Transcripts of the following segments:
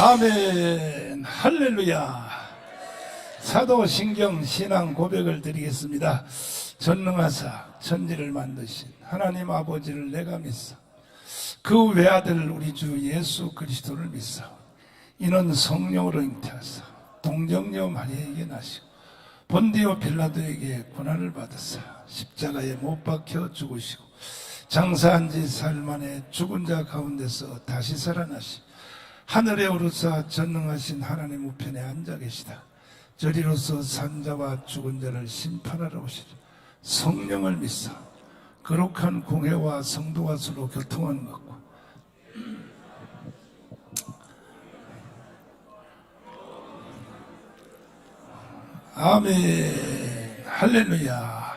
아멘. 할렐루야. 사도신경 신앙 고백을 드리겠습니다. 전능하사 천지를 만드신 하나님 아버지를 내가 믿사 그 외아들 우리 주 예수 그리스도를 믿사 이는 성령으로 잉태하사 동정녀 마리아에게 나시고 본디오 빌라도에게 고난을 받으사 십자가에 못 박혀 죽으시고 장사한 지 사흘 만에 죽은 자 가운데서 다시 살아나시 하늘에 오르사 전능하신 하나님 우편에 앉아 계시다. 저리로서 산자와 죽은 자를 심판하러 오시리. 성령을 믿사 거룩한 공회와 성도가 서로 교통하는 것과 아멘. 할렐루야.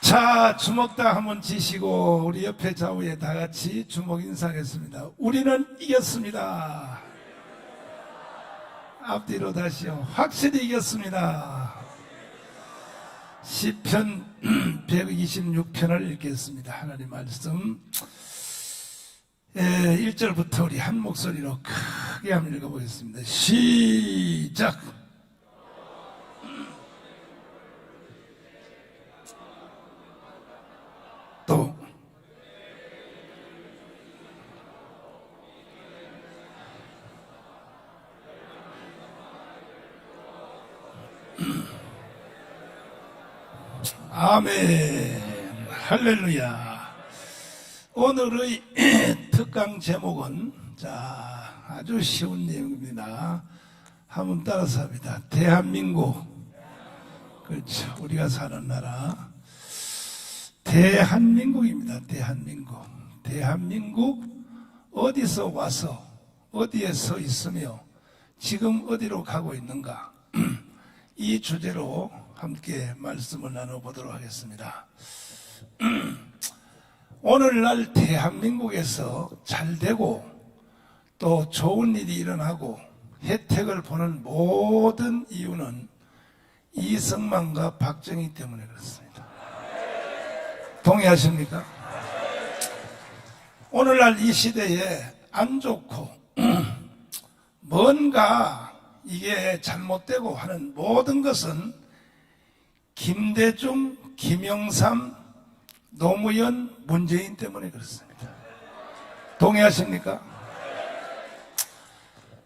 자, 주먹 다 한번 지시고 우리 옆에 좌우에 다 같이 주먹 인사하겠습니다. 우리는 이겼습니다. 앞뒤로 다시요. 확실히 이겼습니다. 시편 126편을 읽겠습니다. 하나님 말씀 1절부터 우리 한 목소리로 크게 한번 읽어보겠습니다. 시작. 또 아멘. 할렐루야. 오늘의 특강 제목은 아주 쉬운 내용입니다. 한번 따라서 합니다. 대한민국. 그렇죠. 우리가 사는 나라 대한민국입니다. 대한민국. 대한민국 어디서 와서 어디에 서 있으며 지금 어디로 가고 있는가, 이 주제로 함께 말씀을 나눠보도록 하겠습니다. 오늘날 대한민국에서 잘되고 또 좋은 일이 일어나고 혜택을 보는 모든 이유는 이승만과 박정희 때문에 그렇습니다. 동의하십니까? 오늘날 이 시대에 안 좋고 뭔가 이게 잘못되고 하는 모든 것은 김대중, 김영삼, 노무현, 문재인 때문에 그렇습니다. 동의하십니까?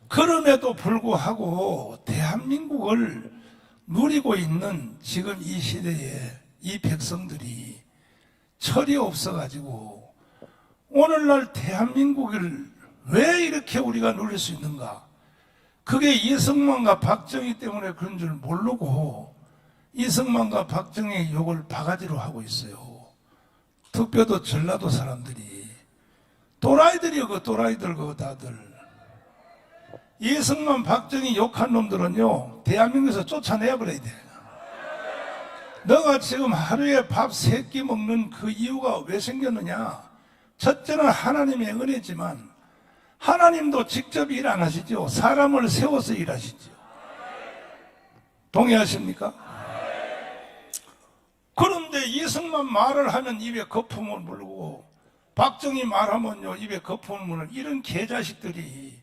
그럼에도 불구하고 대한민국을 누리고 있는 지금 이 시대에 이 백성들이 철이 없어가지고 오늘날 대한민국을 왜 이렇게 우리가 누릴 수 있는가? 그게 이승만과 박정희 때문에 그런 줄 모르고 이승만과 박정희 욕을 바가지로 하고 있어요. 특별도 전라도 사람들이 또라이들이요. 그 또라이들 그거 다들 이승만 박정희 욕한 놈들은요 대한민국에서 쫓아내야 버려야 돼. 너가 지금 하루에 밥 3끼 먹는 그 이유가 왜 생겼느냐? 첫째는 하나님의 은혜지만 하나님도 직접 일 안 하시죠. 사람을 세워서 일하시죠. 동의하십니까? 그런데 이승만 말을 하면 입에 거품을 물고 박정희 말하면요 입에 거품을 무는 이런 개자식들이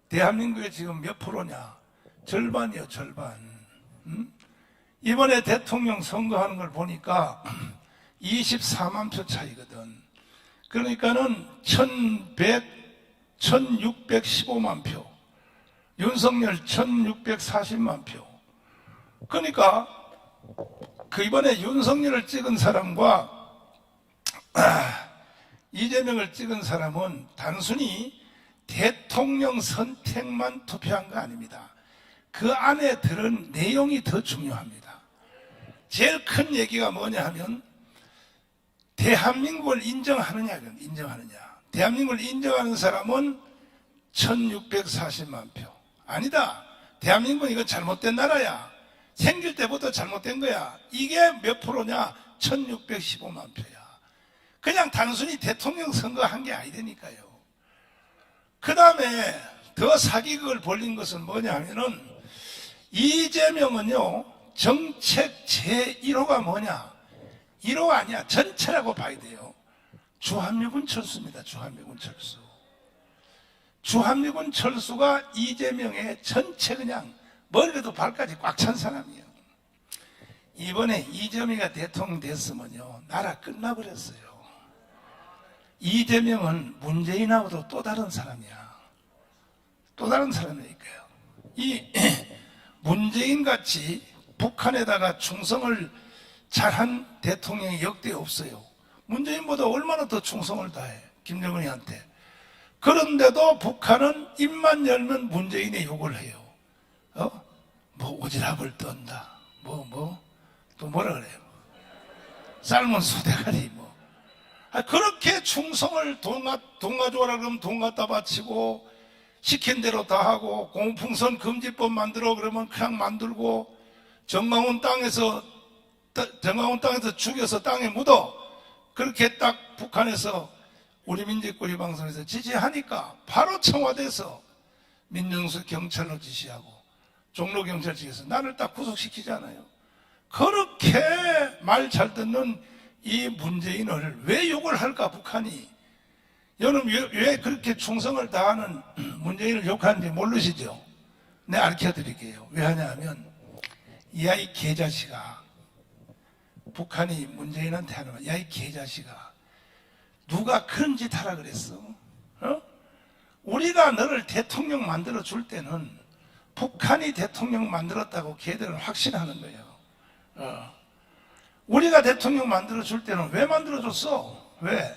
대한민국에 지금 몇 프로냐? 절반이요, 절반. 이번에 대통령 선거하는 걸 보니까 24만 표 차이거든. 그러니까는 1615만 표. 윤석열 1640만 표. 그러니까 그 이번에 윤석열을 찍은 사람과 이재명을 찍은 사람은 단순히 대통령 선택만 투표한 거 아닙니다. 그 안에 들은 내용이 더 중요합니다. 제일 큰 얘기가 뭐냐 하면 대한민국을 인정하느냐. 대한민국을 인정하는 사람은 1640만 표. 아니다. 대한민국은 이거 잘못된 나라야. 생길 때부터 잘못된 거야. 이게 몇 프로냐? 1615만 표야. 그냥 단순히 대통령 선거한 게 아니라니까요. 그 다음에 더 사기극을 벌린 것은 뭐냐 하면은 이재명은요 정책 제1호가 뭐냐? 1호가 아니야. 전체라고 봐야 돼요. 주한미군 철수입니다. 주한미군 철수. 주한미군 철수가 이재명의 전체 그냥 머리부터 발까지 꽉 찬 사람이에요. 이번에 이재명이가 대통령 됐으면요, 나라 끝나버렸어요. 이재명은 문재인하고도 또 다른 사람이야. 또 다른 사람이니까요. 이 문재인같이 북한에다가 충성을 잘한 대통령이 역대 없어요. 문재인보다 얼마나 더 충성을 다해, 김정은이한테. 그런데도 북한은 입만 열면 문재인의 욕을 해요. 뭐 오지랖을 떤다, 또 뭐라 그래요? 삶은 소대가리 뭐. 그렇게 충성을 돈 가져오라 그러면 돈 갖다 바치고, 시킨 대로 다 하고, 공풍선 금지법 만들어 그러면 그냥 만들고, 정강훈 땅에서 죽여서 땅에 묻어. 그렇게 딱 북한에서 우리 민족거리 방송에서 지시하니까 바로 청와대에서 민정수 경찰로 지시하고 종로경찰 측에서 나를 딱 구속시키잖아요. 그렇게 말 잘 듣는 이 문재인을 왜 욕을 할까, 북한이? 여러분, 왜 그렇게 충성을 다하는 문재인을 욕하는지 모르시죠? 내가 알려드릴게요. 왜 하냐면, 이 아이 개자식아, 북한이 문재인한테 하는 말, 야 이 개자식아, 누가 그런 짓 하라 그랬어? 우리가 너를 대통령 만들어 줄 때는 북한이 대통령 만들었다고 걔들은 확신하는 거예요. 우리가 대통령 만들어 줄 때는 왜 만들어 줬어? 왜?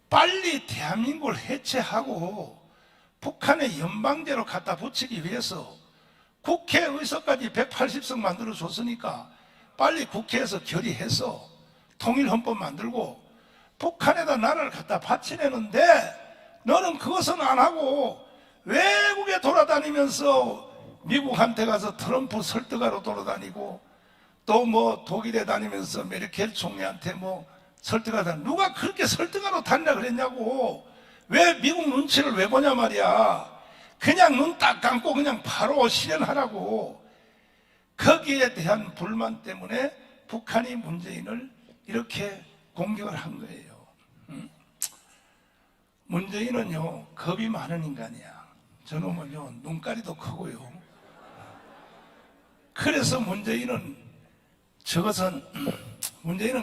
빨리 대한민국을 해체하고 북한의 연방제로 갖다 붙이기 위해서 국회의석까지 180석 만들어 줬으니까 빨리 국회에서 결의해서 통일헌법 만들고 북한에다 나라를 갖다 바치려는데, 너는 그것은 안 하고 외국에 돌아다니면서 미국한테 가서 트럼프 설득하러 돌아다니고, 또 뭐 독일에 다니면서 메르켈 총리한테 뭐 설득하다. 누가 그렇게 설득하러 다니라 그랬냐고. 왜 미국 눈치를 왜 보냐 말이야. 그냥 눈 딱 감고 그냥 바로 실현하라고. 거기에 대한 불만 때문에 북한이 문재인을 이렇게 공격을 한 거예요. 문재인은요, 겁이 많은 인간이야. 저놈은요, 눈가리도 크고요. 그래서 문재인은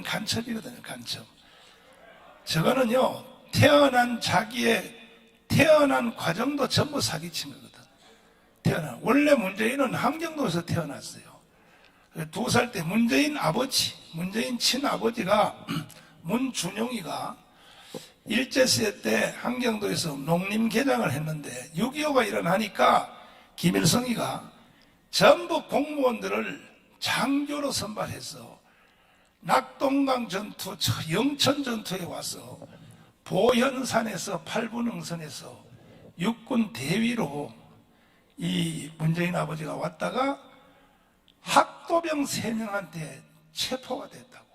간첩이거든요, 간첩. 저거는요, 자기의 태어난 과정도 전부 사기친 거거든. 원래 문재인은 함경도에서 태어났어요. 2살 때 문재인 친아버지가 문준용이가 일제시대 때 함경도에서 농림개장을 했는데 6.25가 일어나니까 김일성이가 전부 공무원들을 장교로 선발해서 낙동강 전투, 영천 전투에 와서 보현산에서 8분응선에서 육군 대위로 이 문재인 아버지가 왔다가 학도병 3명한테 체포가 됐다고.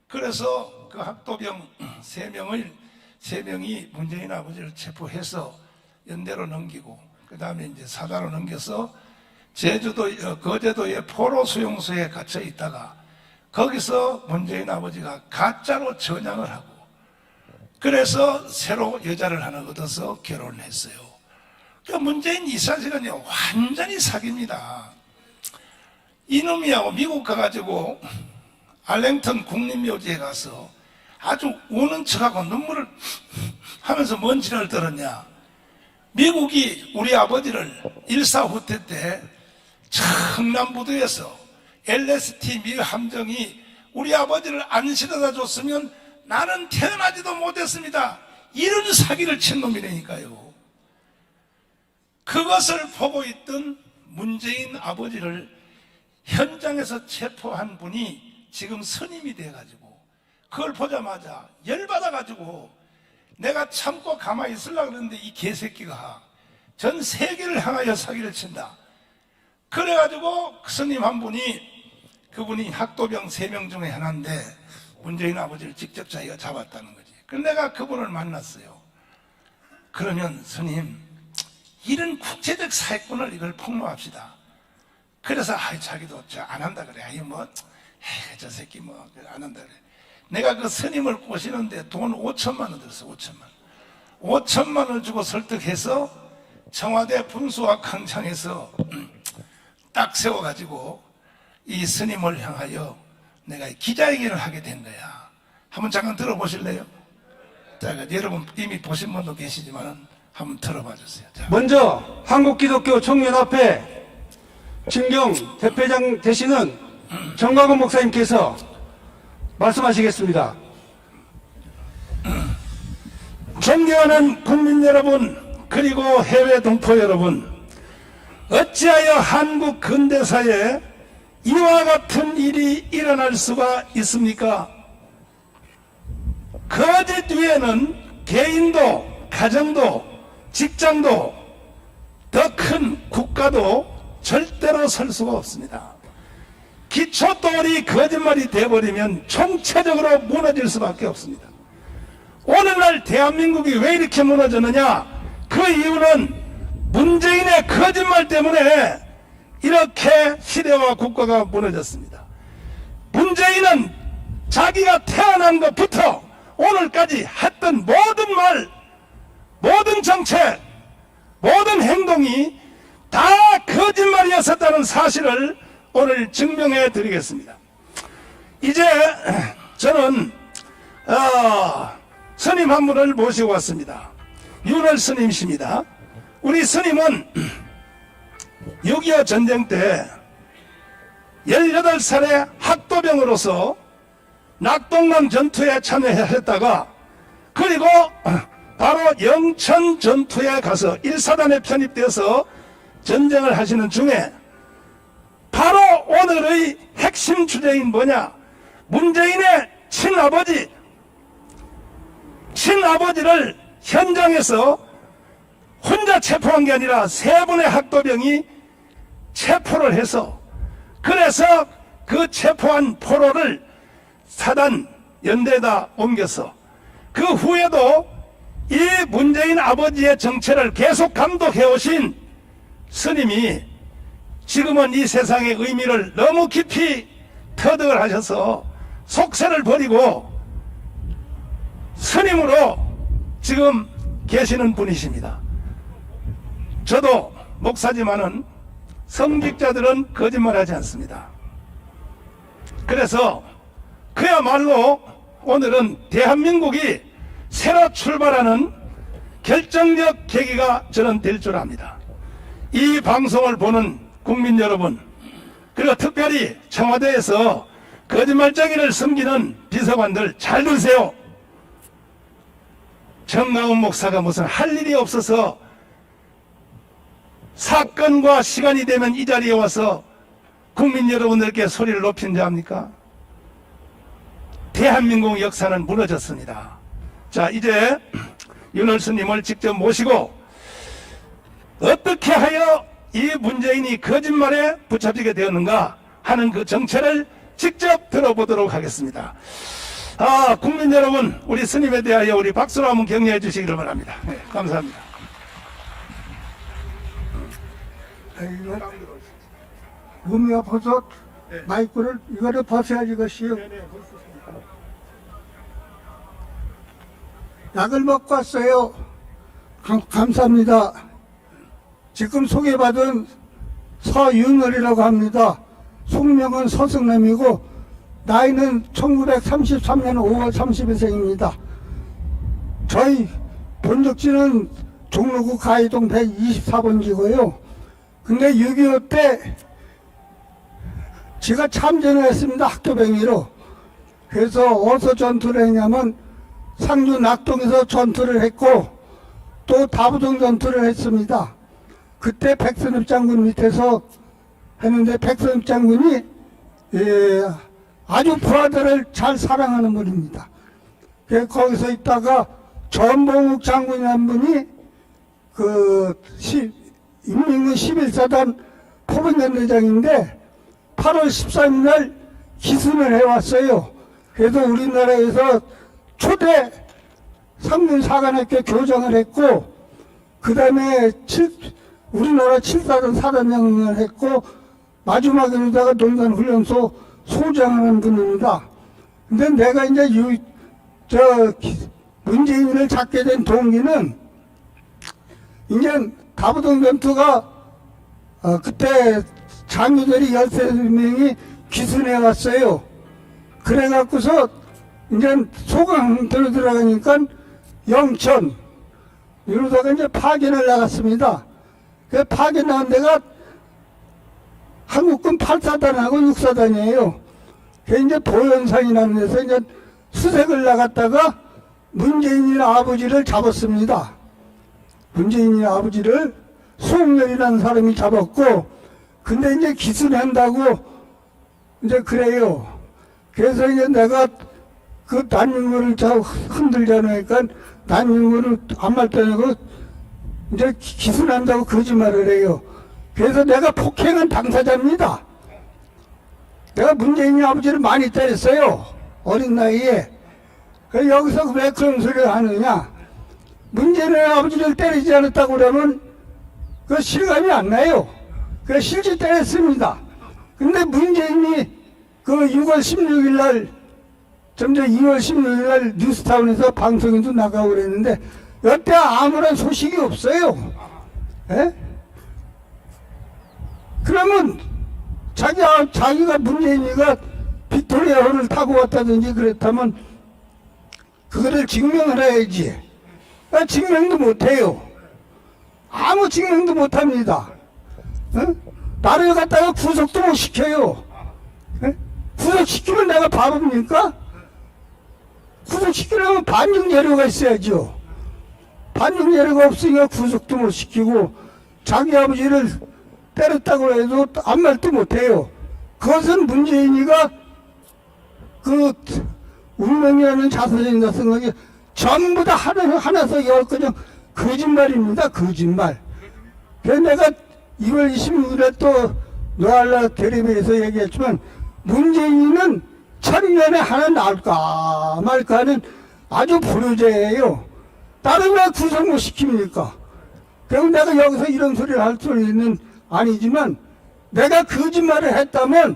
그래서 그 학도병 3명이 문재인 아버지를 체포해서 연대로 넘기고, 그 다음에 이제 사다로 넘겨서 거제도의 포로 수용소에 갇혀 있다가 거기서 문재인 아버지가 가짜로 전향을 하고, 그래서 새로 여자를 하나 얻어서 결혼을 했어요. 그러니까 문재인 이사직은요, 완전히 사기입니다. 이놈이하고 미국 가가지고 알랭턴 국립묘지에 가서 아주 우는 척하고 눈물을 하면서 뭔 지랄을 떨었냐. 미국이 우리 아버지를 1.4 후퇴 때 청남부두에서 LST 미 함정이 우리 아버지를 안 실어다 줬으면 나는 태어나지도 못했습니다. 이런 사기를 친 놈이라니까요. 그것을 보고 있던 문재인 아버지를 현장에서 체포한 분이 지금 선임이 돼가지고, 그걸 보자마자 열받아가지고 내가 참고 가만히 있으려고 그랬는데 이 개새끼가 전 세계를 향하여 사기를 친다. 그래가지고 스님 한 분이, 그분이 학도병 3명 중에 하나인데 문재인 아버지를 직접 자기가 잡았다는 거지. 그래서 내가 그분을 만났어요. 그러면 스님, 이런 국제적 사회권을 이걸 폭로합시다. 그래서 자기도 안 한다 그래. 저 새끼 안 한다 그래. 내가 그 스님을 꼬시는데 돈 5천만 원 들었어. 5천만. 5천만 원을 주고 설득해서 청와대 분수와 강창에서 딱 세워가지고 이 스님을 향하여 내가 기자회견을 하게 된 거야. 한번 잠깐 들어보실래요? 자, 여러분 이미 보신 분도 계시지만 한번 들어봐 주세요. 자. 먼저 한국기독교총연합회 진경 대표장 되시는 정광훈 목사님께서 말씀하시겠습니다. 존경하는 국민 여러분, 그리고 해외 동포 여러분, 어찌하여 한국 근대사에 이와 같은 일이 일어날 수가 있습니까? 거짓 위에는 개인도, 가정도, 직장도, 더 큰 국가도 절대로 설 수가 없습니다. 기초돌이 거짓말이 되어버리면 총체적으로 무너질 수밖에 없습니다. 오늘날 대한민국이 왜 이렇게 무너졌느냐? 그 이유는 문재인의 거짓말 때문에 이렇게 시대와 국가가 무너졌습니다. 문재인은 자기가 태어난 것부터 오늘까지 했던 모든 말, 모든 정책, 모든 행동이 다 거짓말이었었다는 사실을 오늘 증명해 드리겠습니다. 이제 저는 스님 한 분을 모시고 왔습니다. 윤월 스님이십니다. 우리 스님은 6.25 전쟁 때 18살의 학도병으로서 낙동강 전투에 참여했다가 그리고 바로 영천 전투에 가서 1사단에 편입되어서 전쟁을 하시는 중에 바로 오늘의 핵심 주제인 뭐냐? 문재인의 친아버지를 현장에서 혼자 체포한 게 아니라 3분의 학도병이 체포를 해서, 그래서 그 체포한 포로를 사단 연대에다 옮겨서 그 후에도 이 문재인 아버지의 정체를 계속 감독해 오신 스님이 지금은 이 세상의 의미를 너무 깊이 터득을 하셔서 속세를 버리고 스님으로 지금 계시는 분이십니다. 저도 목사지만은 성직자들은 거짓말하지 않습니다. 그래서 그야말로 오늘은 대한민국이 새로 출발하는 결정적 계기가 저는 될 줄 압니다. 이 방송을 보는 국민 여러분, 그리고 특별히 청와대에서 거짓말쟁이를 숨기는 비서관들 잘 들으세요. 정광훈 목사가 무슨 할 일이 없어서 사건과 시간이 되면 이 자리에 와서 국민 여러분들께 소리를 높인 자 합니까? 대한민국 역사는 무너졌습니다. 자, 이제 윤월 스님을 직접 모시고 어떻게 하여 이 문재인이 거짓말에 붙잡히게 되었는가 하는 그 정체를 직접 들어보도록 하겠습니다. 국민 여러분, 우리 스님에 대하여 우리 박수로 한번 격려해 주시기를 바랍니다. 네, 감사합니다. 몸이 아파서 마이크를 이거를 벗어야지 이것이요. 약을 먹고 왔어요. 감사합니다. 지금 소개받은 서윤월이라고 합니다. 속명은 서승남이고 나이는 1933년 5월 30일생입니다. 저희 본적지는 종로구 가이동 124번지고요. 근데 6.25 때 제가 참전을 했습니다. 학교병위로. 그래서 어디서 전투를 했냐면 상주 낙동에서 전투를 했고 또 다부동 전투를 했습니다. 그때 백선엽 장군 밑에서 했는데 백선엽 장군이 아주 부하들을 잘 사랑하는 분입니다. 거기서 있다가 전봉욱 장군이라는 분이 인민군 11사단 포병연대장인데 8월 13일 날 기순을 해왔어요. 그래서 우리나라에서 초대 상군 사관학교 교장을 했고 그 다음에 우리나라 7사단 사단장을 했고 마지막에다가 논산훈련소 소장하는 분입니다. 근데 내가 이제 문재인을 찾게 된 동기는 이제 다부동 전투가 그때 장교들이 13명이 기순해 왔어요. 그래갖고서 이제 소강대로 들어가니까 영천 이러다가 이제 파견을 나갔습니다. 그 파견 나온 데가 한국군 8사단하고 6사단이에요. 그 이제 보현산이라는 데서 이제 수색을 나갔다가 문재인이 아버지를 잡았습니다. 문재인이 아버지를 수홍렬이라는 사람이 잡았고, 근데 이제 기순한다고 이제 그래요. 그래서 이제 내가 그 난민군을 흔들자니까 난민군을 안 말다니고 이제 기순한다고 거짓말을 해요. 그래서 내가 폭행한 당사자입니다. 내가 문재인이 아버지를 많이 때렸어요. 어린 나이에. 그래서 여기서 왜 그런 소리를 하느냐. 문재인의 아버지를 때리지 않았다고 그러면 그 실감이 안 나요. 그래서 실제 때렸습니다. 근데 문재인이 그 6월 16일 날, 점점 2월 16일 날 뉴스타운에서 방송에도 나가고 그랬는데 여태 아무런 소식이 없어요. 에? 그러면 자기가 문재인이가 빅토리아호를 타고 왔다든지 그랬다면 그거를 증명을 해야지. 증명도 못해요. 아무 증명도 못합니다. 나를 갖다가 구속도 못 시켜요. 구속시키면 내가 바보입니까? 구속시키려면 반증자료가 있어야죠. 반증자료가 없으니까 구속도 못 시키고 자기 아버지를 때렸다고 해도 아무 말도 못해요. 그것은 문재인이가 그 운명이라는 자서전에다 쓴 거지 전부 다 하나서 열 그냥 거짓말입니다. 거짓말. 그래서 내가 2월 26일에 또 노알라 대리비에서 얘기했지만 문재인은 천년에 하나 나올까 말까 하는 아주 불효자예요. 나를 왜 구속 못 시킵니까? 그리고 내가 여기서 이런 소리를 할 소리는 아니지만 내가 거짓말을 했다면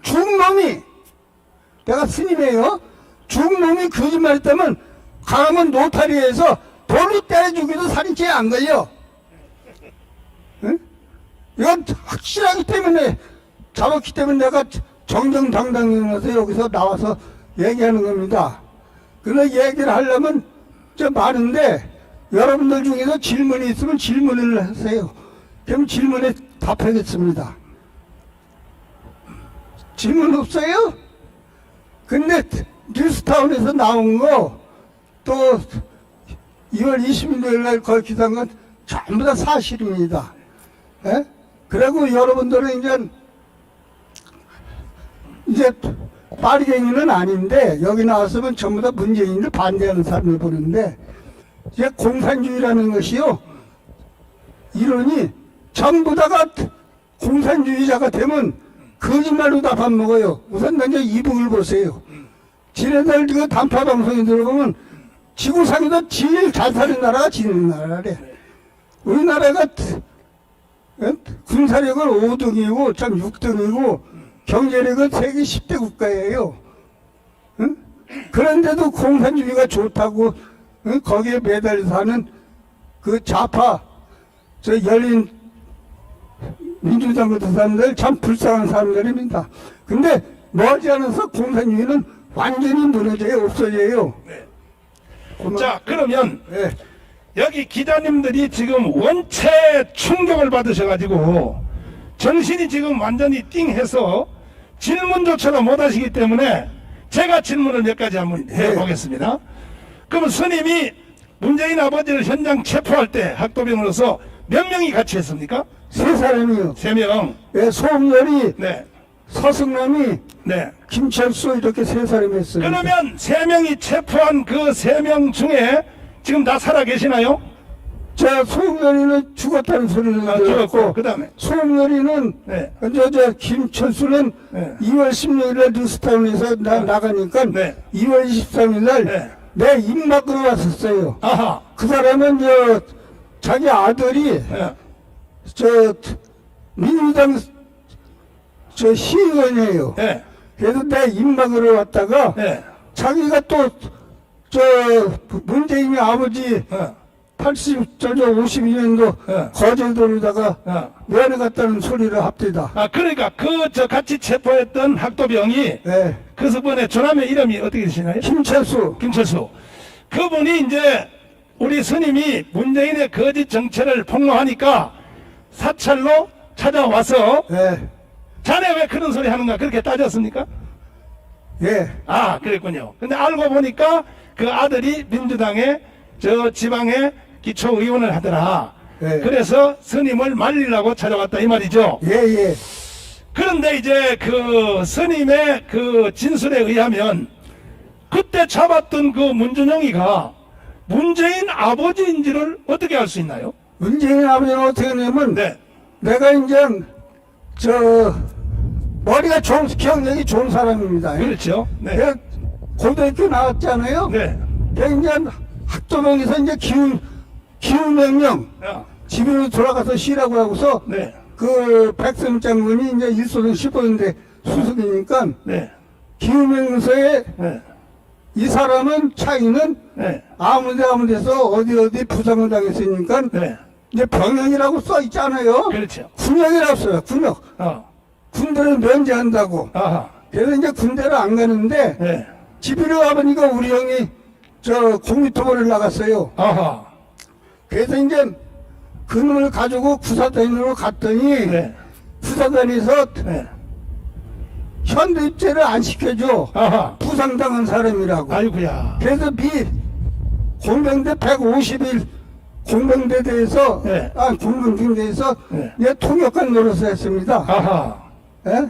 중놈이, 내가 스님이에요. 중놈이 거짓말했다면 강화문 노타리에서 돌로 때려 죽여도 살인죄 안 걸려. 응? 이건 확실하기 때문에 잡았기 때문에 내가 정정당당해서 여기서 나와서 얘기하는 겁니다. 그래서 얘기를 하려면 좀 많은데 여러분들 중에서 질문이 있으면 질문을 하세요. 그럼 질문에 답하겠습니다. 질문 없어요? 근데 뉴스타운에서 나온 거 또 2월 26일 날 걸기한 건 전부 다 사실입니다. 예? 그리고 여러분들은 이제 빠르갱이는 아닌데 여기 나왔으면 전부 다 문재인을 반대하는 사람을 보는데 이제 공산주의라는 것이요 이론이 전부 다가 공산주의자가 되면 거짓말로 다 밥 먹어요. 우선 먼저 이북을 보세요. 지네들 그 단파 방송에 들어보면 지구상에서 제일 잘 사는 나라가 지네나라래. 우리나라가 군사력은 5등이고 참 6등이고 경제력은 세계 10대 국가예요. 응? 그런데도 공산주의가 좋다고 응? 거기에 매달려 사는 그 좌파 저 열린 민주당 같은 사람들 참 불쌍한 사람들입니다. 근데 머지않아서 공산주의는 완전히 무너져요. 없어져요. 네. 자, 그러면 네. 여기 기자님들이 지금 원체 충격을 받으셔가지고 정신이 지금 완전히 띵해서 질문조차도 못하시기 때문에 제가 질문을 몇 가지 한번 해보겠습니다. 그러면 스님이 문재인 아버지를 현장 체포할 때 학도병으로서 몇 명이 같이 했습니까? 3사람이요. 3명. 네, 소홍렬이, 네. 서승남이, 네. 김철수 이렇게 3사람이 했어요. 그러면 3명이 체포한 그 3명 중에 지금 다 살아 계시나요? 저 소홍렬이는 죽었다는 소리를 들었고, 그 다음에 소홍렬이는 네. 저 김철수는 네. 2월 16일에 뉴스타운에서 나가니까 네. 2월 23일날 네. 내 입막으로 왔었어요. 아하. 그 사람은 저 자기 아들이 네. 저 민주당 저 시의원이에요. 네. 그래서 내 입막으로 왔다가 네. 자기가 또 저 문재인이 아버지 52년도 거제도로다가 면회 갔다는 소리를 합디다. 아, 그러니까 저 같이 체포했던 학도병이 네. 그 번에 조남의 이름이 어떻게 되시나요? 김철수. 김철수. 그분이 이제 우리 스님이 문재인의 거짓 정체를 폭로하니까 사찰로 찾아와서 예. 자네 왜 그런 소리 하는가 그렇게 따졌습니까? 예. 아, 그랬군요. 근데 알고 보니까 그 아들이 민주당의 저 지방의 기초의원을 하더라. 예. 그래서 스님을 말리려고 찾아왔다 이 말이죠. 예, 예. 그런데 이제 그 스님의 그 진술에 의하면 그때 잡았던 그 문준영이가 문재인 아버지인지를 어떻게 알 수 있나요? 문재인 아버지는 어떻게 하냐면, 네. 내가 이제, 머리가 좋은, 기억력이 좋은 사람입니다. 그렇죠. 네. 내가 고등학교 나왔잖아요. 네. 내가 이제 학도병에서 이제 기후명령, 아, 집으로 돌아가서 쉬라고 하고서, 네. 그 백선 장군이 이제 1소년 15인데 수석이니까, 네. 기후명령서에 네. 이 사람은 차이는 네. 아무 데서 어디 부상을 당했으니까, 네. 이제 병역이라고 써 있잖아요. 그렇죠. 군역이라고 써요. 군역. 군대를 면제한다고. 아하. 그래서 이제 군대를 안 가는데 네. 집으로 와보니까 우리 형이 저 공유토벌을 나갔어요. 아하. 그래서 이제 그놈을 가지고 구사단으로 갔더니 네. 구사단에서 네. 현대 입제를 안 시켜줘. 아하. 부상당한 사람이라고. 아이고야. 그래서 공병대 150일 공병대대에서 네. 공병대에서 네. 이제 통역관 노릇을 했습니다. 아하. 예?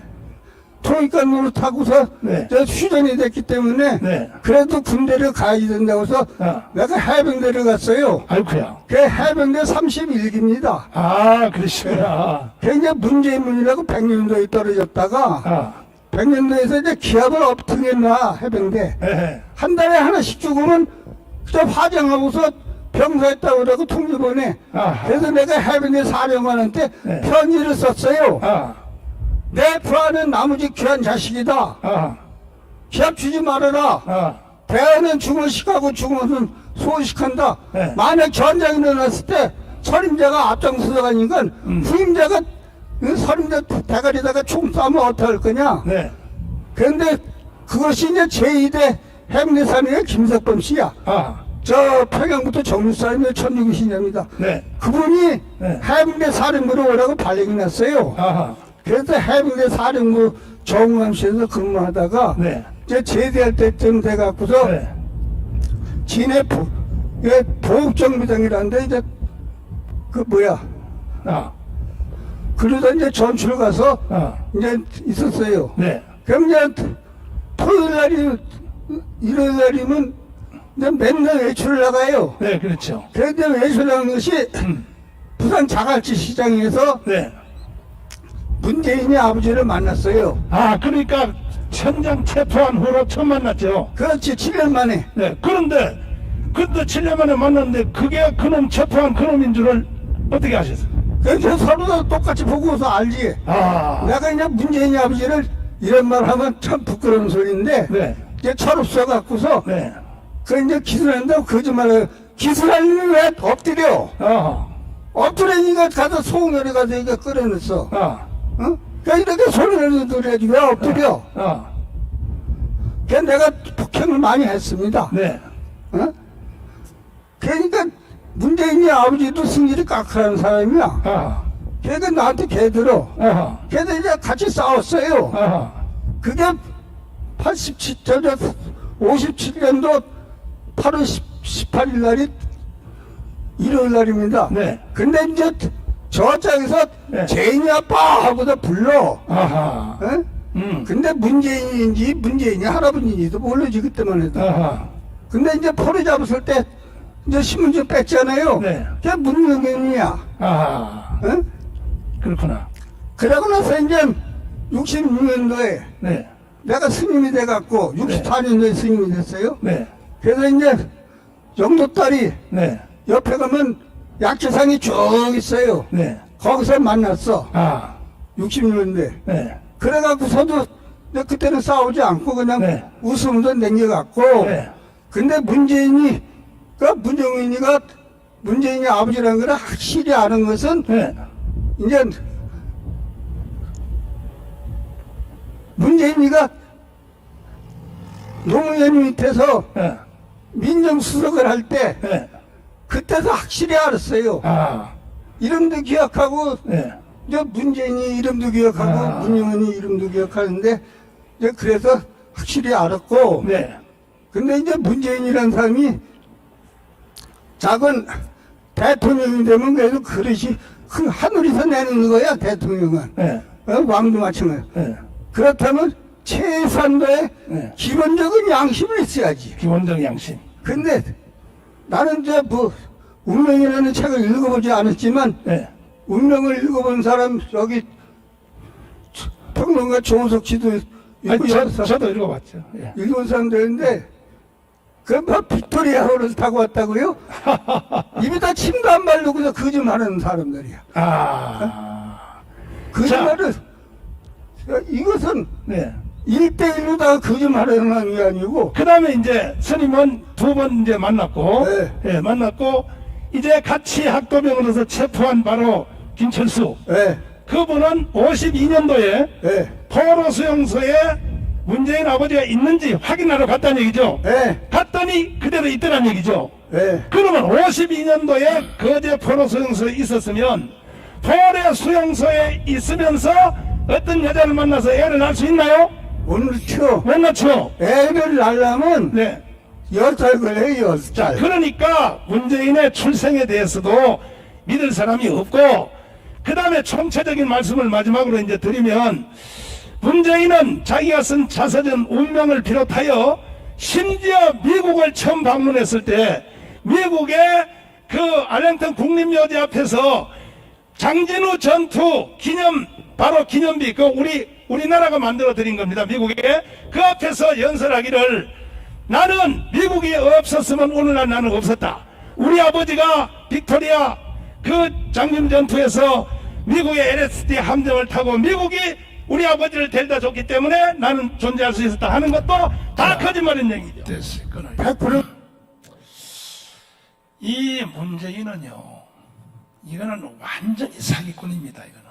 통역관 노릇하고서 네. 저 휴전이 됐기 때문에 네. 그래도 군대를 가야 된다고 해서 내가 해병대를 갔어요. 아이고야. 그 해병대 31기입니다. 아, 그러시구나. 굉장히 문제인문이라고 100년도에 떨어졌다가 아. 100년도에서 이제 기합을 업등했나 해병대. 예. 한 달에 하나씩 죽으면 저 화장하고서 병사했다고 그러고 통지 보내. 아하. 그래서 내가 해병대 사령관한테 네. 편지를 썼어요. 아. 내 부하는 나머지 귀한 자식이다. 아. 기합 주지 말아라. 아. 대안은 중원식하고 중원은 소원식한다. 네. 만약 전쟁이 일어났을 때 선임자가 앞장서서 가니까 후임자가 그 선임자 대가리다가 총 쏴면 어떡할 거냐. 네. 그런데 그것이 이제 제2대 해병대 사령의 김석범 씨야. 아. 저 평양부터 정유사님의 천주교신자입니다. 네. 그분이 네. 해병대 사령부로 오라고 발령이 났어요. 아하. 그래서 해병대 사령부 정우암시에서 근무하다가 네. 이제 제대할 때쯤 돼갖고서 네. 진해 보급정비장이라는데 이제 아. 그러다 이제 전출 가서 아. 이제 있었어요. 네. 그럼 이제 토요일 날이 일요일 날이면 이제 맨날 외출을 나가요. 네, 그렇죠. 그런데 외출 나간 것이 부산 자갈치 시장에서 네. 문재인이 아버지를 만났어요. 아, 그러니까 현장 체포한 후로 처음 만났죠. 그렇지, 7년 만에. 네. 그런데 7년 만에 만났는데 그게 그놈 체포한 그놈인 줄을 어떻게 아셨어요? 그래서 서로 다 똑같이 보고서 알지. 아. 내가 이제 문재인이 아버지를 이런 말 하면 참 부끄러운 소리인데, 네. 이제 철없어 갖고서, 네. 그 이제 기술한다고 거짓말을, 기술하는 왜 엎드려? 아. 엎드리니까 가서 소홍열에 가서 이거 끌어냈어. 아. 어? 그러니까 이렇게 소리를 들어야지 왜 엎드려? 아. 그래서 내가 폭행을 많이 했습니다. 네. 어? 그러니까 문재인이 아버지도 승질이 까끌한 사람이야. 아. 걔가 나한테 개들어. 아하. 걔들 이제 같이 싸웠어요. 아하. 그게 57년도 8월 18일 날이 일요일 날입니다. 네. 근데 이제 저 짝에서 네. 제인이 아빠 하고서 불러. 아하. 어? 근데 문재인인지 문재인이 할아버지인지도 모르지 그때만 해도. 아하. 근데 이제 포를 잡았을 때 이제 신문지 뺐잖아요. 네. 그게 문명현이야. 아하. 어? 그렇구나. 그러고 나서 이제 66년도에 네. 내가 스님이 돼갖고 64년도에 스님이 됐어요. 네. 그래서 이제 영도딸이 네. 옆에 가면 약재상이 쭉 있어요. 네. 거기서 만났어. 아. 60년대. 네. 그래갖고서도 그때는 싸우지 않고 그냥 네. 웃으면서 냉겨갖고 네. 근데 문재인이 아버지라는 걸 확실히 아는 것은 예. 이제 문재인이가 노무현 밑에서 예. 민정수석을 할 때 예. 그때서 확실히 알았어요. 아, 이름도 기억하고 예. 이제 문재인이 이름도 기억하고 문영은이 이름도 기억하는데 이제 그래서 확실히 알았고 네. 근데 이제 문재인이라는 사람이 작은 대통령이 되면 그래도 그릇이 그 하늘에서 내는 거야 대통령은. 예. 왕도 마찬가지. 예. 그렇다면 최소한도의 예. 기본적인 양심을 있어야지. 기본적 양심. 근데 나는 이제 뭐 운명이라는 책을 읽어보지 않았지만 예. 운명을 읽어본 사람 여기 평론가 조은석 씨도 읽고 아니, 저도 읽어봤죠. 예. 읽은 사람들인데 그뭐 빅토리아호를 타고 왔다고요? 입에다 침도 안 바르고서 거짓말하는 사람들이야. 아, 거짓말을 이것은 네. 1대1로다가 거짓말하는 게 아니고 그 다음에 이제 스님은 두 번 이제 만났고, 네. 예, 만났고, 이제 같이 학도병으로서 체포한 바로 김철수. 예, 그분은 52년도에 예, 포로 수용소에 문재인 아버지가 있는지 확인하러 갔다는 얘기죠. 예, 갔더니 그대로 있더란 얘기죠. 예. 그러면 52년도에 거제 포로 수용소에 있었으면 포로 수용소에 있으면서 어떤 여자를 만나서 애를 낳을 수 있나요? 오늘죠. 못 낳죠. 애를 낳으려면 네. 10살 걸려요, 자, 10살. 그러니까 문재인의 출생에 대해서도 믿을 사람이 없고, 그 다음에 총체적인 말씀을 마지막으로 이제 드리면, 문재인은 자기가 쓴 자서전 운명을 비롯하여 심지어 미국을 처음 방문했을 때 미국의 그 알랭턴 국립묘지 앞에서 장진우 전투 기념 바로 기념비 그 우리나라가 만들어 드린 겁니다. 미국에 그 앞에서 연설하기를 나는 미국이 없었으면 오늘날 나는 없었다. 우리 아버지가 빅토리아 그 장진우 전투에서 미국의 LSD 함정을 타고 미국이 우리 아버지를 데려다 줬기 때문에 나는 존재할 수 있었다 하는 것도 다 거짓말인 얘기죠. 됐을 거는 100%. 이 문재인은요, 이거는 완전히 사기꾼입니다. 이거는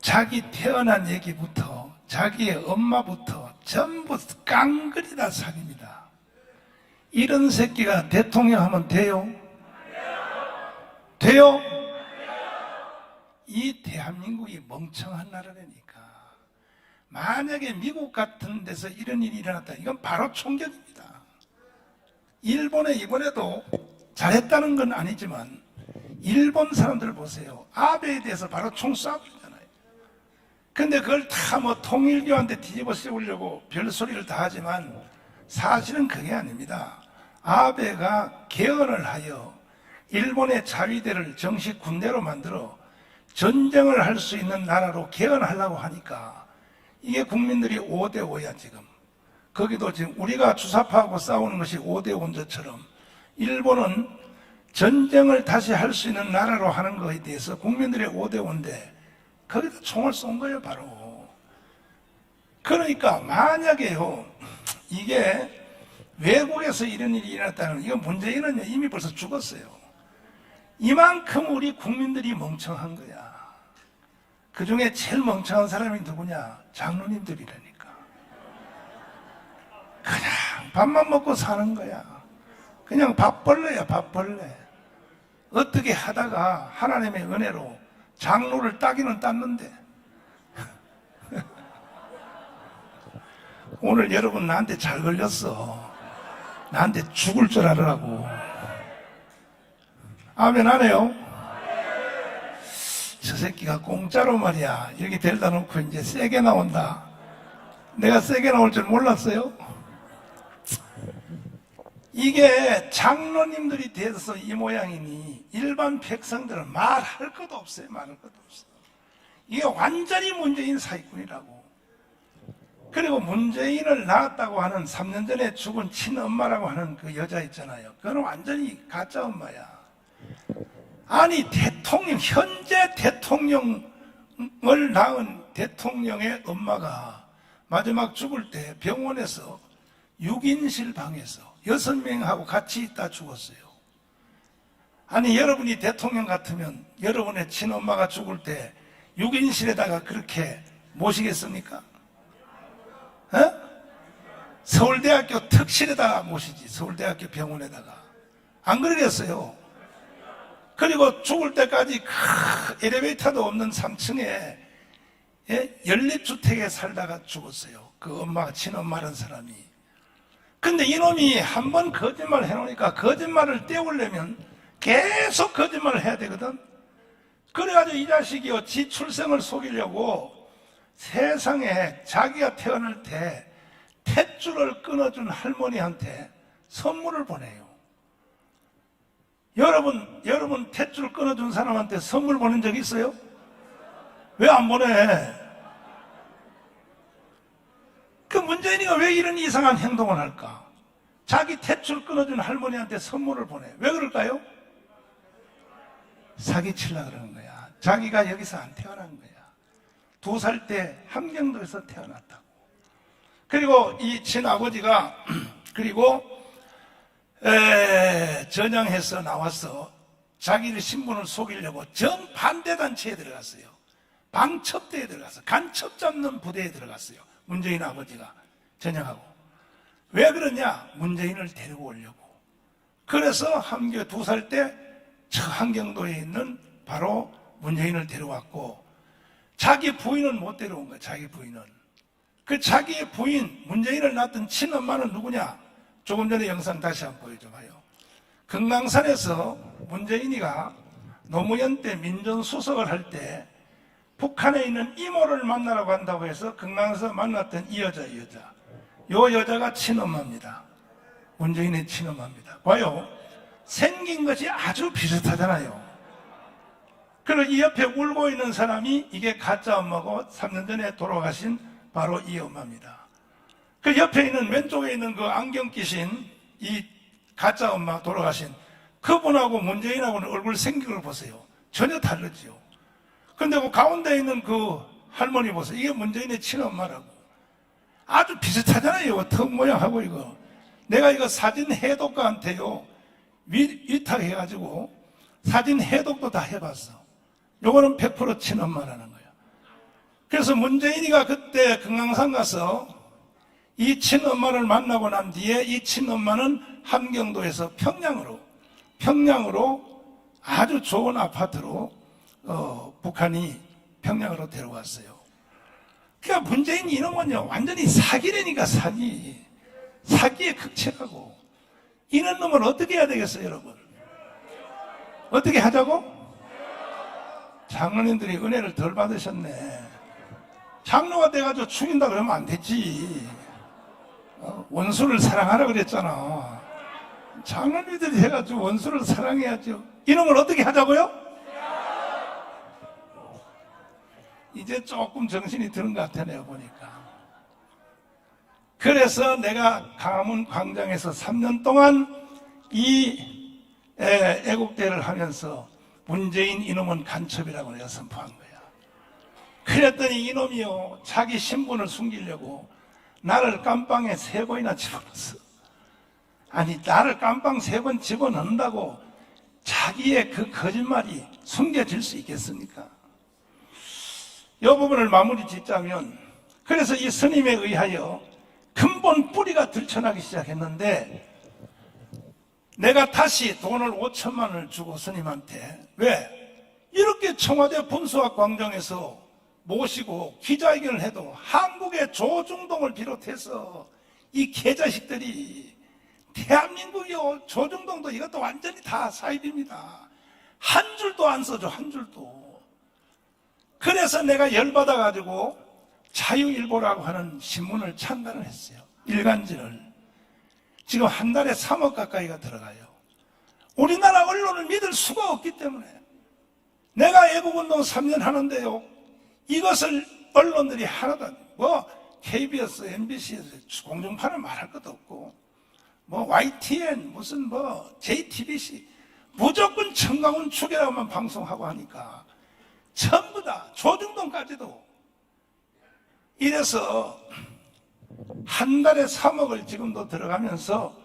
자기 태어난 얘기부터 자기의 엄마부터 전부 깡그리 다 사기입니다. 이런 새끼가 대통령 하면 돼요? 돼요? 이 대한민국이 멍청한 나라라니까. 만약에 미국 같은 데서 이런 일이 일어났다, 이건 바로 총격입니다. 일본에 이번에도 잘했다는 건 아니지만 일본 사람들 보세요. 아베에 대해서 바로 총 쏴버리잖아요. 근데 그걸 다 뭐 통일교한테 뒤집어 씌우려고 별소리를 다 하지만 사실은 그게 아닙니다. 아베가 개헌을 하여 일본의 자위대를 정식 군대로 만들어 전쟁을 할 수 있는 나라로 개헌하려고 하니까 이게 국민들이 5대5야 지금. 거기도 지금 우리가 주사파하고 싸우는 것이 5대5인처럼 일본은 전쟁을 다시 할 수 있는 나라로 하는 것에 대해서 국민들이 5대5인데 거기다 총을 쏜 거예요 바로. 그러니까 만약에요 이게 외국에서 이런 일이 일어났다면 이건 문재인은 이미 벌써 죽었어요. 이만큼 우리 국민들이 멍청한 거야. 그 중에 제일 멍청한 사람이 누구냐? 장로님들이라니까. 그냥 밥만 먹고 사는 거야. 그냥 밥벌레야 밥벌레. 어떻게 하다가 하나님의 은혜로 장로를 따기는 땄는데 오늘 여러분 나한테 잘 걸렸어. 나한테 죽을 줄 알으라고. 아멘 안 해요? 저 새끼가 공짜로 말이야 여기 데려다 놓고 이제 세게 나온다. 내가 세게 나올 줄 몰랐어요. 이게 장로님들이 돼서 이 모양이니 일반 백성들은 말할 것도 없어요. 말할 것도 없어. 이게 완전히 문재인 사기꾼이라고. 그리고 문재인을 낳았다고 하는 3년 전에 죽은 친엄마라고 하는 그 여자 있잖아요. 그건 완전히 가짜 엄마야. 아니 대통령 현재 대통령을 낳은 대통령의 엄마가 마지막 죽을 때 병원에서 6인실 방에서 6명하고 같이 있다 죽었어요. 아니 여러분이 대통령 같으면 여러분의 친엄마가 죽을 때 6인실에다가 그렇게 모시겠습니까? 서울대학교 특실에다가 모시지. 서울대학교 병원에다가. 안 그러겠어요? 그리고 죽을 때까지 엘리베이터도 없는 3층에 연립주택에 살다가 죽었어요. 그 엄마가 친엄마라는 사람이. 근데 이놈이 한번 거짓말 해놓으니까 거짓말을 떼우려면 계속 거짓말을 해야 되거든. 그래가지고 이 자식이요, 지 출생을 속이려고 세상에 자기가 태어날 때 탯줄을 끊어준 할머니한테 선물을 보내요. 여러분 탯줄 끊어준 사람한테 선물 보낸 적 있어요? 왜 안 보내? 그 문재인이가 왜 이런 이상한 행동을 할까? 자기 탯줄 끊어준 할머니한테 선물을 보내. 왜 그럴까요? 사기치려고 그러는 거야. 자기가 여기서 안 태어난 거야. 2살 때 함경도에서 태어났다고. 그리고 이 친아버지가 그리고 전향해서 나와서 자기를 신분을 속이려고 정반대단체에 들어갔어요. 방첩대에 들어갔어요. 간첩 잡는 부대에 들어갔어요. 문재인 아버지가 전향하고. 왜 그러냐? 문재인을 데리고 오려고. 그래서 함교 2살 때 함경도에 있는 바로 문재인을 데려왔고, 자기 부인은 못 데려온 거야. 자기 부인은. 그 자기의 부인 문재인을 낳았던 친엄마는 누구냐? 조금 전에 영상 다시 한번 보여줘봐요. 금강산에서 문재인이가 노무현 때 민정수석을 할 때 북한에 있는 이모를 만나라고 한다고 해서 금강산에서 만났던 이 여자. 요 여자가 친엄마입니다. 문재인의 친엄마입니다. 봐요. 생긴 것이 아주 비슷하잖아요. 그리고 이 옆에 울고 있는 사람이 이게 가짜 엄마고 3년 전에 돌아가신 바로 이 엄마입니다. 그 옆에 있는 왼쪽에 있는 그 안경 끼신 이 가짜 엄마 돌아가신 그분하고 문재인하고는 얼굴 생긴 걸 보세요. 전혀 다르지요. 근데 그 가운데 있는 그 할머니 보세요. 이게 문재인의 친엄마라고. 아주 비슷하잖아요. 턱 모양하고 이거. 내가 이거 사진 해독가한테요. 위탁해가지고 사진 해독도 다 해봤어. 요거는 100% 친엄마라는 거예요. 그래서 문재인이가 그때 금강산 가서 이 친엄마를 만나고 난 뒤에 이 친엄마는 함경도에서 평양으로 아주 좋은 아파트로 북한이 평양으로 데려왔어요. 그러니까 문재인 이놈은요 완전히 사기라니까 사기의 극치라고. 이런 놈을 어떻게 해야 되겠어요, 여러분? 어떻게 하자고? 장로님들이 은혜를 덜 받으셨네. 장로가 돼가지고 죽인다 그러면 안 되지. 원수를 사랑하라 그랬잖아. 장로님들이 해가지고 원수를 사랑해야죠. 이놈을 어떻게 하자고요? 이제 조금 정신이 드는 것 같아, 내가 보니까. 그래서 내가 광화문 광장에서 3년 동안 이 애국대를 하면서 문재인 이놈은 간첩이라고 내가 선포한 거야. 그랬더니 이놈이요, 자기 신분을 숨기려고 나를 깜빵에 3번이나 집어넣었어. 아니, 나를 깜빵 3번 집어넣는다고 자기의 그 거짓말이 숨겨질 수 있겠습니까? 이 부분을 마무리 짓자면, 그래서 이 스님에 의하여 근본 뿌리가 들춰나기 시작했는데, 내가 다시 돈을 5천만 원을 주고 스님한테, 왜? 이렇게 청와대 분수학 광장에서 모시고 기자회견을 해도 한국의 조중동을 비롯해서 이 개자식들이 대한민국이요, 조중동도 이것도 완전히 다 사입입니다. 한 줄도 안 써줘, 한 줄도. 그래서 내가 열받아가지고 자유일보라고 하는 신문을 창단을 했어요. 일간지를. 지금 한 달에 3억 가까이가 들어가요. 우리나라 언론을 믿을 수가 없기 때문에. 내가 애국운동 3년 하는데요, 이것을 언론들이 하나도 KBS, MBC에서 공중파는 말할 것도 없고, YTN, 무슨 JTBC, 무조건 청강원 축이라고만 방송하고 하니까 전부 다 조중동까지도. 이래서 한 달에 3억을 지금도 들어가면서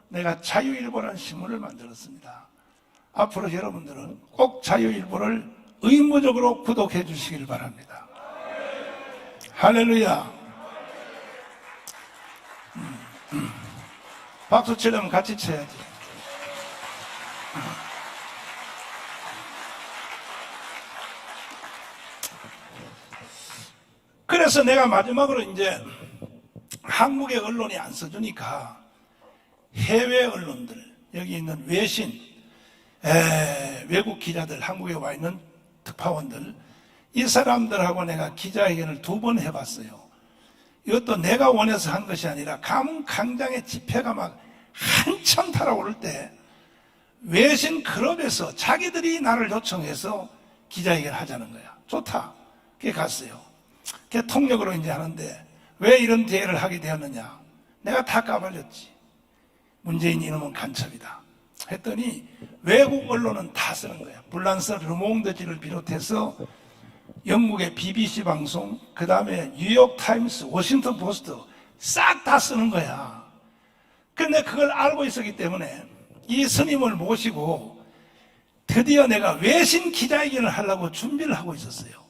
내가 자유일보라는 신문을 만들었습니다. 앞으로 여러분들은 꼭 자유일보를 의무적으로 구독해 주시길 바랍니다. 할렐루야. 박수 치려면 같이 쳐야지. 그래서 내가 마지막으로 이제 한국의 언론이 안 써주니까 해외 언론들, 여기 있는 외신, 외국 기자들, 한국에 와 있는 특파원들, 이 사람들하고 내가 기자회견을 2번 해봤어요. 이것도 내가 원해서 한 것이 아니라 강장의 집회가 막 한참 달아오를 때 외신 클럽에서 자기들이 나를 요청해서 기자회견을 하자는 거야. 좋다. 그게 갔어요. 그게 통역으로 이제 하는데 왜 이런 대회를 하게 되었느냐. 내가 다 까발렸지. 문재인 이놈은 간첩이다 했더니 외국 언론은 다 쓰는 거야. 불란서 르몽드지를 비롯해서 영국의 BBC 방송, 그 다음에 뉴욕 타임스, 워싱턴 포스트 싹 다 쓰는 거야. 근데 그걸 알고 있었기 때문에 이 스님을 모시고 드디어 내가 외신 기자회견을 하려고 준비를 하고 있었어요.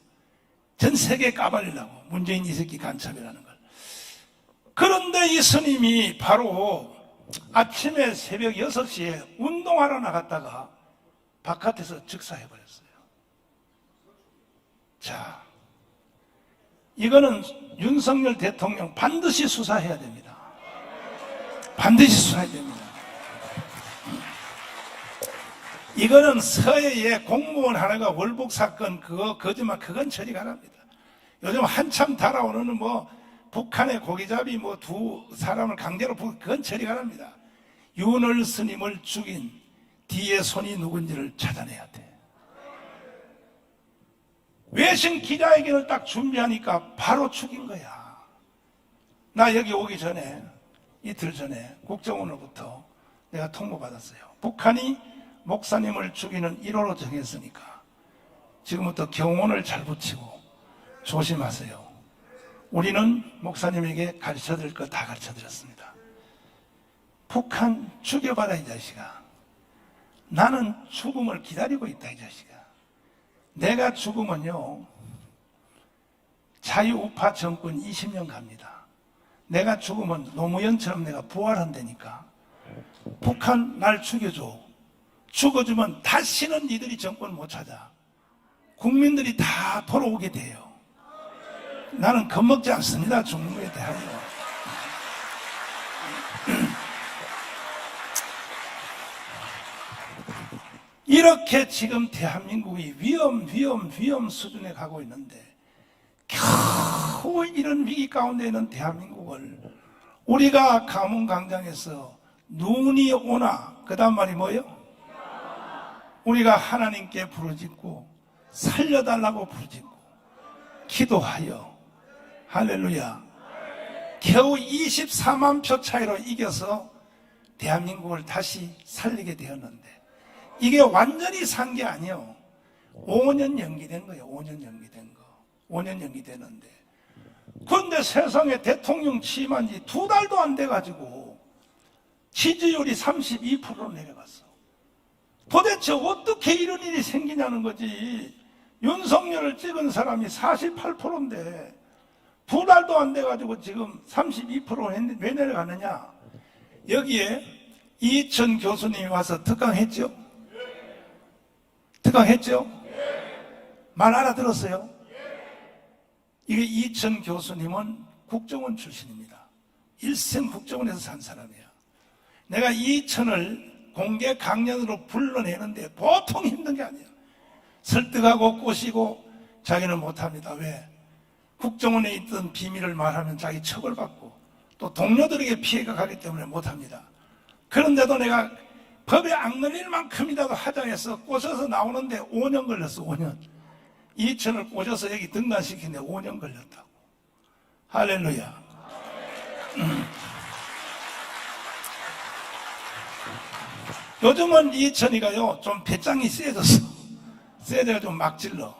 전 세계에 까발리려고. 문재인 이 새끼 간첩이라는 걸. 그런데 이 스님이 바로 아침에 새벽 6시에 운동하러 나갔다가 바깥에서 즉사해버렸어요. 자, 이거는 윤석열 대통령 반드시 수사해야 됩니다. 반드시 수사해야 됩니다. 이거는 서해에 공무원 하나가 월북 사건 그거 거짓말 그건 처리가 합니다. 요즘 한참 달아오는 뭐 북한의 고기잡이 뭐 2사람을 강제로 그건 처리가 합니다. 윤을 스님을 죽인 뒤에 손이 누군지를 찾아내야 돼. 외신 기자회견을 딱 준비하니까 바로 죽인 거야. 나 여기 오기 전에 이틀 전에 국정원으로부터 내가 통보받았어요. 북한이 목사님을 죽이는 1호로 정했으니까 지금부터 경호원을 잘 붙이고 조심하세요. 우리는 목사님에게 가르쳐드릴 거 다 가르쳐드렸습니다. 북한 죽여봐라 이 자식아. 나는 죽음을 기다리고 있다 이 자식아. 내가 죽으면요 자유우파 정권 20년 갑니다. 내가 죽으면 노무현처럼 내가 부활한다니까. 북한 날 죽여줘. 죽어주면 다시는 니들이 정권 못 찾아. 국민들이 다 돌아오게 돼요. 나는 겁먹지 않습니다. 죽는 거에 대하여. 이렇게 지금 대한민국이 위험 수준에 가고 있는데 겨우 이런 위기 가운데 있는 대한민국을 우리가 가문강장에서 눈이 오나 그 다음 말이 뭐예요? 우리가 하나님께 부르짖고 살려달라고 부르짖고 기도하여 할렐루야 겨우 24만 표 차이로 이겨서 대한민국을 다시 살리게 되었는데 이게 완전히 산 게 아니에요. 5년 연기된 거예요. 5년 연기된 거. 5년 연기되는데 그런데 세상에 대통령 취임한 지 2달도 안 돼가지고 지지율이 32%로 내려갔어. 도대체 어떻게 이런 일이 생기냐는 거지. 윤석열을 찍은 사람이 48%인데 2달도 안 돼가지고 지금 32% 왜 내려가느냐. 여기에 이천 교수님이 와서 특강했죠? 특강했죠? 말 알아들었어요? 이게 이천 교수님은 국정원 출신입니다. 일생 국정원에서 산 사람이에요. 내가 이천을 공개 강연으로 불러내는데 보통 힘든 게 아니에요. 설득하고 꼬시고 자기는 못합니다. 왜? 국정원에 있던 비밀을 말하면 자기 처벌받고 또 동료들에게 피해가 가기 때문에 못합니다. 그런데도 내가 법에 안 걸릴 만큼이라도 하자 해서 꼬셔서 나오는데 5년 걸렸어. 5년. 이천을 꼬셔서 여기 등단시키는데 5년 걸렸다고. 할렐루야. 요즘은 이천이가요 좀 배짱이 세졌어. 세져가 좀 막 질러.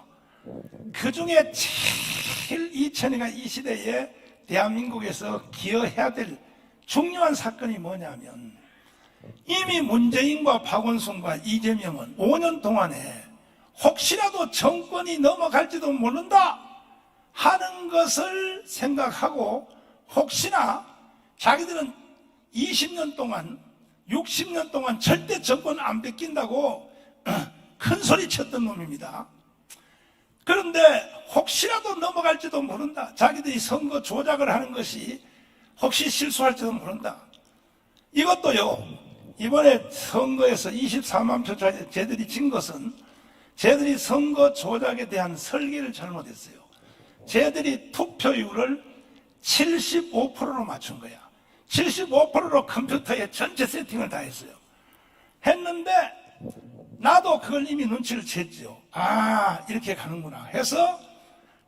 그 중에 제일 이천이가 이 시대에 대한민국에서 기여해야 될 중요한 사건이 뭐냐면, 이미 문재인과 박원순과 이재명은 5년 동안에 혹시라도 정권이 넘어갈지도 모른다 하는 것을 생각하고, 혹시나 자기들은 20년 동안 60년 동안 절대 정권 안 뺏긴다고 큰 소리 쳤던 놈입니다. 그런데 혹시라도 넘어갈지도 모른다, 자기들이 선거 조작을 하는 것이 혹시 실수할지도 모른다. 이것도요, 이번에 선거에서 24만 표 차이 쟤들이 진 것은 쟤들이 선거 조작에 대한 설계를 잘못했어요. 쟤들이 투표율을 75%로 맞춘 거야. 75%로 컴퓨터에 전체 세팅을 다 했어요. 했는데 나도 그걸 이미 눈치를 챘죠. 아, 이렇게 가는구나 해서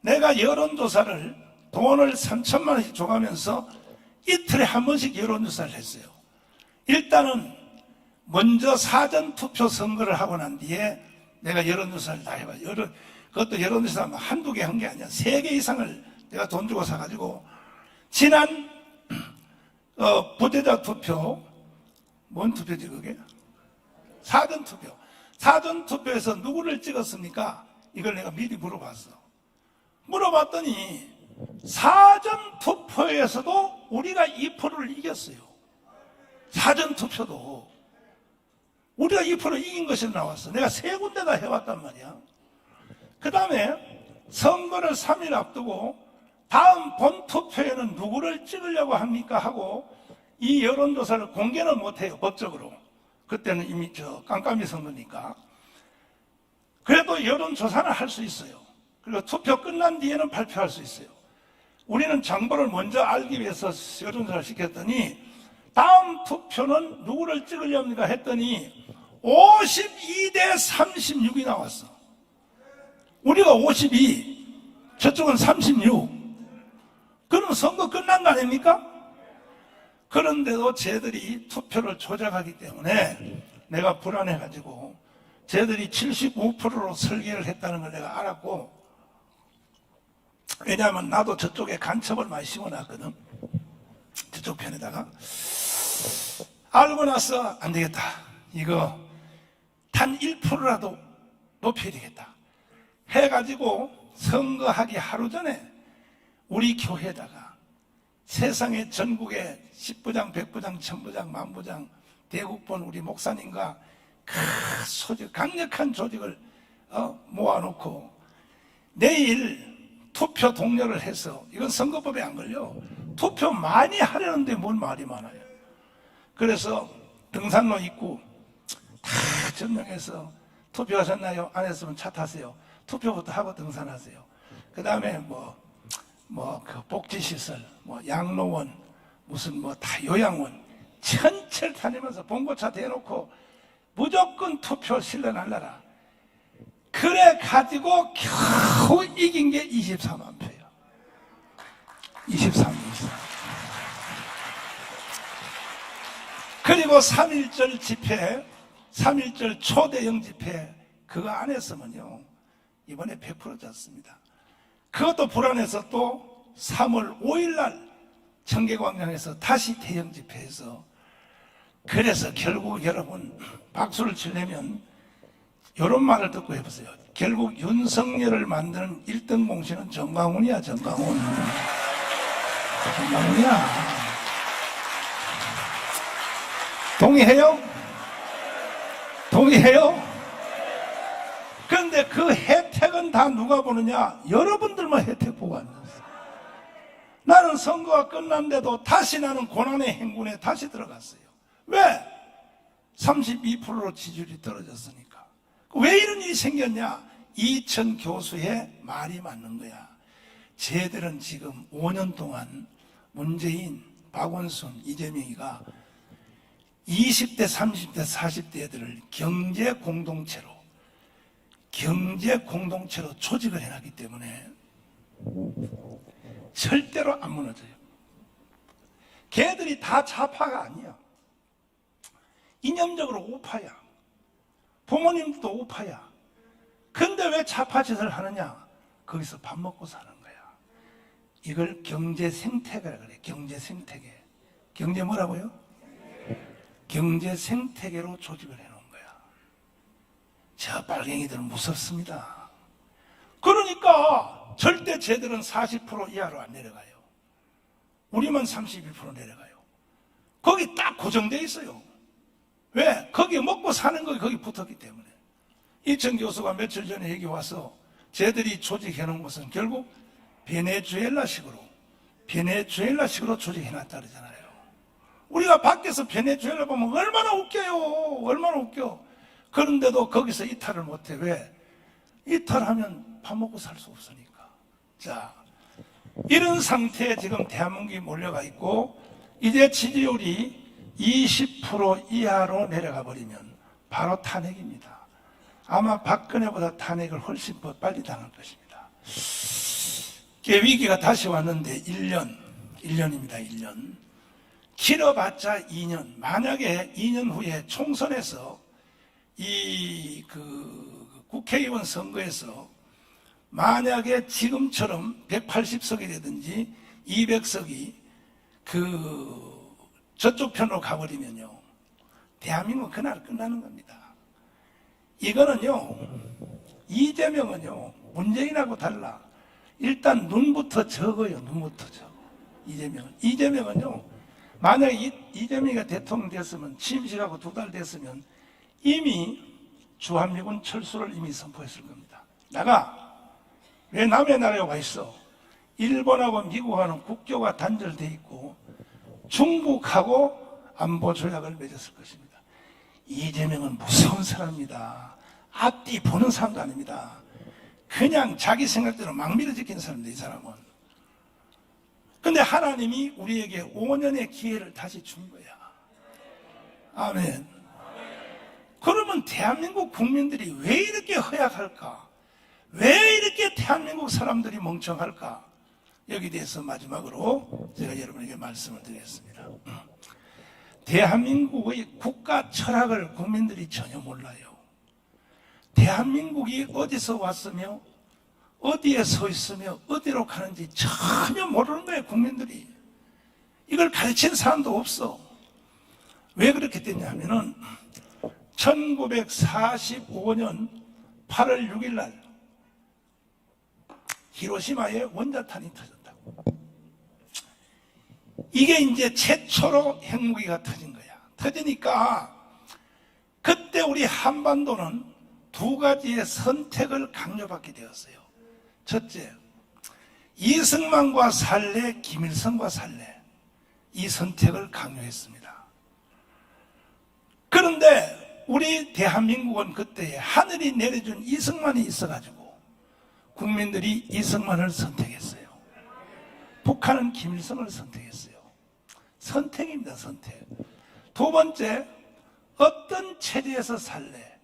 내가 여론조사를 돈을 3천만 원씩 줘가면서 이틀에 한 번씩 여론조사를 했어요. 일단은 먼저 사전투표 선거를 하고 난 뒤에 내가 여론조사를 다 해봐요. 그것도 여론조사 한두 개 한 게 아니야. 3개 이상을 내가 돈 주고 사가지고, 지난 부재자 투표, 뭔 투표지 그게? 사전투표. 사전투표에서 누구를 찍었습니까? 이걸 내가 미리 물어봤어. 물어봤더니 사전투표에서도 우리가 2%를 이겼어요. 사전투표도 우리가 2% 이긴 것이 나왔어. 내가 3군데다 해왔단 말이야. 그 다음에 선거를 3일 앞두고 다음 본투표에는 누구를 찍으려고 합니까 하고, 이 여론조사를 공개는 못해요, 법적으로. 그때는 이미 깜깜이 선거니까. 그래도 여론조사는 할 수 있어요. 그리고 투표 끝난 뒤에는 발표할 수 있어요. 우리는 정보를 먼저 알기 위해서 여론조사를 시켰더니, 다음 투표는 누구를 찍으렵니까 했더니 52대 36이 나왔어. 우리가 52, 저쪽은 36. 그럼 선거 끝난 거 아닙니까? 그런데도 쟤들이 투표를 조작하기 때문에 내가 불안해가지고, 쟤들이 75%로 설계를 했다는 걸 내가 알았고, 왜냐하면 나도 저쪽에 간첩을 많이 심어놨거든. 저쪽 편에다가. 알고 나서 안 되겠다, 이거 단 1%라도 높여야 되겠다 해가지고 선거하기 하루 전에 우리 교회에다가 세상의 전국의 10부장, 100부장, 1000부장, 만부장, 대국본 우리 목사님과 강력한 조직을 모아놓고 내일 투표 독려를 해서, 이건 선거법에 안 걸려, 투표 많이 하려는데 뭔 말이 많아요. 그래서 등산로 입구 다 점령해서, 투표하셨나요? 안 했으면 차 타세요. 투표부터 하고 등산하세요. 그 다음에 그 복지시설, 양로원, 무슨 다 요양원 전체를 다니면서 봉고차 대놓고 무조건 투표 실현하려라. 그래 가지고 겨우 이긴 게 24만 표예요. 23. 그리고 3.1절 집회, 3.1절 초대형 집회, 그거 안 했으면요, 이번에 100% 졌습니다. 그것도 불안해서 또 3월 5일 날 청계광장에서 다시 대형 집회해서, 그래서 결국 여러분 박수를 치려면 이런 말을 듣고 해보세요. 결국 윤석열을 만드는 1등 공신은 정광훈이야, 정광훈. 정광훈이야. 동의해요? 동의해요? 그런데 그 혜택은 다 누가 보느냐? 여러분들만 혜택 보고 앉았어. 나는 선거가 끝났는데도 다시 나는 고난의 행군에 다시 들어갔어요. 왜? 32%로 지지율이 떨어졌으니까. 왜 이런 일이 생겼냐? 이천 교수의 말이 맞는 거야. 쟤들은 지금 5년 동안 문재인, 박원순, 이재명이가 20대, 30대, 40대 애들을 경제 공동체로 조직을 해놨기 때문에 절대로 안 무너져요. 걔들이 다 좌파가 아니야. 이념적으로 우파야. 부모님도 우파야. 근데 왜 좌파 짓을 하느냐? 거기서 밥 먹고 사는 거야. 이걸 경제 생태계라 그래. 경제 생태계. 경제 뭐라고요? 경제 생태계로 조직을 해놓은 거야. 저 빨갱이들은 무섭습니다. 그러니까 절대 쟤들은 40% 이하로 안 내려가요. 우리만 31% 내려가요. 거기 딱 고정돼 있어요. 왜? 거기 먹고 사는 거기 거기 붙었기 때문에. 이천 교수가 며칠 전에 여기 와서 쟤들이 조직해 놓은 것은 결국 베네수엘라식으로 조직해놨다 그러잖아요. 우리가 밖에서 베네수엘라 보면 얼마나 웃겨요. 얼마나 웃겨. 그런데도 거기서 이탈을 못해. 왜? 이탈하면 밥 먹고 살 수 없으니까. 자, 이런 상태에 지금 대한민국이 몰려가 있고, 이제 지지율이 20% 이하로 내려가 버리면 바로 탄핵입니다. 아마 박근혜보다 탄핵을 훨씬 더 빨리 당할 것입니다. 위기가 다시 왔는데 1년입니다. 1년. 길어봤자 2년. 만약에 2년 후에 총선에서 국회의원 선거에서 만약에 지금처럼 180석이라든지 200석이 저쪽 편으로 가버리면요, 대한민국은 그날 끝나는 겁니다. 이거는요, 이재명은요, 문재인하고 달라. 일단 눈부터 적어요. 눈부터 적어. 이재명은요, 만약에 이재명이가 대통령 됐으면, 취임식하고 2달 됐으면 이미 주한미군 철수를 이미 선포했을 겁니다. 왜 남의 나라에 와 있어? 일본하고 미국하고는 국교가 단절돼 있고 중국하고 안보 조약을 맺었을 것입니다. 이재명은 무서운 사람입니다. 앞뒤 보는 사람도 아닙니다. 그냥 자기 생각대로 막 밀어지킨 사람입니다. 이 사람은. 근데 하나님이 우리에게 5년의 기회를 다시 준 거야. 아멘. 그러면 대한민국 국민들이 왜 이렇게 허약할까? 왜 이렇게 대한민국 사람들이 멍청할까? 여기에 대해서 마지막으로 제가 여러분에게 말씀을 드리겠습니다. 대한민국의 국가 철학을 국민들이 전혀 몰라요. 대한민국이 어디서 왔으며 어디에 서 있으며 어디로 가는지 전혀 모르는 거예요. 국민들이. 이걸 가르친 사람도 없어. 왜 그렇게 됐냐면은 1945년 8월 6일 날 히로시마에 원자탄이 터졌다고. 이게 이제 최초로 핵무기가 터진 거야. 터지니까 그때 우리 한반도는 2가지의 선택을 강요받게 되었어요. 첫째, 이승만과 살래, 김일성과 살래. 이 선택을 강요했습니다. 그런데 우리 대한민국은 그때 하늘이 내려준 이승만이 있어가지고 국민들이 이승만을 선택했어요. 북한은 김일성을 선택했어요. 선택입니다. 선택. 2번째, 어떤 체제에서 살래?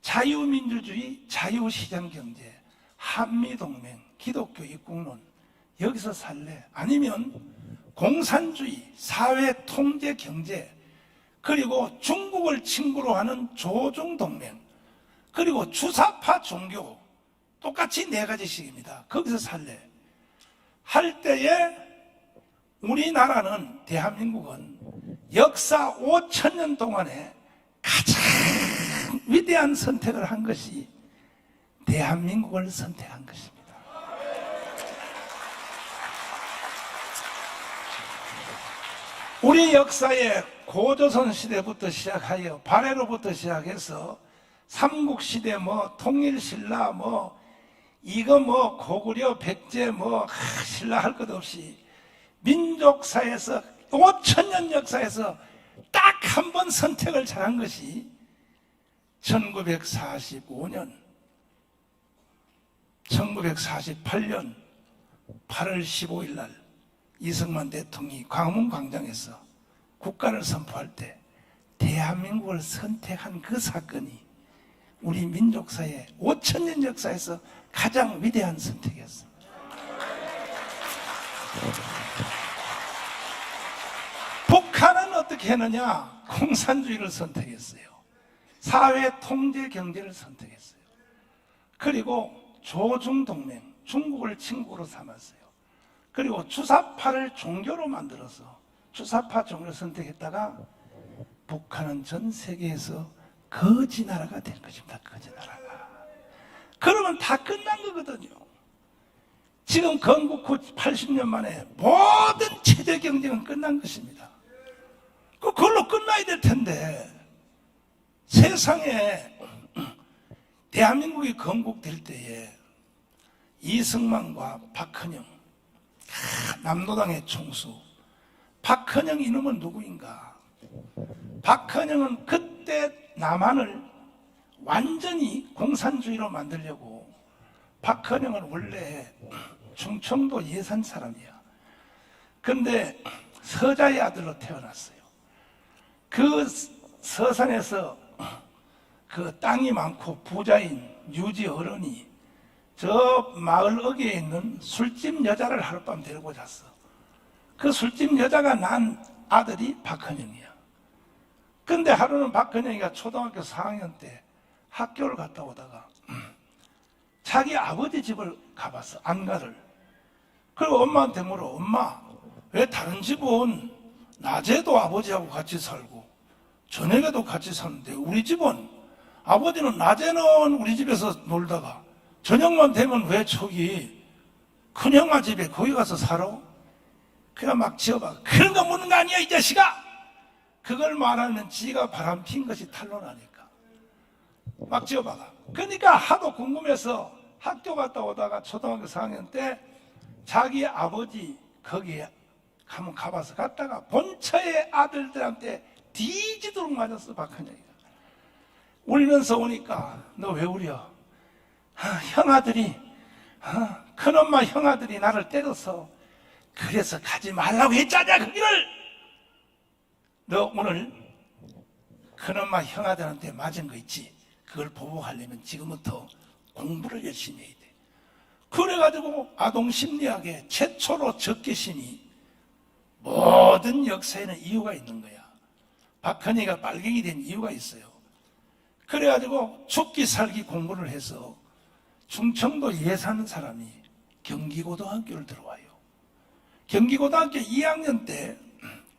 자유민주주의, 자유시장경제, 한미동맹, 기독교 입국론, 여기서 살래? 아니면 공산주의, 사회통제경제, 그리고 중국을 친구로 하는 조중동맹, 그리고 주사파 종교, 똑같이 4가지씩입니다. 거기서 살래? 할 때에 우리나라는, 대한민국은 역사 5,000년 동안에 가장 위대한 선택을 한 것이 대한민국을 선택한 것입니다. 우리 역사에 고조선 시대부터 시작하여 발해로부터 시작해서 삼국시대 통일신라 이거 고구려 백제 신라 할 것 없이 민족사에서 5,000년 역사에서 딱 한 번 선택을 잘한 것이 1945년 1948년 8월 15일 날 이승만 대통령이 광화문 광장에서 국가를 선포할 때 대한민국을 선택한 그 사건이 우리 민족사의 5,000년 역사에서 가장 위대한 선택이었습니다. 북한은 어떻게 했느냐? 공산주의를 선택했어요. 사회통제 경제를 선택했어요. 그리고 조중동맹, 중국을 친구로 삼았어요. 그리고 주사파를 종교로 만들어서 주사파 종교를 선택했다가 북한은 전 세계에서 거지 나라가 된 것입니다. 거지 나라가. 그러면 다 끝난 거거든요. 지금 건국 후 80년 만에 모든 체제 경쟁은 끝난 것입니다. 그걸로 끝나야 될 텐데 세상에 대한민국이 건국될 때에 이승만과 박헌영, 남노당의 총수, 박헌영 이놈은 누구인가? 박헌영은 그때 남한을 완전히 공산주의로 만들려고, 박헌영은 원래 충청도 예산 사람이야. 근데 서자의 아들로 태어났어요. 그 서산에서 그 땅이 많고 부자인 유지 어른이 저 마을 어귀에 있는 술집 여자를 하룻밤 데리고 잤어. 그 술집 여자가 난 아들이 박헌영이야. 근데 하루는 박헌영이가 초등학교 4학년 때 학교를 갔다 오다가 자기 아버지 집을 가봤어. 안가를. 그리고 엄마한테 물어. 엄마, 왜 다른 집은 낮에도 아버지하고 같이 살고 저녁에도 같이 사는데 우리 집은 아버지는 낮에는 우리 집에서 놀다가 저녁만 되면 왜 저기 큰형아 집에 거기 가서 살아? 그냥 막 지어봐. 그런 거 묻는 거 아니야 이 자식아. 그걸 말하면 지가 바람핀 것이 탄로나니까 막 지어봐가. 그러니까 하도 궁금해서 학교 갔다 오다가 초등학교 4학년 때 자기 아버지 거기에 한번 가봐서 갔다가 본처의 아들들한테 뒤지도록 맞았어. 박헌영이가 울면서 오니까 너 왜 울려? 형아들이 큰엄마 형아들이 나를 때려서 그래서 가지 말라고 했잖아. 그 길을 너 오늘 큰엄마 형아들한테 맞은 거 있지? 그걸 보복하려면 지금부터 공부를 열심히 해야 돼. 그래가지고 아동심리학의 최초로 적개심이 모든 역사에는 이유가 있는 거야. 박헌희가 빨갱이 된 이유가 있어요. 그래가지고 죽기 살기 공부를 해서 충청도에 사는 사람이 경기고등학교를 들어와요. 경기고등학교 2학년 때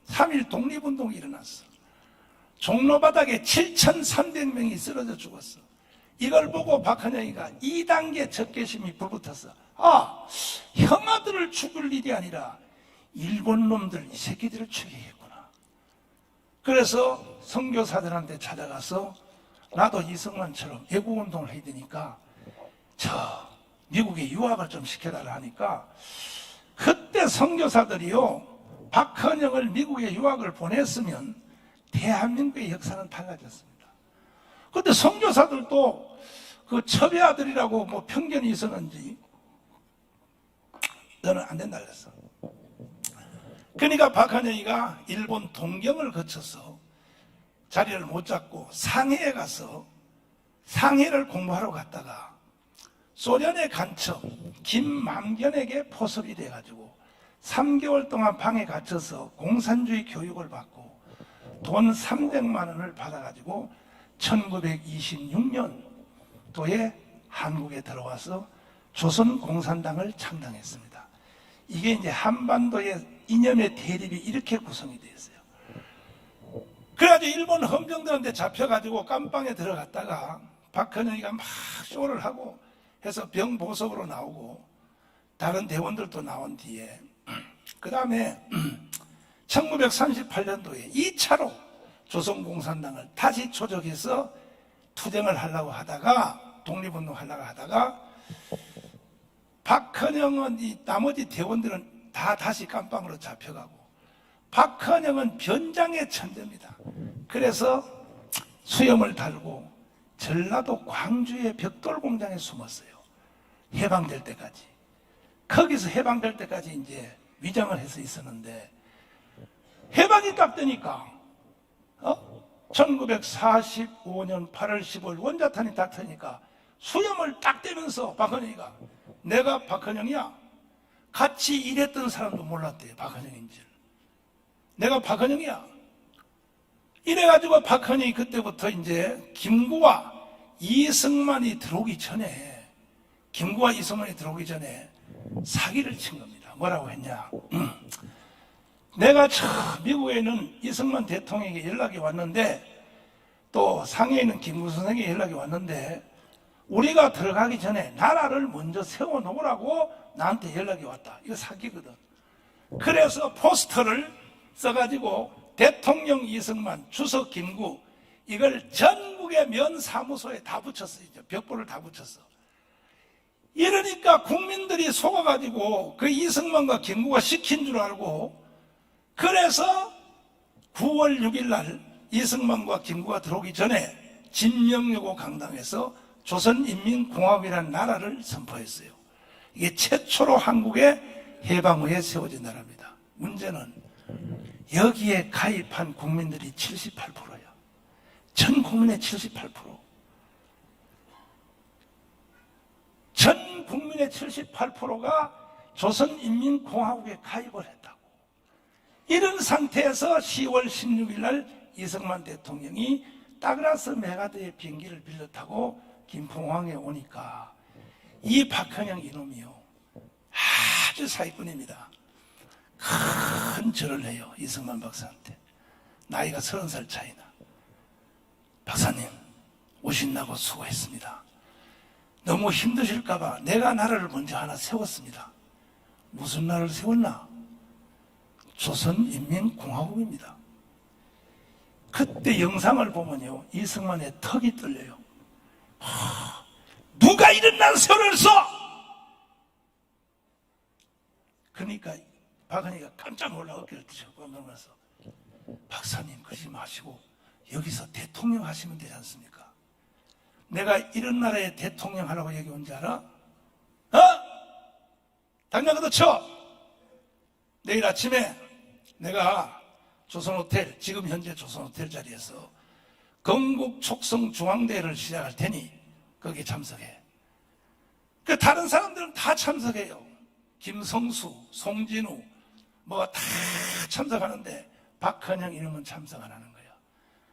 3.1 독립운동이 일어났어. 종로바닥에 7,300명이 쓰러져 죽었어. 이걸 보고 박헌영이가 2단계 적개심이 불붙었어. 형아들을 죽일 일이 아니라 일본 놈들 이 새끼들을 죽이겠구나. 그래서 선교사들한테 찾아가서 나도 이승만처럼 애국운동을 해야 되니까 저 미국에 유학을 좀 시켜달라 하니까 그때 선교사들이요 박헌영을 미국에 유학을 보냈으면 대한민국의 역사는 달라졌습니다. 그런데 선교사들도 그 첩의 아들이라고 뭐 편견이 있었는지 너는 안 된다 그랬어. 그러니까 박헌영이가 일본 동경을 거쳐서 자리를 못 잡고 상해에 가서 상해를 공부하러 갔다가 소련의 간첩 김만견에게 포섭이 돼가지고 3개월 동안 방에 갇혀서 공산주의 교육을 받고 돈 300만 원을 받아가지고 1926년도에 한국에 들어와서 조선공산당을 창당했습니다. 이게 이제 한반도의 이념의 대립이 이렇게 구성이 되어 있어요. 그래가지고 일본 헌병들한테 잡혀가지고 깜빵에 들어갔다가 박헌영이가 막 쇼를 하고 해서 병보석으로 나오고 다른 대원들도 나온 뒤에 그 다음에 1938년도에 2차로 조선공산당을 다시 조직해서 투쟁을 하려고 하다가 독립운동 하려고 하다가 박헌영은 이 나머지 대원들은 다 다시 깜빵으로 잡혀가고 박헌영은 변장의 천재입니다. 그래서 수염을 달고 전라도 광주의 벽돌 공장에 숨었어요. 해방될 때까지. 거기서 해방될 때까지 이제 위장을 해서 있었는데 해방이 딱 되니까 1945년 8월 15일 원자탄이 딱 터니까 수염을 딱 떼면서 박헌영이가 내가 박헌영이야. 같이 일했던 사람도 몰랐대요. 박헌영인지를. 내가 박헌영이야. 이래가지고 박헌영이 그때부터 이제 김구와 이승만이 들어오기 전에 사기를 친 겁니다. 뭐라고 했냐? 내가 미국에 있는 이승만 대통령에게 연락이 왔는데 또 상해에 있는 김구 선생에게 연락이 왔는데 우리가 들어가기 전에 나라를 먼저 세워놓으라고 나한테 연락이 왔다. 이거 사기거든. 그래서 포스터를 써가지고 대통령 이승만, 주석 김구 이걸 전국의 면 사무소에 다 붙였어. 이제 벽보를 다 붙였어. 이러니까 국민들이 속아가지고 그 이승만과 김구가 시킨 줄 알고 그래서 9월 6일 날 이승만과 김구가 들어오기 전에 진명여고 강당에서 조선인민공화국이라는 나라를 선포했어요. 이게 최초로 한국의 해방 후에 세워진 나라입니다. 문제는 여기에 가입한 국민들이 78%야. 전 국민의 78%. 전 국민의 78%가 조선인민공화국에 가입을 했다고. 이런 상태에서 10월 16일 날 이승만 대통령이 다그라스 메가드의 비행기를 빌려 타고 김포공항에 오니까 이 박헌영 이놈이요. 아주 사기꾼입니다. 큰 절을 해요. 이승만 박사한테. 나이가 30살 차이나. 박사님, 오신다고 수고했습니다. 너무 힘드실까봐 내가 나라를 먼저 하나 세웠습니다. 무슨 나라를 세웠나? 조선인민공화국입니다. 그때 영상을 보면요, 이승만의 턱이 떨려요. 누가 이런 나라 세워놨어? 그러니까 박헌희가 깜짝 놀라 어깨를 뒤집어보면서 박사님 그러지 마시고 여기서 대통령 하시면 되지 않습니까? 내가 이런 나라의 대통령 하라고 여기 온 줄 알아? 어? 당장 그렇죠? 내일 아침에 내가 조선호텔, 지금 현재 조선호텔 자리에서 건국촉성중앙대회를 시작할 테니 거기에 참석해. 그 다른 사람들은 다 참석해요. 김성수, 송진우 뭐 다 참석하는데 박헌영 이름은 참석 안 하는 거야.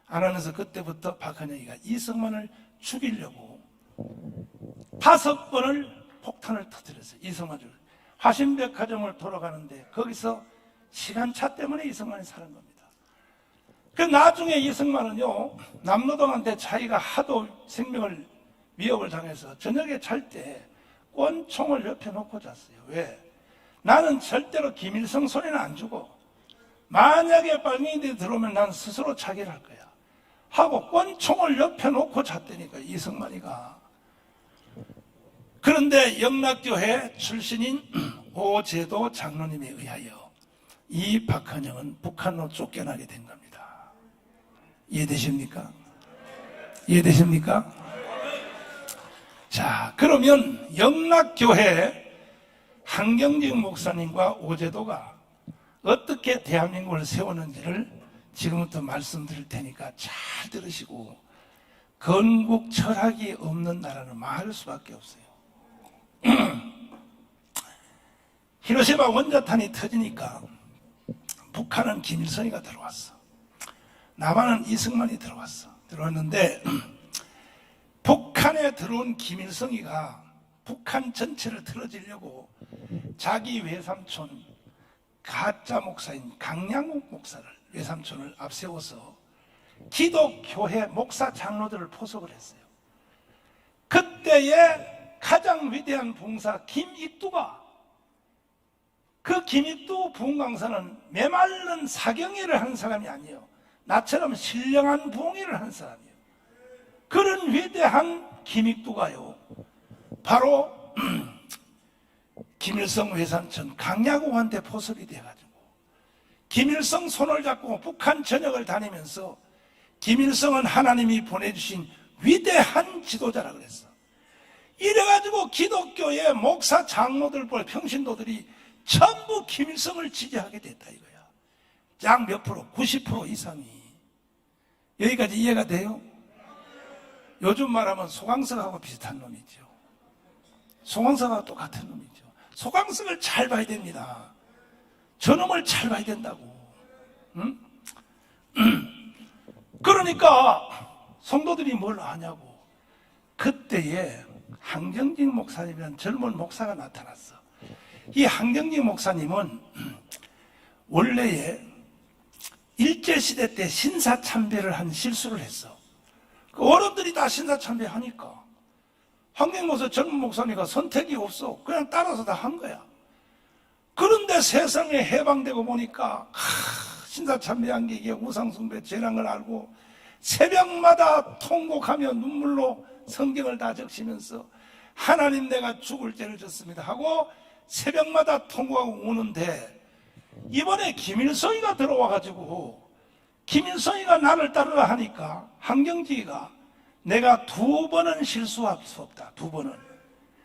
안 하면서 그때부터 박헌영이가 이승만을 죽이려고 5번을 폭탄을 터뜨렸어요. 이승만을. 화신백화점을 돌아가는데 거기서 시간차 때문에 이승만이 사는 겁니다. 그 나중에 이승만은요, 남노동한테 자기가 하도 생명을 위협을 당해서 저녁에 잘 때 권총을 옆에 놓고 잤어요. 왜? 나는 절대로 김일성 손에는 안 주고 만약에 빨갱이들이 들어오면 난 스스로 차기를 할 거야 하고 권총을 옆에 놓고 잤다니까 이승만이가. 그런데 영락교회 출신인 오제도 장로님에 의하여 이 박헌영은 북한으로 쫓겨나게 된 겁니다. 이해되십니까? 이해되십니까? 자, 그러면 영락교회 한경직 목사님과 오제도가 어떻게 대한민국을 세우는지를 지금부터 말씀드릴 테니까 잘 들으시고, 건국 철학이 없는 나라는 망할 수밖에 없어요. 히로시마 원자탄이 터지니까 북한은 김일성이가 들어왔어. 남한은 이승만이 들어왔는데 북한에 들어온 김일성이가 북한 전체를 틀어지려고 자기 외삼촌 가짜 목사인 강양욱 목사를, 외삼촌을 앞세워서 기독교회 목사 장로들을 포섭을 했어요. 그때의 가장 위대한 봉사 김익두가, 그 김익두 부흥강사는 메마른 사경회를 하는 사람이 아니에요. 나처럼 신령한 부흥회를 하는 사람이에요. 그런 위대한 김익두가요, 바로 김일성 외삼촌 강야국한테 포섭이 돼가지고 김일성 손을 잡고 북한 전역을 다니면서 김일성은 하나님이 보내주신 위대한 지도자라 그랬어. 이래가지고 기독교의 목사 장로들, 평신도들이 전부 김일성을 지지하게 됐다 이거야. 약 몇 프로? 90% 이상이. 여기까지 이해가 돼요? 요즘 말하면 소강석하고 비슷한 놈이죠. 소강석하고 똑같은 놈이죠. 소강석을 잘 봐야 됩니다. 저놈을 잘 봐야 된다고. 응? 그러니까 성도들이 뭘 아냐고. 그때에 한경직 목사님이라는 젊은 목사가 나타났어. 이 한경지 목사님은 원래에 일제시대 때 신사참배를 한 실수를 했어. 그 어른들이 다 신사참배 하니까 한경지 목사 젊은 목사니까 선택이 없어. 그냥 따라서 다 한 거야. 그런데 세상에 해방되고 보니까 신사참배한 게 이게 우상숭배 죄라는 걸 알고 새벽마다 통곡하며 눈물로 성경을 다 적시면서 하나님 내가 죽을 죄를 졌습니다 하고 새벽마다 통곡하고 우는데, 이번에 김일성이가 들어와가지고 김일성이가 나를 따르라 하니까 한경지가 내가 2번은 실수할 수 없다. 2번은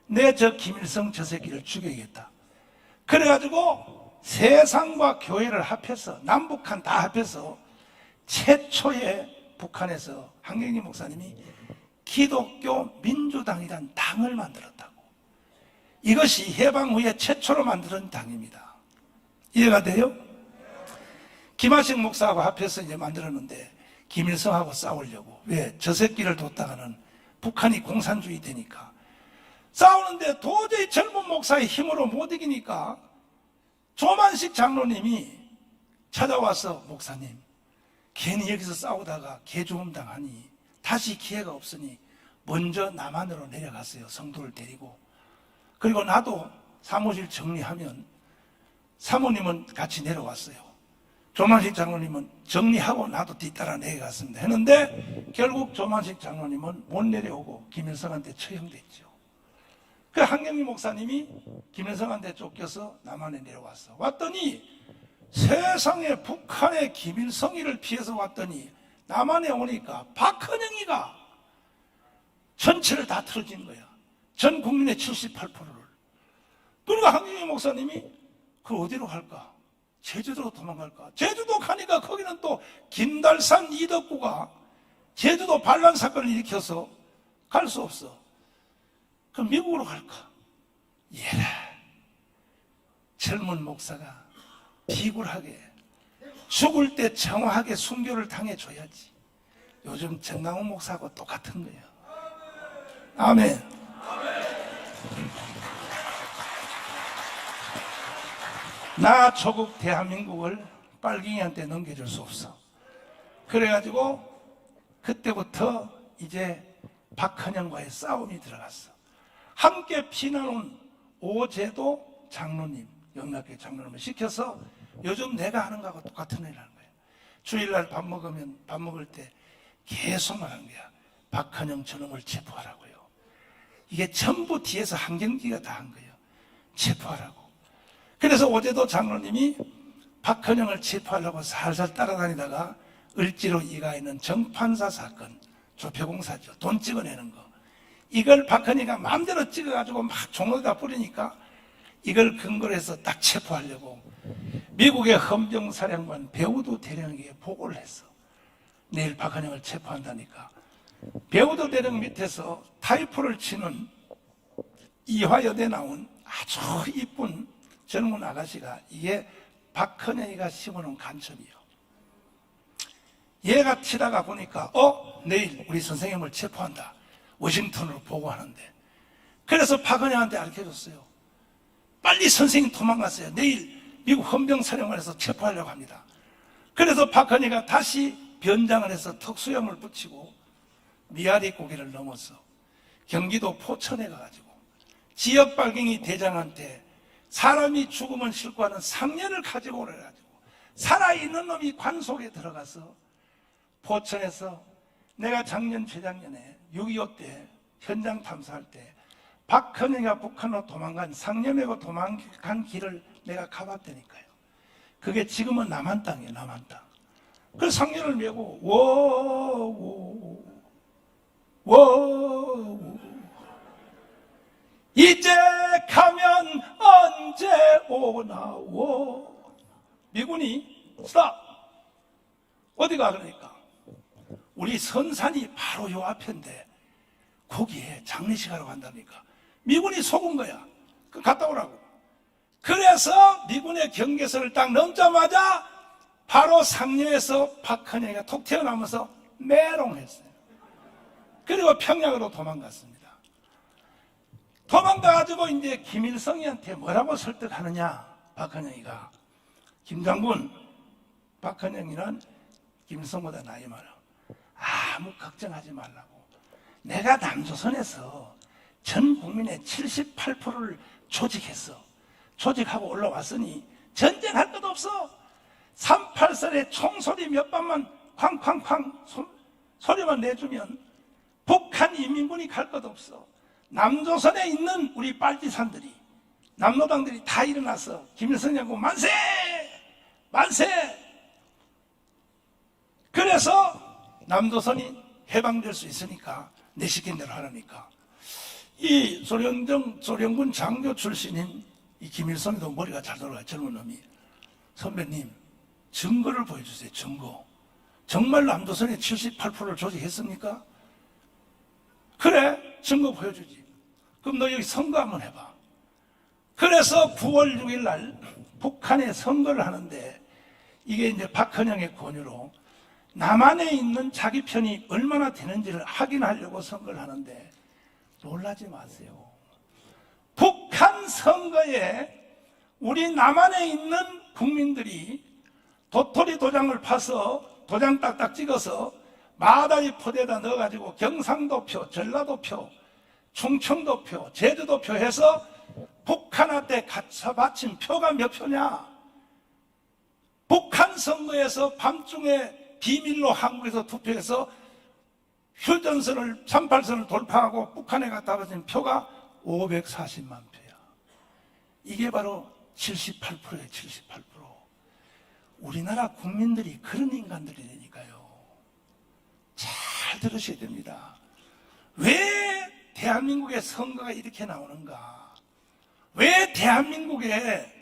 내 저 김일성 저 새끼를 죽여야겠다. 그래가지고 세상과 교회를 합해서 남북한 다 합해서 최초의 북한에서 한경지 목사님이 기독교 민주당이란 당을 만들었다고. 이것이 해방 후에 최초로 만든 당입니다. 이해가 돼요? 김하식 목사하고 합해서 이제 만들었는데 김일성하고 싸우려고. 왜? 저 새끼를 뒀다가는 북한이 공산주의 되니까. 싸우는데 도저히 젊은 목사의 힘으로 못 이기니까 조만식 장로님이 찾아와서 목사님, 괜히 여기서 싸우다가 개죽음 당하니 다시 기회가 없으니 먼저 남한으로 내려갔어요. 성도를 데리고. 그리고 나도 사무실 정리하면 사모님은 같이 내려왔어요. 조만식 장로님은 정리하고 나도 뒤따라 내려갔습니다. 했는데 결국 조만식 장로님은 못 내려오고 김일성한테 처형됐죠. 그 한경지 목사님이 김일성한테 쫓겨서 남한에 내려왔어. 왔더니 세상에 북한의 김일성이를 피해서 왔더니 남한에 오니까 박헌영이가 전체를 다 틀어진 거야. 전 국민의 78%를. 그러니까 한경지 목사님이 그 어디로 갈까? 제주도로 도망갈까? 제주도 가니까 거기는 또 김달산 이덕구가 제주도 반란 사건을 일으켜서 갈 수 없어. 그럼 미국으로 갈까? 예라. 젊은 목사가 비굴하게 죽을 때 정확하게 순교를 당해줘야지. 요즘 정강훈 목사하고 똑같은 거예요. 아멘. 나 조국 대한민국을 빨갱이한테 넘겨줄 수 없어. 그래가지고 그때부터 이제 박헌영과의 싸움이 들어갔어. 함께 피나온 오제도 장로님, 영락교회 장로님을 시켜서 요즘 내가 하는 거하고 똑같은 일을 하는 거예요. 주일날 밥 먹을 때 계속 말하는 거야. 박헌영 저놈을 체포하라고요. 이게 전부 뒤에서 한경지가 다 한 거예요. 체포하라고. 그래서 오제도 장로님이 박헌영을 체포하려고 살살 따라다니다가 을지로 이가 있는 정판사 사건, 조폐공사죠. 돈 찍어내는 거. 이걸 박헌영이가 마음대로 찍어가지고 막 종로에다 뿌리니까 이걸 근거로 해서 딱 체포하려고 미국의 헌병사령관 배우도 대령에게 보고를 했어. 내일 박헌영을 체포한다니까. 배우도 대령 밑에서 타이프를 치는 이화여대 나온 아주 이쁜 젊은 아가씨가 이게 박헌영이가 심어놓은 간첩이요. 얘가 치다가 보니까 내일 우리 선생님을 체포한다. 워싱턴으로 보고하는데. 그래서 박헌영한테 알려줬어요. 빨리 선생님 도망갔어요. 내일 미국 헌병사령관에서 체포하려고 합니다. 그래서 박헌영이가 다시 변장을 해서 특수형을 붙이고 미아리 고개를 넘어서 경기도 포천에 가가지고 지역 빨갱이 대장한테 사람이 죽으면 실고하는 상례를 가지고 오래가지고 살아있는 놈이 관속에 들어가서 포천에서 내가 작년 재작년에 6.25 때 현장 탐사할 때 박헌영이가 북한으로 도망간 상례 메고 도망간 길을 내가 가봤다니까요. 그게 지금은 남한 땅이에요. 남한 땅. 그 상례를 메고 이제 가면 언제 오나 미군이 스탑. 어디가 그러니까 우리 선산이 바로 요 앞인데 거기에 장례식 하러 간다니까. 미군이 속은 거야. 그 갔다 오라고. 그래서 미군의 경계선을 딱 넘자마자 바로 상류에서 박헌영이가 톡 튀어나오면서 메롱했어요. 그리고 평양으로 도망갔습니다. 도망가가지고 이제 김일성이한테 뭐라고 설득하느냐. 박헌영이가, 김장군, 박헌영이는 김일성보다 나이 많아. 아무 걱정하지 말라고. 내가 남조선에서 전 국민의 78%를 조직했어. 조직하고 올라왔으니 전쟁할 것도 없어. 38선에 총소리 몇 번만 쾅쾅쾅 소리만 내주면 북한 인민군이 갈 것도 없어. 남조선에 있는 우리 빨치산들이, 남노당들이 다 일어나서 김일성 장군 만세! 만세! 그래서 남조선이 해방될 수 있으니까 내 시킨 대로 하라니까. 이 소련군 장교 출신인 이 김일성이도 머리가 잘 돌아가요. 젊은 놈이. 선배님, 증거를 보여주세요. 증거. 정말 남조선이 78%를 조직했습니까? 그래, 증거 보여주지. 그럼 너 여기 선거 한번 해봐. 그래서 9월 6일 날 북한에 선거를 하는데, 이게 이제 박헌영의 권유로 남한에 있는 자기 편이 얼마나 되는지를 확인하려고 선거를 하는데, 놀라지 마세요. 북한 선거에 우리 남한에 있는 국민들이 도토리 도장을 파서 도장 딱딱 찍어서 마다이 포대에다 넣어가지고 경상도표, 전라도표, 충청도표, 제주도표 해서 북한한테 갖다 바친 표가 몇 표냐? 북한 선거에서 밤중에 비밀로 한국에서 투표해서 휴전선을 38선을 돌파하고 북한에 갖다 바친 표가 540만 표야. 이게 바로 78%예요. 78%. 우리나라 국민들이 그런 인간들이 되니까요. 잘 들으셔야 됩니다. 왜 대한민국의 선거가 이렇게 나오는가? 왜 대한민국의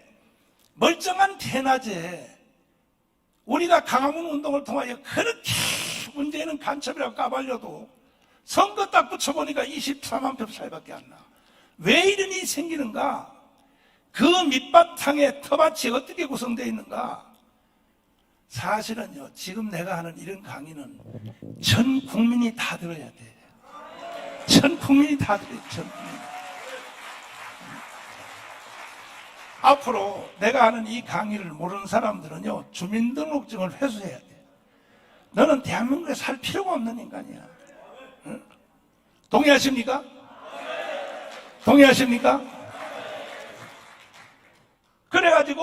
멀쩡한 대낮에 우리가 강화문 운동을 통하여 그렇게 문제는 간첩이라고 까발려도 선거 딱 붙여보니까 24만 표 차이밖에 안 나. 왜 이런 일이 생기는가? 그 밑바탕에 터밭이 어떻게 구성되어 있는가? 사실은요, 지금 내가 하는 이런 강의는 전 국민이 다 들어야 돼. 전 국민이 다 들어야 돼. 전 국민. 앞으로 내가 하는 이 강의를 모르는 사람들은요, 주민등록증을 회수해야 돼. 너는 대한민국에 살 필요가 없는 인간이야. 응? 동의하십니까? 동의하십니까? 그래가지고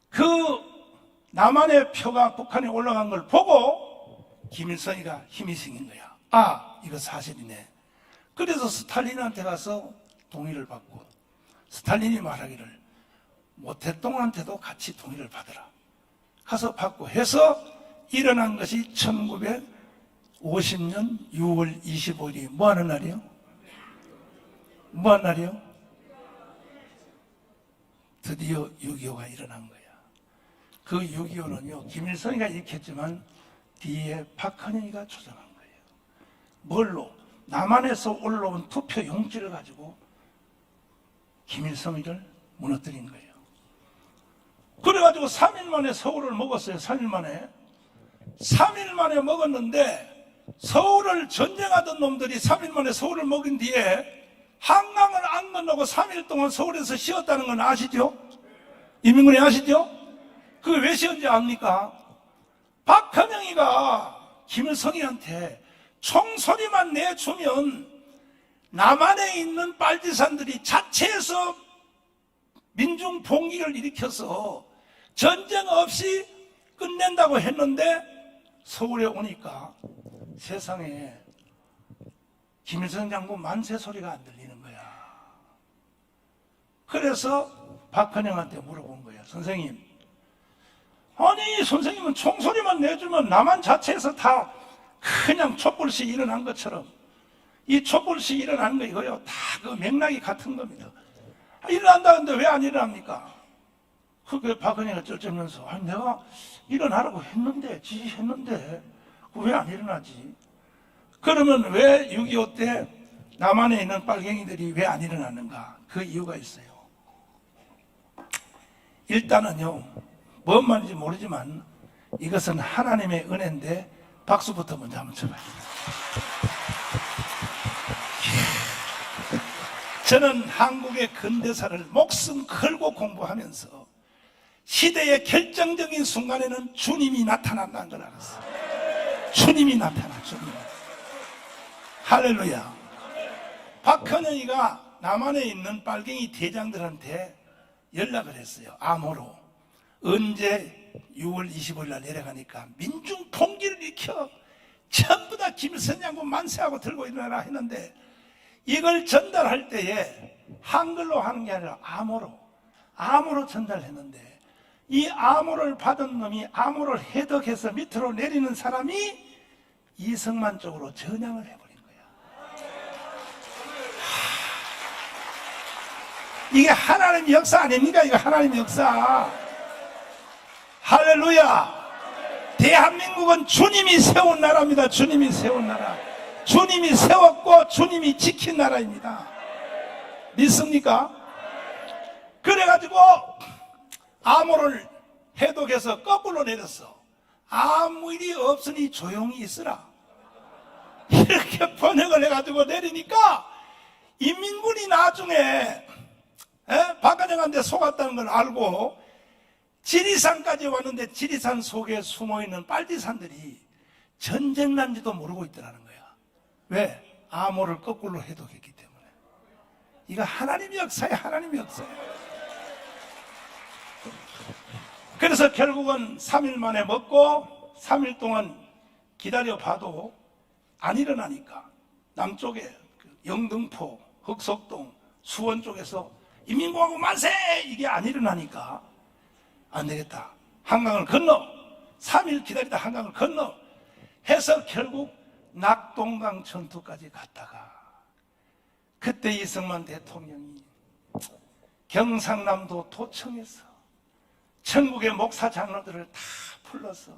그 남한의 표가 북한에 올라간 걸 보고 김일성이가 힘이 생긴 거야. 아, 이거 사실이네. 그래서 스탈린한테 가서 동의를 받고, 스탈린이 말하기를 모태똥한테도 같이 동의를 받으라. 가서 받고 해서 일어난 것이 1950년 6월 25일이 뭐 하는 날이요? 뭐 하는 날이요? 드디어 6.25가 일어난 거야. 그 6.25는요, 김일성이가 일으켰지만 뒤에 박헌영이가 조정한 거예요. 뭘로? 남한에서 올라온 투표 용지를 가지고 김일성이를 무너뜨린 거예요. 그래가지고 3일 만에 서울을 먹었어요. 3일 만에. 3일 만에 먹었는데 서울을 전쟁하던 놈들이 3일 만에 서울을 먹은 뒤에 한강을 안 건너고 3일 동안 서울에서 쉬었다는 건 아시죠? 이민군이 아시죠? 그게 왜 쉬었는지 압니까? 박헌영이가 김일성이한테 총소리만 내주면 남한에 있는 빨치산들이 자체에서 민중 봉기를 일으켜서 전쟁 없이 끝낸다고 했는데 서울에 오니까 세상에 김일성 장군 만세 소리가 안 들리는 거야. 그래서 박헌영한테 물어본 거야. 선생님, 아니 선생님은 총소리만 내주면 남한 자체에서 다 그냥 촛불시 일어난 것처럼, 이 촛불시 일어나는 거 이거요, 다 그 맥락이 같은 겁니다. 일어난다는데 왜 안 일어납니까? 그게 박헌영이 쩔쩔면서, 아니 내가 일어나라고 했는데, 지시했는데 왜 안 일어나지? 그러면 왜 6.25 때 남한에 있는 빨갱이들이 왜 안 일어났는가? 그 이유가 있어요. 일단은요, 뭔 말인지 모르지만 이것은 하나님의 은혜인데 박수부터 먼저 한번 쳐봐요. 저는 한국의 근대사를 목숨 걸고 공부하면서 시대의 결정적인 순간에는 주님이 나타난다는 걸 알았어요. 주님이 나타나, 주님. 할렐루야. 박헌영이가 남한에 있는 빨갱이 대장들한테 연락을 했어요. 암호로. 언제 6월 25일 날 내려가니까 민중 봉기를 일으켜 전부 다 김일성 장군 만세하고 들고 일어나라 했는데, 이걸 전달할 때에 한글로 하는 게 아니라 암호로 전달했는데, 이 암호를 받은 놈이 암호를 해독해서 밑으로 내리는 사람이 이승만 쪽으로 전향을 해버린 거야. 이게 하나님의 역사 아닙니까? 이거 하나님의 역사. 할렐루야. 대한민국은 주님이 세운 나라입니다. 주님이 세운 나라. 주님이 세웠고 주님이 지킨 나라입니다. 믿습니까? 그래가지고 암호를 해독해서 거꾸로 내렸어. 아무 일이 없으니 조용히 있으라. 이렇게 번역을 해가지고 내리니까 인민군이 나중에 박한영한테 속았다는 걸 알고 지리산까지 왔는데, 지리산 속에 숨어있는 빨치산들이 전쟁 난지도 모르고 있더라는 거야. 왜? 암호를 거꾸로 해독했기 때문에. 이거 하나님의 역사야, 하나님의 역사야. 그래서 결국은 3일 만에 먹고 3일 동안 기다려봐도 안 일어나니까 남쪽에 영등포, 흑석동, 수원 쪽에서 인민공화국 만세! 이게 안 일어나니까 안 되겠다. 한강을 건너, 3일 기다리다 한강을 건너 해서 결국 낙동강 전투까지 갔다가, 그때 이승만 대통령이 경상남도 도청에서 전국의 목사 장로들을 다 불러서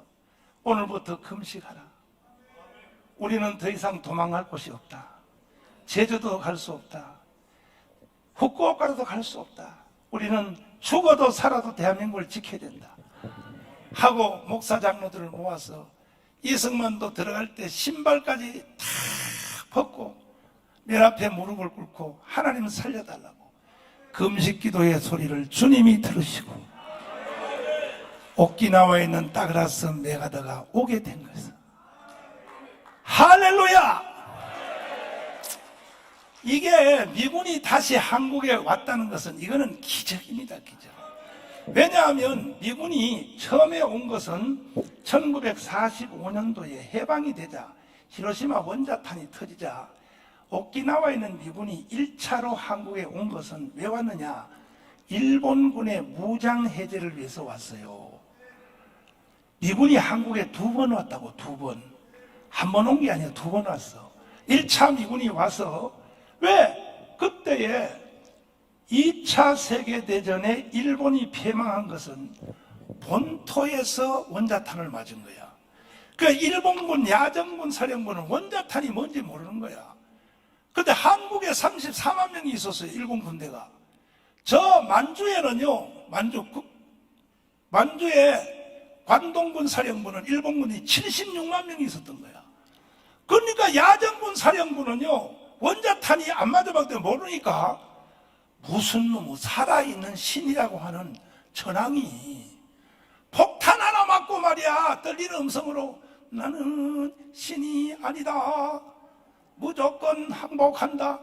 오늘부터 금식하라. 우리는 더 이상 도망갈 곳이 없다. 제주도 갈 수 없다. 후쿠오카로도 갈 수 없다. 우리는 죽어도 살아도 대한민국을 지켜야 된다 하고 목사 장로들을 모아서 이승만도 들어갈 때 신발까지 다 벗고 맨 앞에 무릎을 꿇고 하나님 살려달라고 금식 기도의 소리를 주님이 들으시고 오키나와에 있는 다그라스 메가더가 오게 된 것이다. 할렐루야. 이게 미군이 다시 한국에 왔다는 것은 이거는 기적입니다. 기적. 왜냐하면 미군이 처음에 온 것은 1945년도에 해방이 되자, 히로시마 원자탄이 터지자 오키나와에 있는 미군이 1차로 한국에 온 것은 왜 왔느냐? 일본군의 무장 해제를 위해서 왔어요. 미군이 한국에 2번 왔다고. 2번. 한 번 온 게 아니라 2번 왔어. 1차 미군이 와서, 왜? 그때에 2차 세계대전에 일본이 패망한 것은 본토에서 원자탄을 맞은 거야. 그 일본군 야전군 사령부는 원자탄이 뭔지 모르는 거야. 근데 한국에 34만 명이 있었어요. 일본 군대가. 저 만주에는요, 만주에 관동군 사령부는 일본군이 76만 명이 있었던 거야. 그러니까 야전군 사령부는요, 원자탄이 안 맞아봤는데 모르니까 무슨 놈의 살아있는 신이라고 하는 전황이 폭탄 하나 맞고 말이야, 떨리는 음성으로 나는 신이 아니다, 무조건 항복한다.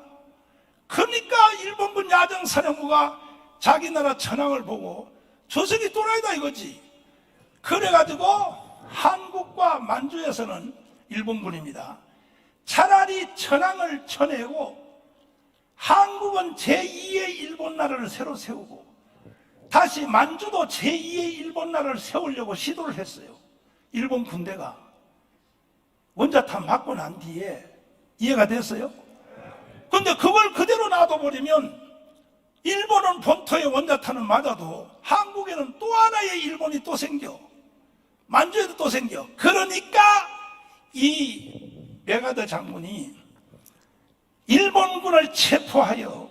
그러니까 일본군 야전사령부가 자기 나라 전황을 보고 조선이 또라이다 이거지. 그래가지고 한국과 만주에서는 일본군입니다. 차라리 천황을 쳐내고 한국은 제2의 일본 나라를 새로 세우고 다시 만주도 제2의 일본 나라를 세우려고 시도를 했어요. 일본 군대가. 원자탄 맞고 난 뒤에. 이해가 됐어요? 근데 그걸 그대로 놔둬버리면 일본은 본토의 원자탄은 맞아도 한국에는 또 하나의 일본이 또 생겨. 만주에도 또 생겨. 그러니까 이 메가더 장군이 일본군을 체포하여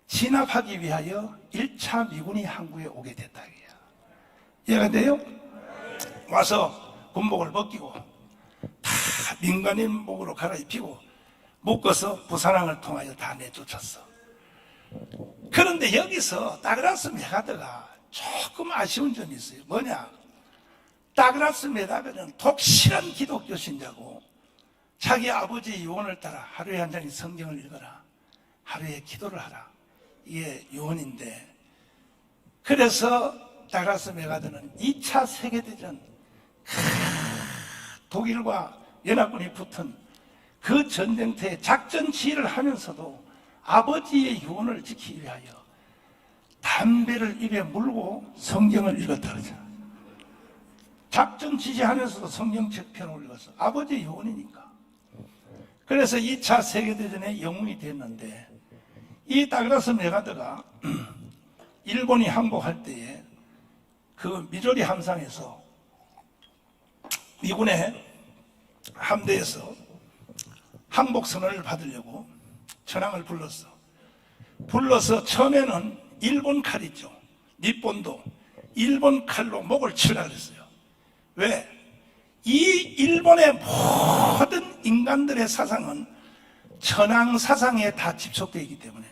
진압하기 위하여 1차 미군이 한국에 오게 됐다. 이해가 돼요? 와서 군복을 벗기고 다 민간인복으로 갈아입히고 묶어서 부산항을 통하여 다 내쫓았어. 그런데 여기서 다그라스 메가드가 조금 아쉬운 점이 있어요. 뭐냐? 다그라스 메가드는 독실한 기독교 신자고 자기 아버지의 유언을 따라 하루에 한 장의 성경을 읽어라, 하루에 기도를 하라, 이게 유언인데, 그래서 다그라스 메가드는 2차 세계대전 독일과 연합군이 붙은 그 전쟁터에 작전 지휘를 하면서도 아버지의 유언을 지키기 위하여 담배를 입에 물고 성경을 읽었다 그러잖아. 작전 지휘하면서도 성경책 편을 읽었어. 아버지의 유언이니까. 그래서 2차 세계대전의 영웅이 됐는데, 이 다그라스 메가드가 일본이 항복할 때에 그 미조리 함상에서 미군의 함대에서 항복 선언을 받으려고 전황을 불러서 처음에는 일본 칼이죠. 니폰도 일본 칼로 목을 치려고 했어요. 왜? 이 일본의 모든 인간들의 사상은 천황 사상에 다 집속되어 있기 때문에,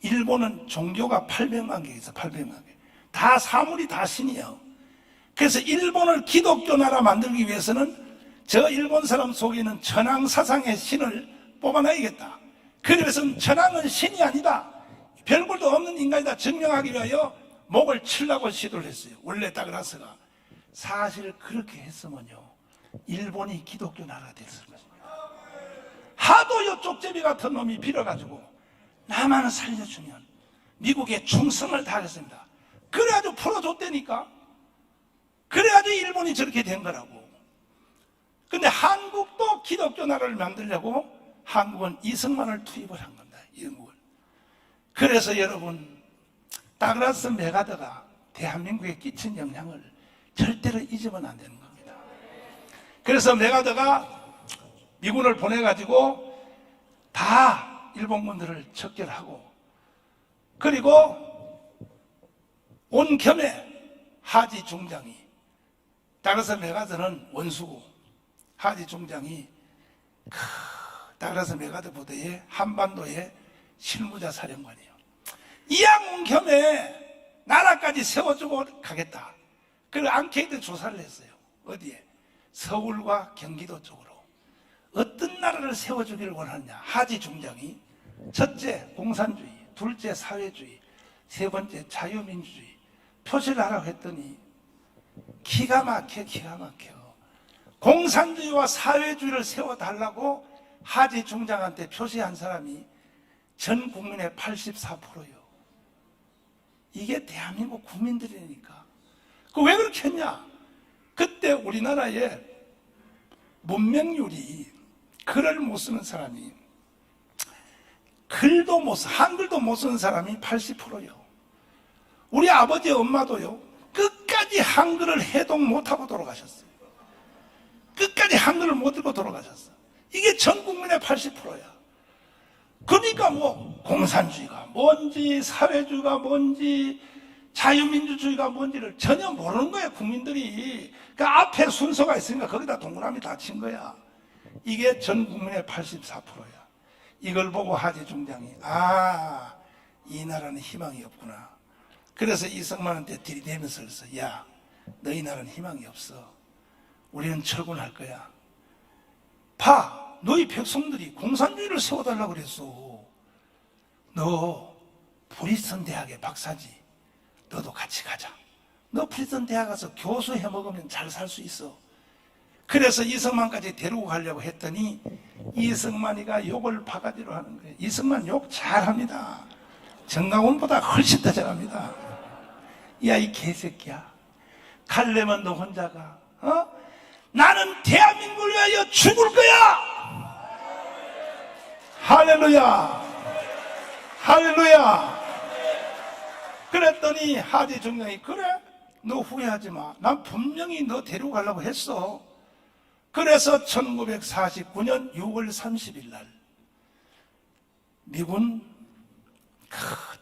일본은 종교가 800만 개 있어. 800만 개. 다 사물이 다 신이에요. 그래서 일본을 기독교 나라 만들기 위해서는 저 일본 사람 속에는 천황 사상의 신을 뽑아내야겠다. 그래서 천황은 신이 아니다, 별볼도 없는 인간이다 증명하기 위하여 목을 치려고 시도를 했어요. 원래 다그라스가 사실 그렇게 했으면요, 일본이 기독교 나라가 됐을 것입니다. 하도 요 쪽제비 같은 놈이 빌어가지고 나만 살려주면 미국에 충성을 다하겠습니다. 그래가지고 풀어줬다니까. 그래가지고 일본이 저렇게 된 거라고. 근데 한국도 기독교 나라를 만들려고 한국은 이승만을 투입을 한 겁니다. 영국을. 그래서 여러분, 다그라스 메가드가 대한민국에 끼친 영향을 절대로 잊으면 안 되는 겁니다. 그래서 메가드가 미군을 보내가지고 다 일본군들을 척결하고, 그리고 온 겸해 하지 중장이, 다그라스 메가드는 원수고 하지 중장이 다그라스 메가드 부대의 한반도의 실무자 사령관이에요. 이양 겸해 나라까지 세워주고 가겠다. 그리고 앙케이트 조사를 했어요. 어디에? 서울과 경기도 쪽으로. 어떤 나라를 세워주기를 원하느냐. 하지 중장이 첫째 공산주의, 둘째 사회주의, 세 번째 자유민주주의 표시를 하라고 했더니 기가 막혀. 공산주의와 사회주의를 세워달라고 하지 중장한테 표시한 사람이 전 국민의 84%예요. 이게 대한민국 국민들이니까. 그 왜 그렇게 했냐? 그때 우리나라에 문맹률이, 글을 못 쓰는 사람이, 글도 못 써, 한글도 못 쓰는 사람이 80%예요. 우리 아버지 엄마도요, 끝까지 한글을 해독 못하고 돌아가셨어요. 끝까지 한글을 못 읽고 돌아가셨어요. 이게 전 국민의 80%야. 그러니까 뭐 공산주의가 뭔지, 사회주의가 뭔지, 자유민주주의가 뭔지를 전혀 모르는 거예요, 국민들이. 그 앞에 순서가 있으니까 거기다 동그라미 다 친 거야. 이게 전 국민의 84%야. 이걸 보고 하지 중장이, 이 나라는 희망이 없구나. 그래서 이승만한테 들이대면서 그랬어. 야, 너희 나라는 희망이 없어. 우리는 철군할 거야. 봐, 너희 백성들이 공산주의를 세워달라고 그랬어. 너 프리스턴 대학의 박사지. 너도 같이 가자. 너 프리스턴 대학 가서 교수 해먹으면 잘 살 수 있어. 그래서 이승만까지 데리고 가려고 했더니 이승만이가 욕을 바가지로 하는 거예요. 이승만 욕 잘합니다. 정강훈보다 훨씬 더 잘합니다. 야, 이 개새끼야, 갈래면 너 혼자 가. 나는 대한민국을 위하여 죽을 거야. 할렐루야, 할렐루야. 그랬더니 하지 중장이, 그래, 너 후회하지 마. 난 분명히 너 데리고 가려고 했어. 그래서 1949년 6월 30일 날 미군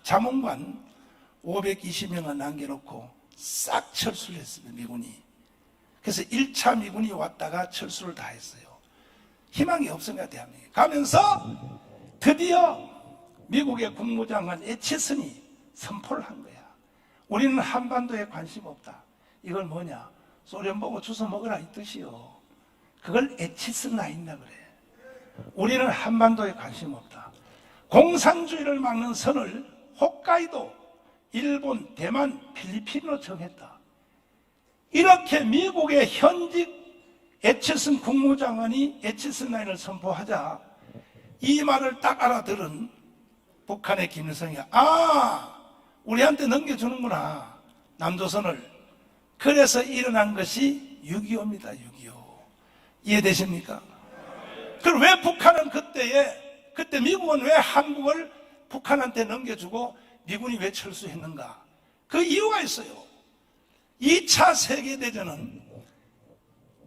자문관 520명을 남겨놓고 싹 철수를 했습니다, 미군이. 그래서 1차 미군이 왔다가 철수를 다 했어요. 희망이 없습니다. 대한민국에 가면서 드디어 미국의 국무장관 애치슨이 선포를 한 거야. 우리는 한반도에 관심 없다. 이걸 뭐냐? 소련 보고 주워 먹으라 이 뜻이요. 그걸 애치슨 라인이라 그래. 우리는 한반도에 관심 없다. 공산주의를 막는 선을 홋카이도, 일본, 대만, 필리핀으로 정했다. 이렇게 미국의 현직 애치슨 국무장관이 애치슨 라인을 선포하자 이 말을 딱 알아들은 북한의 김일성이 우리한테 넘겨주는구나, 남조선을. 그래서 일어난 것이 6.25입니다. 6.25. 이해되십니까? 그럼 왜 북한은 그때 미국은 왜 한국을 북한한테 넘겨주고 미군이 왜 철수했는가? 그 이유가 있어요. 2차 세계대전은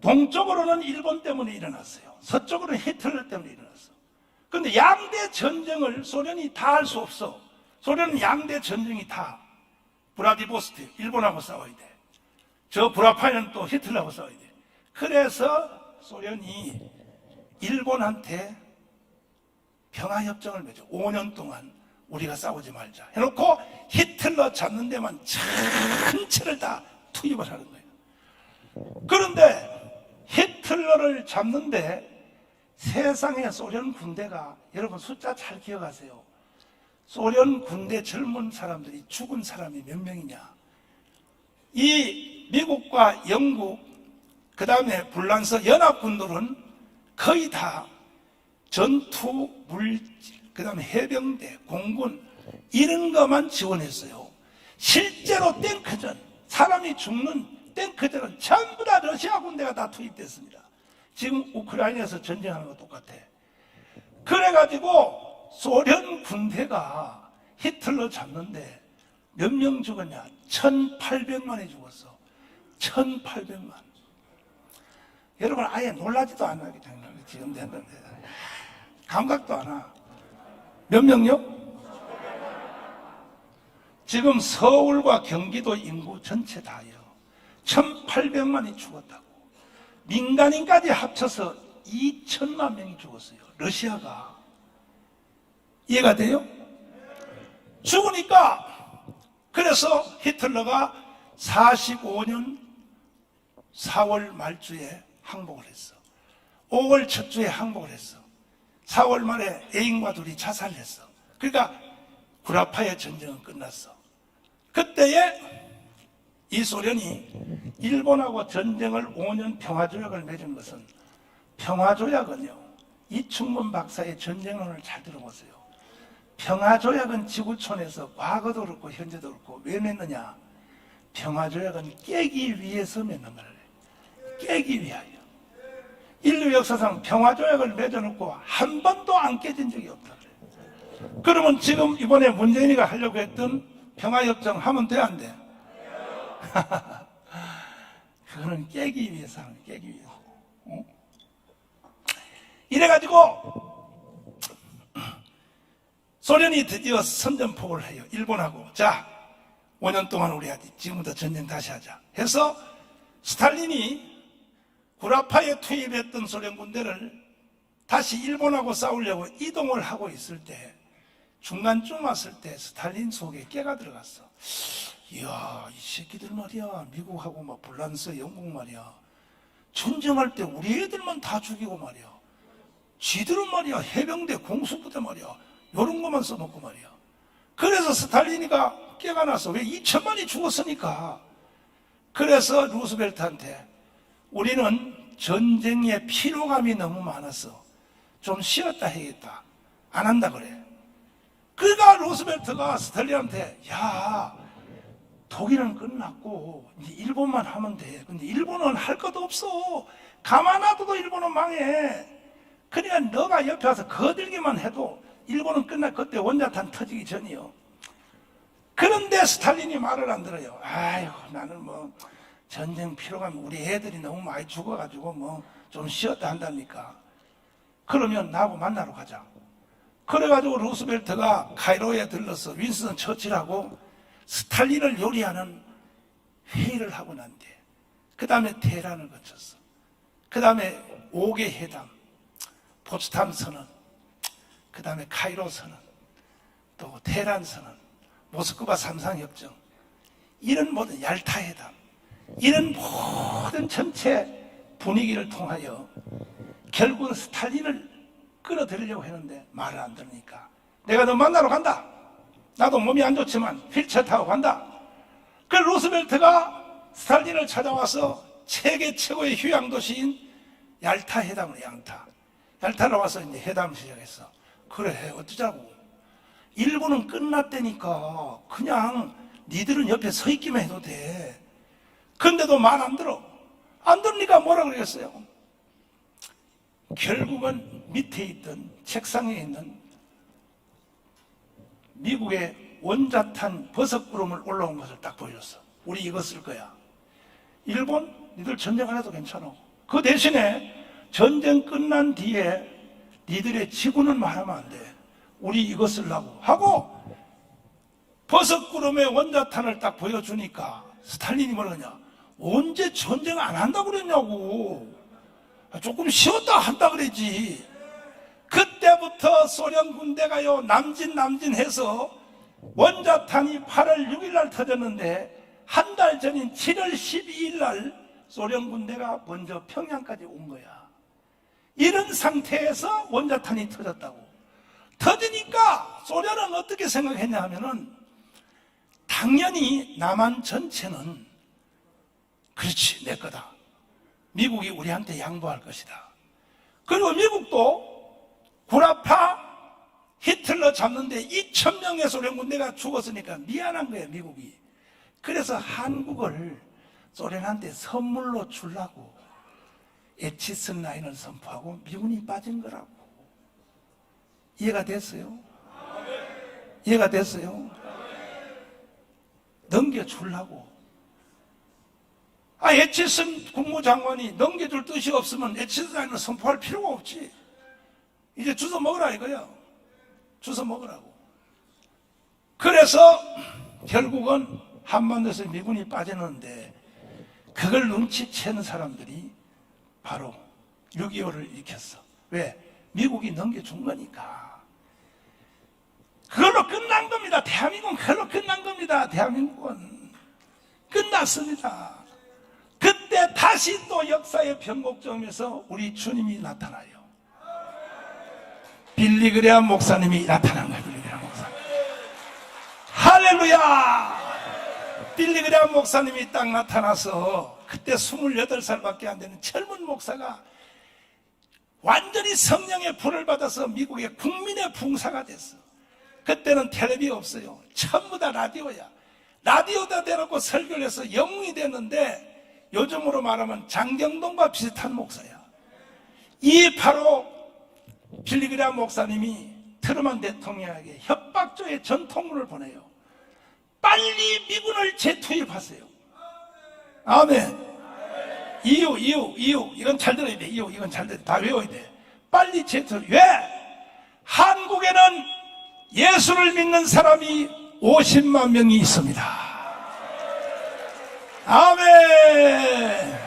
동쪽으로는 일본 때문에 일어났어요. 서쪽으로는 히틀러 때문에 일어났어. 그런데 양대 전쟁을 소련이 다 할 수 없어. 소련은 양대 전쟁이 다. 브라디보스토크, 일본하고 싸워야 돼. 저 브라파이는 또 히틀러하고 싸워야 돼. 그래서 소련이 일본한테 평화협정을 맺어. 5년 동안 우리가 싸우지 말자 해놓고 히틀러 잡는 데만 전체를 다 투입을 하는 거예요. 그런데 히틀러를 잡는데 세상에 소련 군대가, 여러분 숫자 잘 기억하세요. 소련 군대 젊은 사람들이 죽은 사람이 몇 명이냐? 이 미국과 영국, 그 다음에 불란서 연합군들은 거의 다 전투, 물질, 그 다음에 해병대, 공군 이런 것만 지원했어요. 실제로 탱크전, 사람이 죽는 탱크전은 전부 다 러시아 군대가 다 투입됐습니다. 지금 우크라이나에서 전쟁하는 거 똑같아. 그래가지고 소련 군대가 히틀러 잡는데 몇 명 죽었냐? 1,800만이 죽었어. 1,800만. 여러분 아예 놀라지도 않아요. 지금 됐는데 감각도 안 와. 몇 명요? 지금 서울과 경기도 인구 전체 다요. 1,800만이 죽었다고. 민간인까지 합쳐서 2천만 명이 죽었어요. 러시아가. 이해가 돼요? 죽으니까 그래서 히틀러가 45년 4월 말주에 항복을 했어. 5월 첫 주에 항복을 했어. 4월 말에 애인과 둘이 자살을 했어. 그러니까 구라파의 전쟁은 끝났어. 그때에 이 소련이 일본하고 전쟁을 5년 평화조약을 맺은 것은, 평화조약은요, 이충문 박사의 전쟁론을 잘 들어보세요. 평화조약은 지구촌에서 과거도 그렇고 현재도 그렇고 왜 맺느냐? 평화조약은 깨기 위해서 맺는 거예요. 깨기 위하여. 인류 역사상 평화조약을 맺어놓고 한 번도 안 깨진 적이 없다. 그러면 지금 이번에 문재인이가 하려고 했던 평화협정 하면 돼, 안 돼? 그거는 깨기 위해서 하는, 깨기 위해서. 어? 이래가지고 소련이 드디어 선전포고를 해요. 일본하고. 자, 5년 동안 우리 하지. 지금부터 전쟁 다시 하자. 해서 스탈린이 구라파에 투입했던 소련 군대를 다시 일본하고 싸우려고 이동을 하고 있을 때, 중간쯤 왔을 때 스탈린 속에 깨가 들어갔어. 이야, 이 새끼들 말이야, 미국하고 막 불란서, 영국 말이야, 전쟁할 때 우리 애들만 다 죽이고 말이야, 지들은 말이야 해병대, 공수부대 말이야, 요런 것만 써먹고 말이야. 그래서 스탈린이가 깨가 났어. 왜? 2천만이 죽었으니까. 그래서 루스벨트한테 우리는 전쟁에 피로감이 너무 많아서 좀 쉬었다 해야겠다. 안 한다 그래. 그러니까 루스벨트가 스탈린한테, 야, 독일은 끝났고 이제 일본만 하면 돼. 근데 일본은 할 것도 없어. 가만 놔둬도 일본은 망해. 그러니까 너가 옆에 와서 거들기만 해도 일본은 끝나. 그때 원자탄 터지기 전이요. 그런데 스탈린이 말을 안 들어요. 아이고, 나는 뭐 전쟁 피로감, 우리 애들이 너무 많이 죽어가지고 뭐 좀 쉬었다 한다니까. 그러면 나하고 만나러 가자. 그래가지고 루스벨트가 카이로에 들러서 윈스턴 처칠하고 스탈린을 요리하는 회의를 하고 난 뒤에, 그 다음에 테헤란을 거쳤어. 그 다음에 5개 회담. 포츠담 선언, 그 다음에 카이로 선언, 또 테헤란 선언, 모스크바 삼상협정, 이런 모든 얄타 회담, 이런 모든 전체 분위기를 통하여 결국은 스탈린을 끌어들이려고 했는데 말을 안 들으니까 내가 너 만나러 간다. 나도 몸이 안 좋지만 휠체어 타고 간다. 그 루스벨트가 스탈린을 찾아와서 세계 최고의 휴양 도시인 얄타 회담을 얄타로 와서 이제 회담을 시작했어. 그래 어쩌자고. 일본은 끝났다니까 그냥 니들은 옆에 서 있기만 해도 돼. 근데도 말 안 들어. 안 들으니까 뭐라 그랬어요? 결국은 밑에 있던 책상에 있는 미국의 원자탄 버섯구름을 올라온 것을 딱 보여줬어. 우리 이거 쓸 거야. 일본 니들 전쟁 안 해도 괜찮아. 그 대신에 전쟁 끝난 뒤에 니들의 지구는 말하면 안 돼. 우리 이거 쓰려고 하고 버섯구름의 원자탄을 딱 보여주니까 스탈린이 뭐라냐? 언제 전쟁 안 한다고 그랬냐고. 조금 쉬었다 한다 그랬지. 그때부터 소련 군대가요 남진 해서 원자탄이 8월 6일 날 터졌는데 한 달 전인 7월 12일 날 소련 군대가 먼저 평양까지 온 거야. 이런 상태에서 원자탄이 터졌다고. 터지니까 소련은 어떻게 생각했냐 하면은 당연히 남한 전체는 그렇지 내 거다. 미국이 우리한테 양보할 것이다. 그리고 미국도 구라파 히틀러 잡는데 2,000명의 소련 군대가 죽었으니까 미안한 거예요 미국이. 그래서 한국을 소련한테 선물로 주려고 에치슨 라인을 선포하고 미군이 빠진 거라고. 이해가 됐어요? 이해가 됐어요? 넘겨주려고. 에치슨 국무장관이 넘겨줄 뜻이 없으면 에치슨 라인을 선포할 필요가 없지. 이제 주워 먹으라 이거야. 주워 먹으라고. 그래서 결국은 한반도에서 미군이 빠졌는데 그걸 눈치채는 사람들이 바로 6.25를 일으켰어. 왜? 미국이 넘겨준 거니까. 그걸로 끝난 겁니다. 대한민국은 그걸로 끝난 겁니다. 대한민국은 끝났습니다. 그때 다시 또 역사의 변곡점에서 우리 주님이 나타나요. 빌리그레암 목사님이 나타난 거예요. 빌리그레암 목사님. 할렐루야. 빌리그레암 목사님이 딱 나타나서 그때 28살밖에 안 되는 젊은 목사가 완전히 성령의 불을 받아서 미국의 국민의 봉사가 됐어. 그때는 텔레비 없어요. 전부 다 라디오야. 라디오다 대놓고 설교를 해서 영웅이 됐는데 요즘으로 말하면 장경동과 비슷한 목사야. 이 바로 빌리그레암 목사님이 트루먼 대통령에게 협박조의 전통문을 보내요. 빨리 미군을 재투입하세요. 아멘. 이유 이건 잘 들어야 돼. 이건 잘 들어야 돼. 다 외워야 돼. 빨리 재투입. 왜? 한국에는 예수를 믿는 사람이 50만 명이 있습니다. 아멘.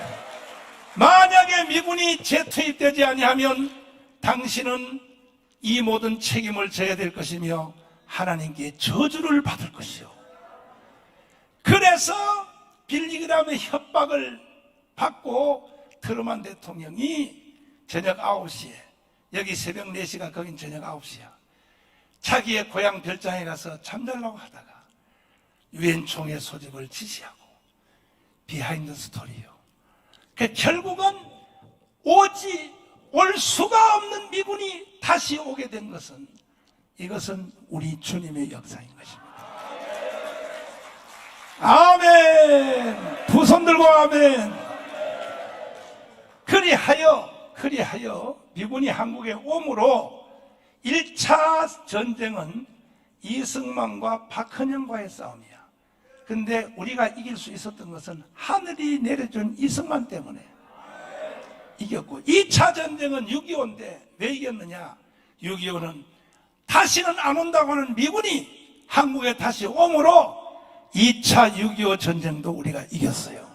만약에 미군이 재투입되지 아니하면 당신은 이 모든 책임을 져야 될 것이며 하나님께 저주를 받을 것이요. 그래서 빌리그램의 협박을 받고 트루먼 대통령이 저녁 9시에, 여기 새벽 4시가 거긴 저녁 9시야. 자기의 고향 별장에 가서 잠자려고 하다가 유엔 총회 소집을 지시하고 비하인드 스토리요. 결국은 올 수가 없는 미군이 다시 오게 된 것은, 이것은 우리 주님의 역사인 것입니다. 아멘. 두 손 들고 아멘. 그리하여 미군이 한국에 오므로 1차 전쟁은 이승만과 박헌영과의 싸움이야. 근데 우리가 이길 수 있었던 것은 하늘이 내려준 이승만 때문에 이겼고, 2차 전쟁은 6.25인데 왜 이겼느냐? 6.25는 다시는 안 온다고 하는 미군이 한국에 다시 오므로 2차 6.25 전쟁도 우리가 이겼어요.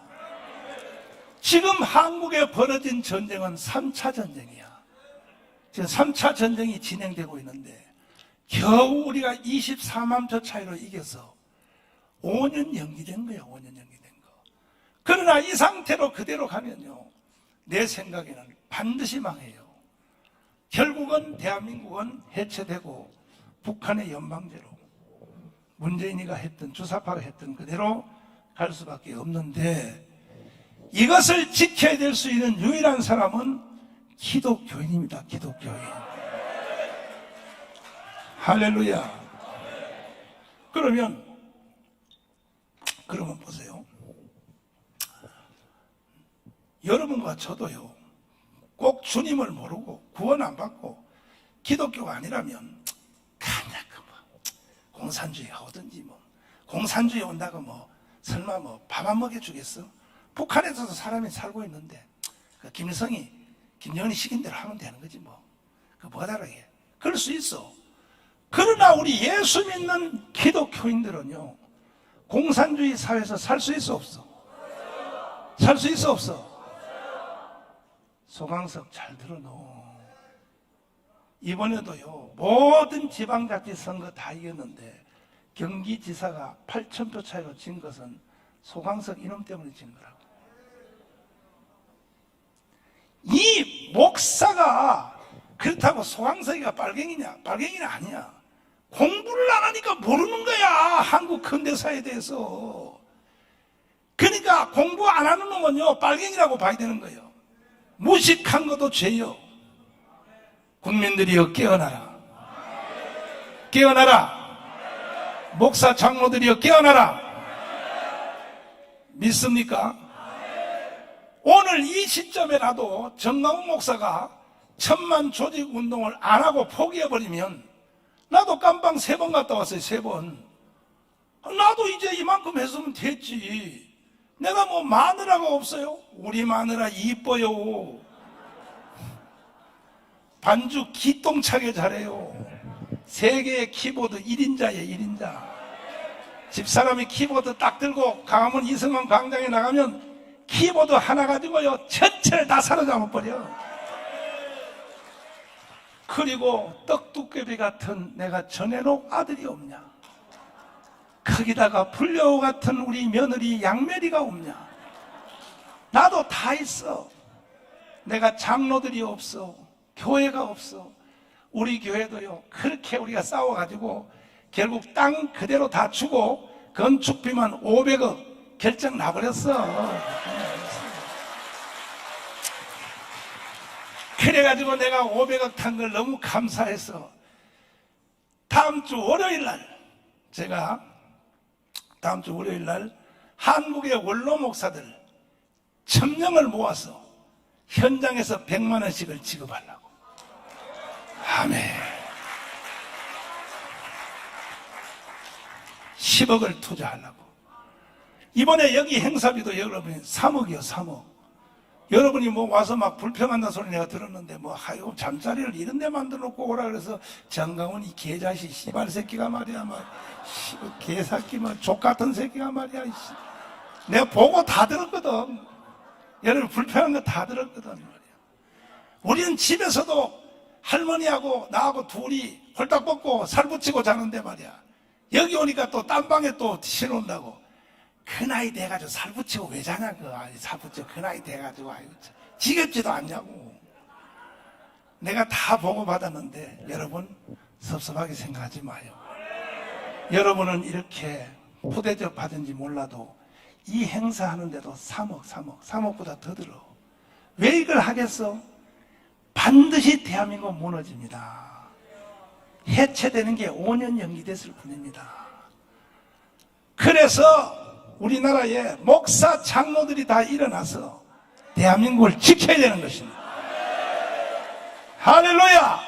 지금 한국에 벌어진 전쟁은 3차 전쟁이야. 지금 3차 전쟁이 진행되고 있는데 겨우 우리가 24만 표 차이로 이겨서 5년 연기된 거예요. 5년 연기된 거. 그러나 이 상태로 그대로 가면요, 내 생각에는 반드시 망해요. 결국은 대한민국은 해체되고 북한의 연방제로 문재인이가 했던, 주사파가 했던 그대로 갈 수밖에 없는데, 이것을 지켜야 될 수 있는 유일한 사람은 기독교인입니다. 기독교인. 할렐루야. 그러면 보세요. 여러분과 저도요, 꼭 주님을 모르고 구원 안 받고 기독교가 아니라면 그냥 공산주의가 오든지, 뭐 공산주의 온다고 뭐 설마 뭐 밥 안 먹여주겠어? 북한에서도 사람이 살고 있는데 그 김일성이 김정은이 시킨 대로 하면 되는 거지 뭐. 그 뭐가 다르게? 그럴 수 있어. 그러나 우리 예수 믿는 기독교인들은요, 공산주의 사회에서 살 수 있어 없어? 살 수 있어 없어? 소강석 잘 들어놓어. 이번에도요, 모든 지방자치 선거 다 이겼는데 경기지사가 8,000표 차이로 진 것은 소강석 이놈 때문에 진 거라고. 이 목사가 그렇다고 소강석이가 빨갱이냐? 빨갱이는 아니야. 공부를 안 하니까 모르는 거야, 한국 근대사에 대해서. 그러니까 공부 안 하는 놈은요, 빨갱이라고 봐야 되는 거예요. 무식한 것도 죄요. 국민들이여 깨어나라. 깨어나라. 목사 장로들이여 깨어나라. 믿습니까? 오늘 이 시점에라도 정강훈 목사가 1000만 조직 운동을 안 하고 포기해버리면, 나도 깜빵 3번 갔다 왔어요. 3번. 나도 이제 이만큼 했으면 됐지. 내가 뭐 마누라가 없어요? 우리 마누라 이뻐요. 반주 기똥차게 잘해요. 세계의 키보드 1인자예요. 1인자. 집사람이 키보드 딱 들고 강화문 이승만 광장에 나가면 키보드 하나 가지고요, 전체를 다 사로잡아버려. 그리고 떡두꺼비 같은 내가 전해놓은 아들이 없냐? 거기다가 불려우 같은 우리 며느리 양메리가 없냐? 나도 다 있어. 내가 장로들이 없어. 교회가 없어. 우리 교회도요, 그렇게 우리가 싸워가지고 결국 땅 그대로 다 주고 건축비만 500억 결정 나버렸어. 그래가지고 내가 500억 탄 걸 너무 감사해서 다음 주 월요일 날 한국의 원로 목사들 1000명을 모아서 현장에서 100만 원씩을 지급하려고. 아멘. 10억을 투자하려고. 이번에 여기 행사비도 여러분이 3억이요 3억. 여러분이 뭐 와서 막 불평한다는 소리 내가 들었는데, 뭐 하여 잠자리를 이런 데 만들어 놓고 오라 그래서 정강훈 이 개자식 씨발 새끼가 말이야, 막 개새끼 뭐 족같은 새끼가 말이야. 내가 보고 다 들었거든. 여러분 불평한 거 다 들었거든 말이야. 우리는 집에서도 할머니하고 나하고 둘이 홀딱 벗고 살 붙이고 자는데 말이야, 여기 오니까 또 딴 방에 또 신온다고. 그 나이 돼가지고 살 붙이고 왜 자냐고. 살 붙이고 그 나이 돼가지고 아이고 지겹지도 않냐고. 내가 다 보고받았는데 여러분 섭섭하게 생각하지 마요. 여러분은 이렇게 푸대접 받은지 몰라도 이 행사하는데도 3억보다 더 들어. 왜 이걸 하겠어? 반드시 대한민국 무너집니다. 해체되는 게 5년 연기됐을 뿐입니다. 그래서 우리나라에 목사 장로들이 다 일어나서 대한민국을 지켜야 되는 것입니다. 할렐루야.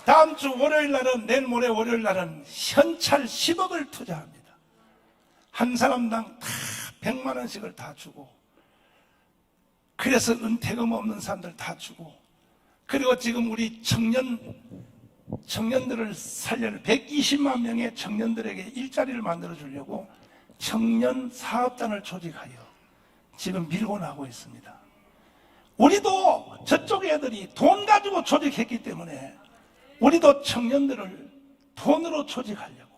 다음 주 월요일 날은, 내일 모레 월요일 날은 현찰 10억을 투자합니다. 한 사람당 다 100만 원씩을 다 주고, 그래서 은퇴금 없는 사람들 다 주고, 그리고 지금 우리 청년들을 살려는 120만 명의 청년들에게 일자리를 만들어 주려고 청년 사업단을 조직하여 지금 밀고 나고 있습니다. 우리도 저쪽 애들이 돈 가지고 조직했기 때문에 우리도 청년들을 돈으로 조직하려고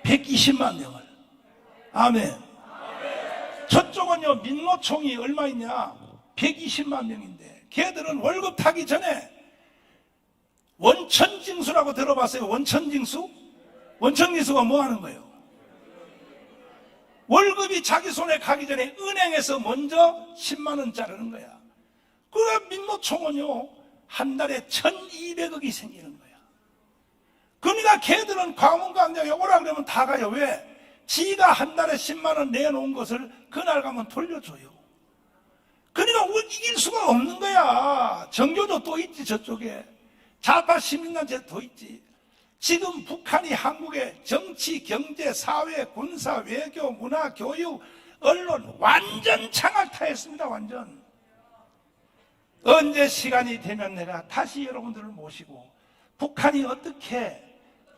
120만 명을. 아멘. 저쪽은요, 민노총이 얼마 있냐? 120만 명인데 걔들은 월급 타기 전에 원천징수라고 들어봤어요? 원천징수? 원천징수가 뭐 하는 거예요? 월급이 자기 손에 가기 전에 은행에서 먼저 10만 원 자르는 거야. 그 민노총은요, 한 달에 1200억이 생기는 거야. 그러니까 걔들은 광운광장에 오라 그러면 다 가요. 왜? 지가 한 달에 10만 원 내놓은 것을 그날 가면 돌려줘요. 그러니까 이길 수가 없는 거야. 정교도 또 있지, 저쪽에. 좌파 시민단체 또 있지. 지금 북한이 한국의 정치, 경제, 사회, 군사, 외교, 문화, 교육, 언론 완전 장악타했습니다. 완전. 언제 시간이 되면 내가 다시 여러분들을 모시고 북한이 어떻게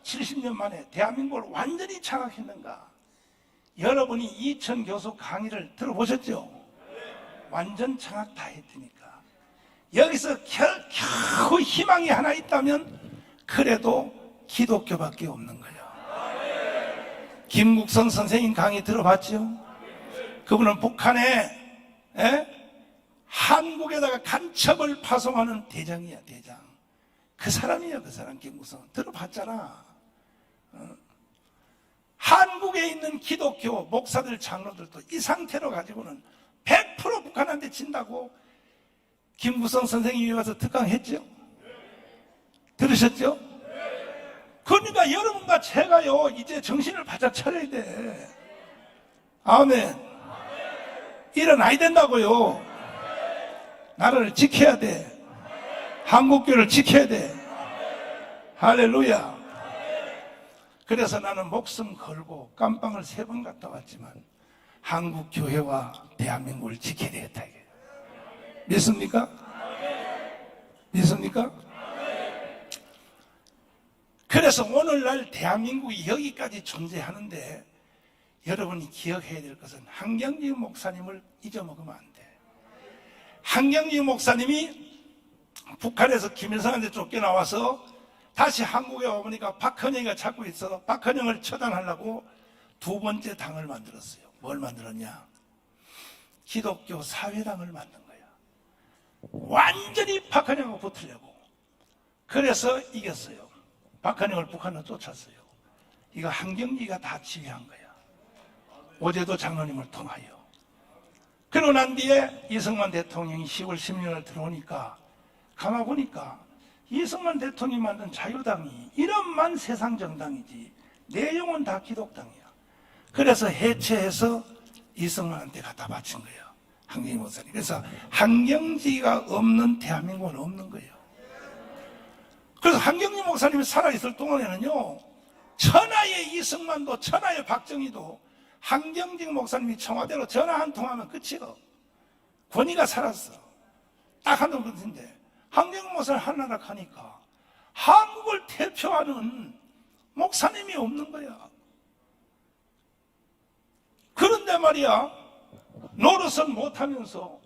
70년 만에 대한민국을 완전히 장악했는가. 여러분이 이천 교수 강의를 들어보셨죠? 완전 장악 다 했으니까. 여기서 겨우 희망이 하나 있다면 그래도 기독교밖에 없는 거예요. 김국선 선생님 강의 들어봤죠? 그분은 북한에 한국에다가 간첩을 파송하는 대장이야, 대장. 그 사람이야, 그 사람. 김국선 들어봤잖아. 한국에 있는 기독교 목사들, 장로들도 이 상태로 가지고는 100% 북한한테 진다고 김구성 선생님이 와서 특강했죠? 들으셨죠? 그러니까 여러분과 제가요, 이제 정신을 바짝 차려야 돼. 아멘. 일어나야 된다고요. 나라를 지켜야 돼. 한국교를 지켜야 돼. 할렐루야. 그래서 나는 목숨 걸고 깜빵을 3번 갔다 왔지만 한국 교회와 대한민국을 지켜야 되겠다. 믿습니까? 믿습니까? 그래서 오늘날 대한민국이 여기까지 존재하는데 여러분이 기억해야 될 것은 한경지 목사님을 잊어먹으면 안 돼. 한경지 목사님이 북한에서 김일성한테 쫓겨나와서 다시 한국에 와보니까 박헌영이가 찾고 있어. 박헌영을 처단하려고 2번째 당을 만들었어요. 뭘 만들었냐? 기독교 사회당을 만든 거야. 완전히 박헌영하고 붙으려고. 그래서 이겼어요. 박헌영을 북한으로 쫓았어요. 이거 한경지가 다 지휘한 거야. 어제도 장로님을 통하여. 그러고 난 뒤에 이승만 대통령이 10월 16일 들어오니까 가만 보니까 이승만 대통령이 만든 자유당이 이름만 세상 정당이지 내용은 다 기독당이야. 그래서 해체해서 이승만한테 갖다 바친 거예요. 한경지 목사님. 그래서 한경지가 없는 대한민국은 없는 거예요. 그래서 한경지 목사님이 살아있을 동안에는요, 천하의 이승만도 천하의 박정희도 한경지 목사님이 청와대로 전화 한 통하면 끝이요. 권위가 살았어. 딱 한 통 끝인데 한경지 목사님 하나라 하니까 한국을 대표하는 목사님이 없는 거야. 그런데 말이야, 노릇은 못하면서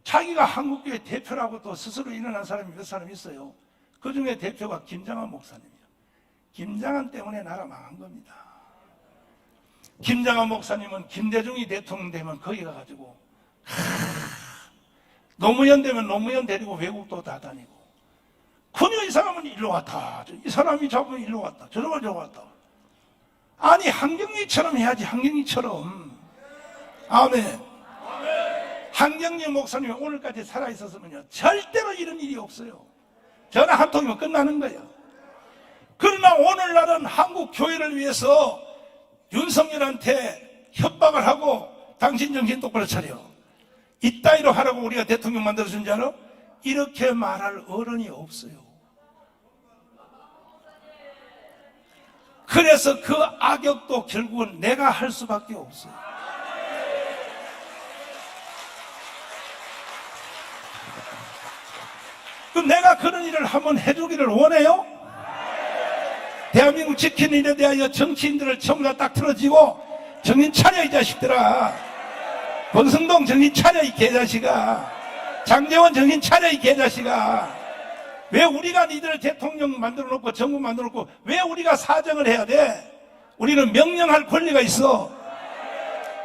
자기가 한국교회 대표라고 또 스스로 일어난 사람이 몇 사람 있어요. 그 중에 대표가 김장한 목사님이에요. 김장한 때문에 나라 망한 겁니다. 김장한 목사님은 김대중이 대통령 되면 거기 가가지고 노무현 되면 노무현 데리고 외국도 다 다니고, 그녀 이 사람은 일로 왔다, 이 사람이 잡으면 일로 왔다, 저쪽은 저거 왔다. 아니 한경리처럼 해야지. 한경리처럼. 아멘. 한경리 목사님이 오늘까지 살아있었으면요 절대로 이런 일이 없어요. 전화 한 통이면 끝나는 거예요. 그러나 오늘날은 한국 교회를 위해서 윤석열한테 협박을 하고 당신 정신 똑바로 차려, 이따위로 하라고 우리가 대통령 만들어준 줄 알아? 이렇게 말할 어른이 없어요. 그래서 그 악역도 결국은 내가 할 수밖에 없어요. 그럼 내가 그런 일을 한번 해주기를 원해요? 대한민국 지키는 일에 대하여 정치인들을 전부 다 딱 틀어지고 정신 차려 이 자식들아. 권성동 정신 차려 이 개자식아. 장제원 정신 차려, 이 개자식아. 왜 우리가 니들 대통령 만들어 놓고 정부 만들어 놓고 왜 우리가 사정을 해야 돼? 우리는 명령할 권리가 있어.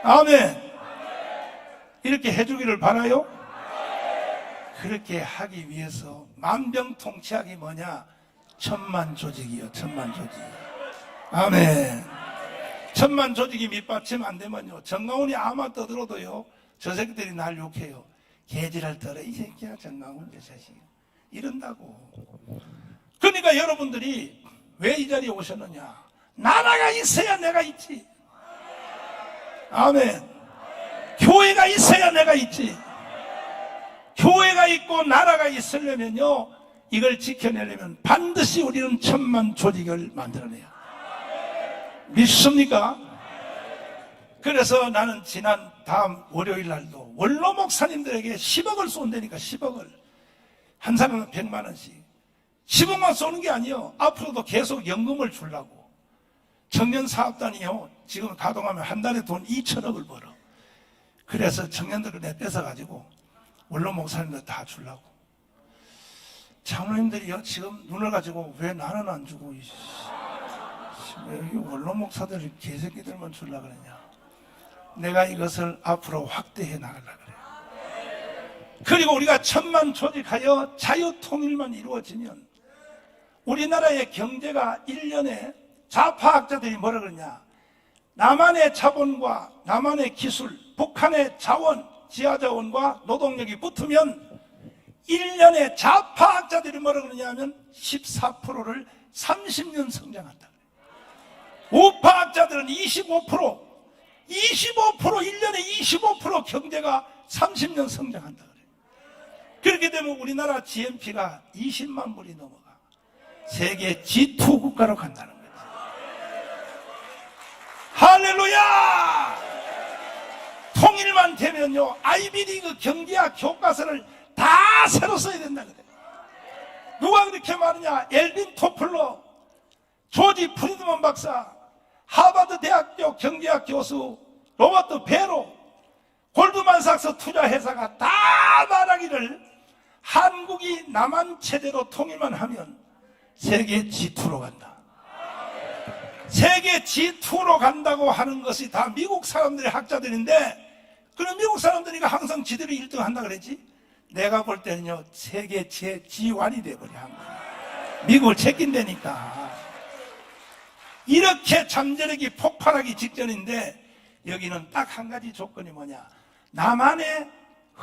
아멘. 이렇게 해주기를 바라요? 그렇게 하기 위해서 만병통치약이 뭐냐? 천만 조직이요, 천만 조직. 아멘. 천만 조직이 밑받침 안 되면요, 정강훈이 아마 떠들어도요, 저 새끼들이 날 욕해요. 개지랄 떨어, 이 새끼야, 정강훈 저 자식. 이런다고. 그러니까 여러분들이 왜 이 자리에 오셨느냐? 나라가 있어야 내가 있지. 아멘. 교회가 있어야 내가 있지. 교회가 있고 나라가 있으려면요, 이걸 지켜내려면 반드시 우리는 천만 조직을 만들어내야 믿습니까? 그래서 나는 지난 다음 월요일 날도 원로 목사님들에게 10억을 쏜다니까. 10억을 한 사람은 100만 원씩 10억만 쏘는 게 아니에요. 앞으로도 계속 연금을 주려고. 청년 사업단이요, 지금 가동하면 한 달에 돈 2천억을 벌어. 그래서 청년들을 내 뺏어가지고 원로 목사님들 다 주려고. 장로님들이요, 지금 눈을 가지고 왜 나는 안 주고, 왜 여기 원로 목사들 개새끼들만 주려고 그러냐. 내가 이것을 앞으로 확대해 나가려고 그래요. 그리고 우리가 천만 조직하여 자유통일만 이루어지면 우리나라의 경제가 1년에 좌파학자들이 뭐라 그러냐. 남한의 자본과 남한의 기술, 북한의 자원, 지하자원과 노동력이 붙으면 1년에 좌파학자들이 뭐라 그러냐 하면 14%를 30년 성장한다. 우파학자들은 25%, 1년에 25% 경제가 30년 성장한다 그래요. 그렇게 되면 우리나라 GNP가 20만 불이 넘어가. 세계 G2 국가로 간다는 거죠. 할렐루야! 통일만 되면요, 아이비리그 경제학 교과서를 다 새로 써야 된다 그래요. 누가 그렇게 말하냐? 엘빈 토플러, 조지 프리드먼 박사, 하버드 대학교 경제학 교수 로버트 베로, 골드만삭스 투자회사가 다 말하기를 한국이 남한 체제로 통일만 하면 세계 G2로 간다. 세계 G2로 간다고 하는 것이 다 미국 사람들의 학자들인데, 그럼 미국 사람들이 항상 지들이 1등 한다 그랬지? 내가 볼 때는요, 세계 G1이 돼버려. 미국을 제낀다니까. 이렇게 잠재력이 폭발하기 직전인데, 여기는 딱 한 가지 조건이 뭐냐? 남한의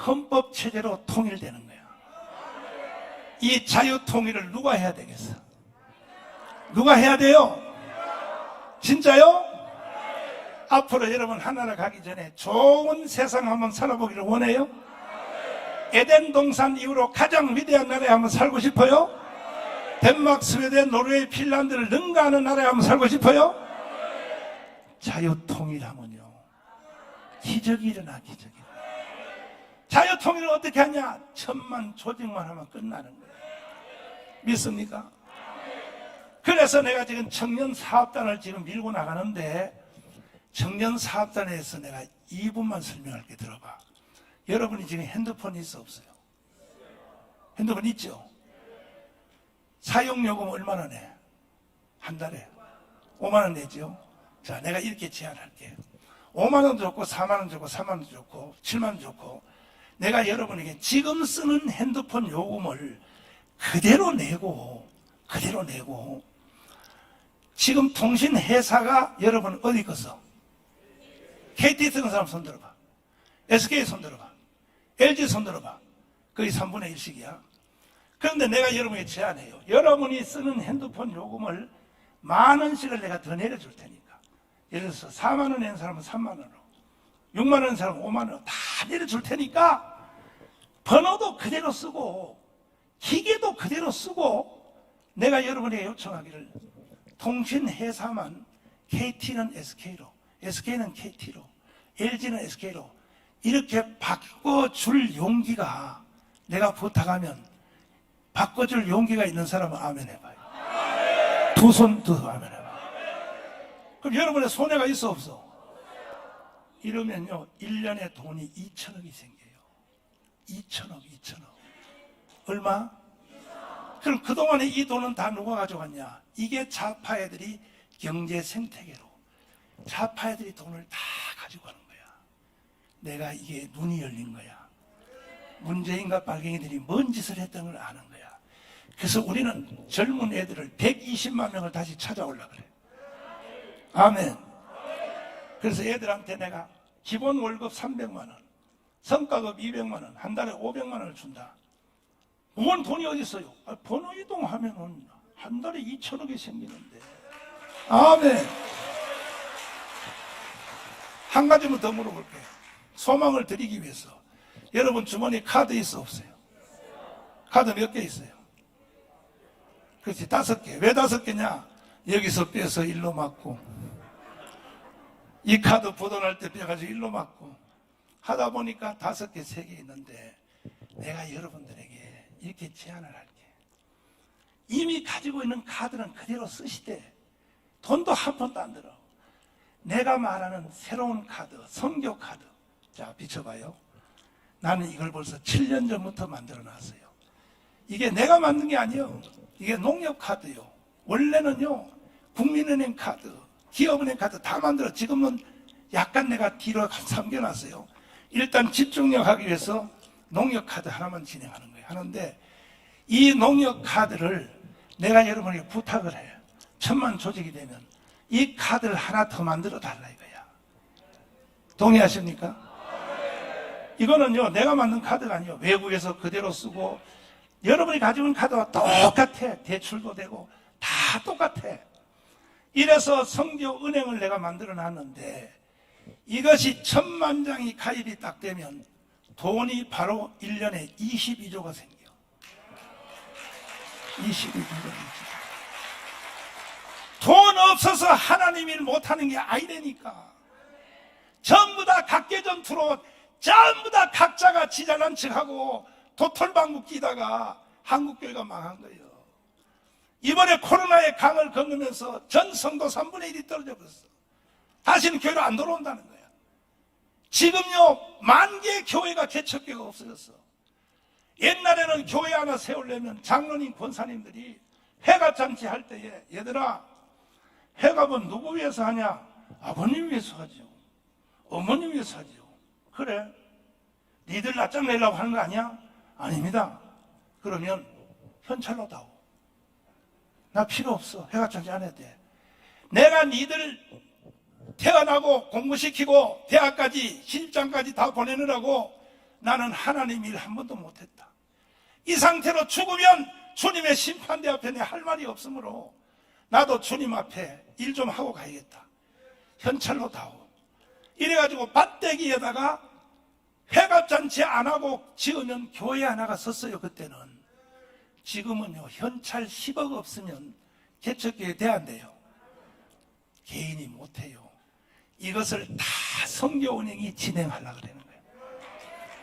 헌법 체제로 통일되는 거야. 이 자유 통일을 누가 해야 되겠어? 누가 해야 돼요? 진짜요? 앞으로 여러분 하나라 가기 전에 좋은 세상 한번 살아보기를 원해요? 에덴 동산 이후로 가장 위대한 나라에 한번 살고 싶어요? 덴마크, 스웨덴, 노르웨이, 핀란드를 능가하는 나라에 한번 살고 싶어요? 자유통일하면요, 기적이 일어나. 기적이. 자유통일을 어떻게 하냐? 천만 조직만 하면 끝나는 거예요. 믿습니까? 그래서 내가 지금 청년사업단을 지금 밀고 나가는데, 청년사업단에서 내가 2분만 설명할게. 들어봐. 여러분이 지금 핸드폰이 있어 없어요? 핸드폰 있죠? 사용요금 얼마나 내? 한 달에 5만 원 내죠? 자, 내가 이렇게 제안할게. 5만 원 줬고 4만 원 줬고 3만 원 줬고 7만 원 줬고, 내가 여러분에게 지금 쓰는 핸드폰 요금을 그대로 내고 지금 통신회사가 여러분 어디 있겠어? KT 쓰는 사람 손 들어봐. SK 손 들어봐. LG 손 들어봐. 거의 3분의 1씩이야. 그런데 내가 여러분에게 제안해요. 여러분이 쓰는 핸드폰 요금을 10,000원씩을 내가 더 내려줄 테니까. 예를 들어서 4만 원 낸 사람은 3만 원으로, 6만 원 낸 사람은 5만 원 다 내려줄 테니까 번호도 그대로 쓰고 기계도 그대로 쓰고, 내가 여러분에게 요청하기를 통신회사만 KT는 SK로, SK는 KT로, LG는 SK로 이렇게 바꿔줄 용기가, 내가 부탁하면 바꿔줄 용기가 있는 사람은 아멘 해봐요. 두 손 더 아멘 해봐요. 그럼 여러분의 손해가 있어 없어? 이러면요, 1년에 돈이 2천억이 생겨요. 2천억. 얼마? 그럼 그동안에 이 돈은 다 누가 가져갔냐? 이게 좌파 애들이 경제 생태계로 좌파 애들이 돈을 다 가지고 가는 거야. 내가 이게 눈이 열린 거야. 문재인과 빨갱이들이 뭔 짓을 했던 걸 아는 거야. 그래서 우리는 젊은 애들을 120만 명을 다시 찾아오려고 그래. 아멘. 그래서 애들한테 내가 기본 월급 300만 원, 성과급 200만 원, 한 달에 500만 원을 준다. 뭔 돈이 어디 있어요? 번호 이동하면은 한 달에 2천억이 생기는데. 아멘. 한 가지만 더 물어볼게요. 소망을 드리기 위해서. 여러분 주머니에 카드 있어 없어요? 카드 몇 개 있어요? 그렇지, 5개. 왜 5개냐? 여기서 빼서 일로 맞고, 이 카드 보존할 때 빼가지고 일로 맞고 하다 보니까 5개, 3개 있는데, 내가 여러분들에게 이렇게 제안을 할게. 이미 가지고 있는 카드는 그대로 쓰시되 돈도 한 푼도 안 들어. 내가 말하는 새로운 카드, 선교 카드. 자, 비춰봐요. 나는 이걸 벌써 7년 전부터 만들어 놨어요. 이게 내가 만든 게 아니에요. 이게 농협 카드요. 원래는요, 국민은행 카드, 기업은행 카드 다 만들어. 지금은 약간 내가 뒤로 삼겨놨어요. 일단 집중력 하기 위해서 농협 카드 하나만 진행하는 거예요. 하는데 이 농협 카드를 내가 여러분에게 부탁을 해요. 1000만 조직이 되면 이 카드를 하나 더 만들어 달라 이거야. 동의하십니까? 이거는요, 내가 만든 카드가 아니에요. 외국에서 그대로 쓰고, 여러분이 가지고 있는 카드와 똑같아. 대출도 되고 다 똑같아. 이래서 성교 은행을 내가 만들어 놨는데, 이것이 1000만 장이 가입이 딱 되면 돈이 바로 1년에 22조가 생겨. 22조가. 돈 없어서 하나님 일 못하는 게 아니라니까. 전부 다 각계 전투로 전부 다 각자가 지잘난 척하고 도털방구 끼다가 한국교회가 망한 거예요. 이번에 코로나의 강을 건너면서 전 성도 3분의 1이 떨어져 버렸어. 다시는 교회로 안 돌아온다는 거야. 지금요, 10,000개의 교회가 개척교회가 없어졌어. 옛날에는 교회 하나 세우려면 장로님, 권사님들이 회갑잔치 할 때에, 얘들아, 회갑은 누구 위해서 하냐? 아버님 위해서 하죠. 어머님 위해서 하죠. 그래, 니들 낯장 내려고 하는 거 아니야? 아닙니다. 그러면 현찰로 다오. 나 필요 없어. 회갑잔치 안 해도 돼. 내가 니들 태어나고 공부시키고 대학까지 신입장까지 다 보내느라고 나는 하나님 일 한 번도 못했다. 이 상태로 죽으면 주님의 심판대 앞에 내 할 말이 없으므로 나도 주님 앞에 일 좀 하고 가야겠다. 현찰로 다오. 이래가지고 밭대기에다가 회갑잔치 안 하고 지으면 교회 하나가 섰어요. 그때는. 지금은요, 현찰 10억 없으면 개척교회 돼 안 돼요. 개인이 못해요. 이것을 다 성교은행이 진행하려고 그러는 거예요.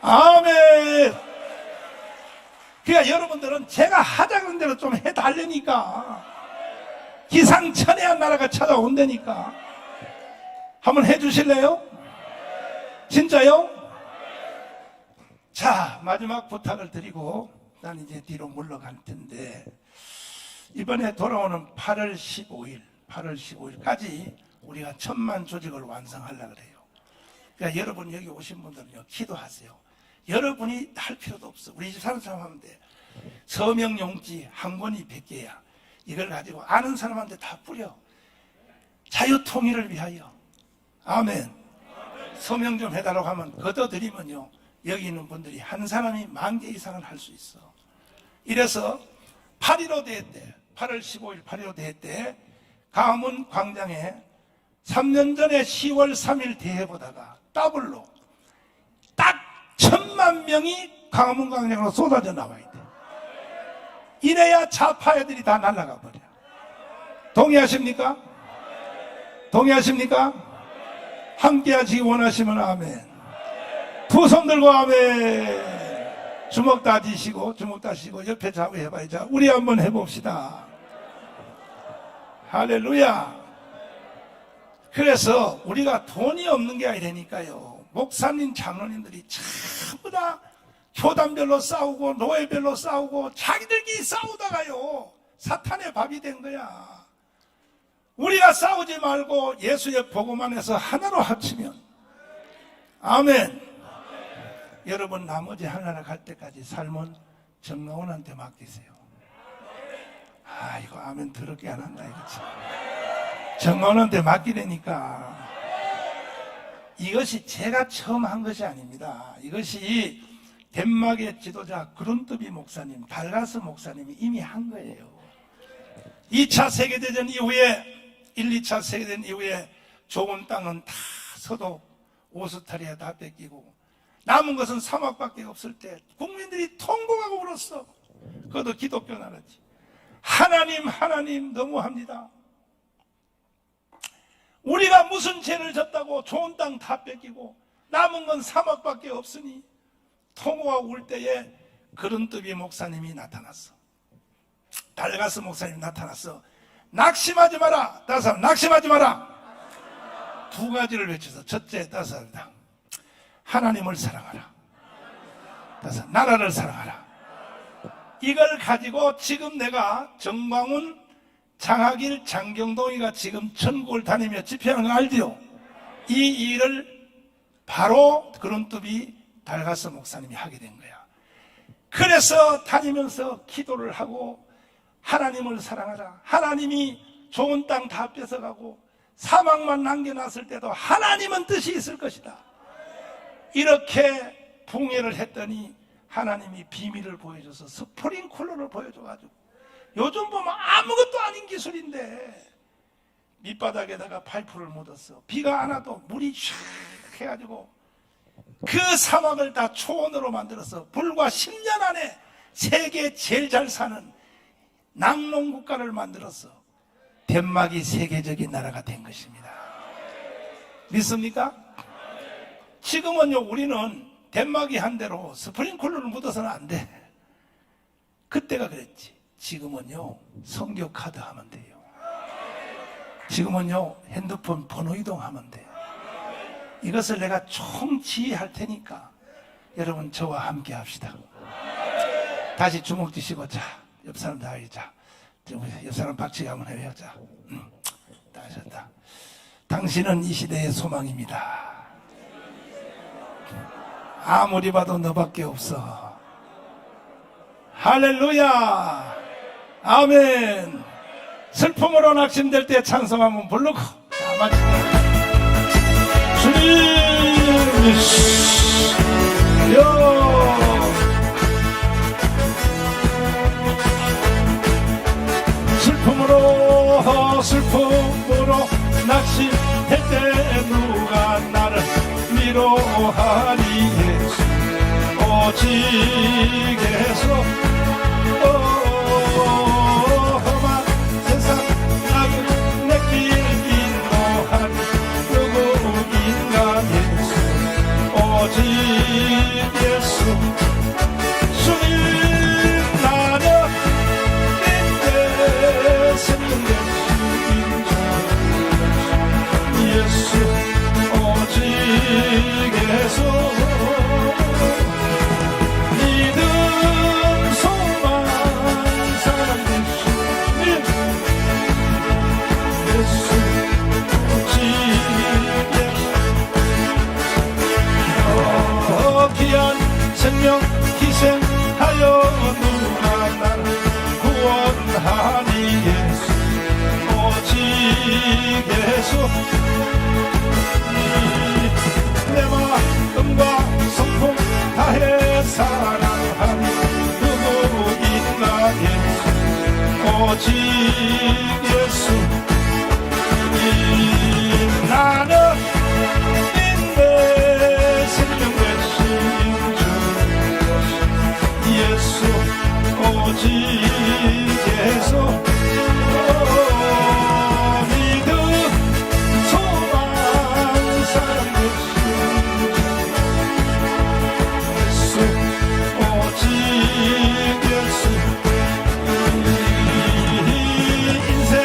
아멘. 그러니까 여러분들은 제가 하자는 대로 좀 해달라니까. 기상천외한 나라가 찾아온다니까. 한번 해주실래요? 진짜요? 자, 마지막 부탁을 드리고 난 이제 뒤로 물러갈 텐데, 이번에 돌아오는 8월 15일까지 우리가 1000만 조직을 완성하려고 그래요. 그러니까 여러분 여기 오신 분들은요, 기도하세요. 여러분이 할 필요도 없어. 우리 집 사는 사람 하면 돼. 서명 용지 한 권이 100개야. 이걸 가지고 아는 사람한테 다 뿌려. 자유통일을 위하여. 아멘. 서명 좀 해달라고 하면 걷어들이면요, 여기 있는 분들이 한 사람이 10,000개 이상을 할 수 있어. 이래서 8.15 대회 때, 8월 15일 8.15 대회 때 강화문 광장에 3년 전에 10월 3일 대회 보다가 더블로 딱 1000만 명이 강화문 광장으로 쏟아져 나와야 돼. 이래야 좌파 애들이 다 날아가 버려. 동의하십니까? 동의하십니까? 함께 하시기 원하시면 아멘. 두 손 들고 아멘. 주먹 다지시고 주먹 다시고 옆에 잡고 해봐요. 자, 우리 한번 해봅시다. 할렐루야. 그래서 우리가 돈이 없는 게 아니라니까요. 목사님, 장로님들이 전부 다 교단별로 싸우고 노예별로 싸우고 자기들끼리 싸우다가요 사탄의 밥이 된 거야. 우리가 싸우지 말고 예수의 복음 안에서 하나로 합치면, 아멘. 여러분 나머지 하나라 갈 때까지 삶은 정가원한테 맡기세요. 아 이거 아멘 더럽게 안 한다 이거지. 정가원한테 맡기려니까. 이것이 제가 처음 한 것이 아닙니다. 이것이 덴마크의 지도자 그룬트비 목사님, 달가스 목사님이 이미 한 거예요. 2차 세계대전 이후에 1, 2차 세계대전 이후에 좋은 땅은 다 서독 오스트리아 다 뺏기고 남은 것은 사막밖에 없을 때 국민들이 통곡하고 울었어. 그것도 기독교 나라지. 하나님 하나님 너무합니다. 우리가 무슨 죄를 졌다고 좋은 땅 다 뺏기고 남은 건 사막밖에 없으니 통곡하고 울 때에 그룬트비 목사님이 나타났어. 달가스 목사님이 나타났어. 낙심하지 마라. 다섯, 낙심하지 마라. 두 가지를 외쳐서 첫째, 다섯, 하나님을 사랑하라. 다섯, 나라를 사랑하라. 이걸 가지고 지금 내가 정광훈, 장학일, 장경동이가 지금 전국을 다니며 집회하는 거 알지요? 이 일을 바로 그룬트비 달가스 목사님이 하게 된 거야. 그래서 다니면서 기도를 하고 하나님을 사랑하라. 하나님이 좋은 땅 다 뺏어가고 사막만 남겨놨을 때도 하나님은 뜻이 있을 것이다. 이렇게 붕해를 했더니 하나님이 비밀을 보여줘서 스프링쿨러를 보여줘가지고 요즘 보면 아무것도 아닌 기술인데 밑바닥에다가 파이프를 묻었어. 비가 안 와도 물이 샥 해가지고 그 사막을 다 초원으로 만들어서 불과 10년 안에 세계 제일 잘 사는 낙농국가를 만들어서 덴마크이 세계적인 나라가 된 것입니다. 믿습니까? 지금은요 우리는 덴마크이 한 대로 스프링클러를 묻어서는 안 돼. 그때가 그랬지. 지금은요 성교 카드 하면 돼요. 지금은요 핸드폰 번호 이동하면 돼요. 이것을 내가 총지휘할 테니까 여러분 저와 함께 합시다. 다시 주먹 쥐시고 자 옆 사람 다 하자. 옆 사람 박치기 한번 해요. 자, 다 하셨다. 당신은 이 시대의 소망입니다. 아무리 봐도 너밖에 없어. 할렐루야. 아멘. 슬픔으로 낙심될 때 찬송 한번 부르고 자 마치자. 주님 슬픔으로 낙심될 때 누가 나를 위로하니 예수 오직 예수 험한 세상 나를 내 길 인도하니 누구인가 예수 오직 예수 주님 나는 인내 생명된 예수 오직 예수 믿음 소망 사랑 되신 예수 오직 예수 귀한 생명 희생하여 누가 나를 구원하니 예수 오직 예수 내 마음과 성품 다해 사랑하니 누구인가 예수 오직 예수 나는 인내 생명 되신 주 예수 오직 예수 인생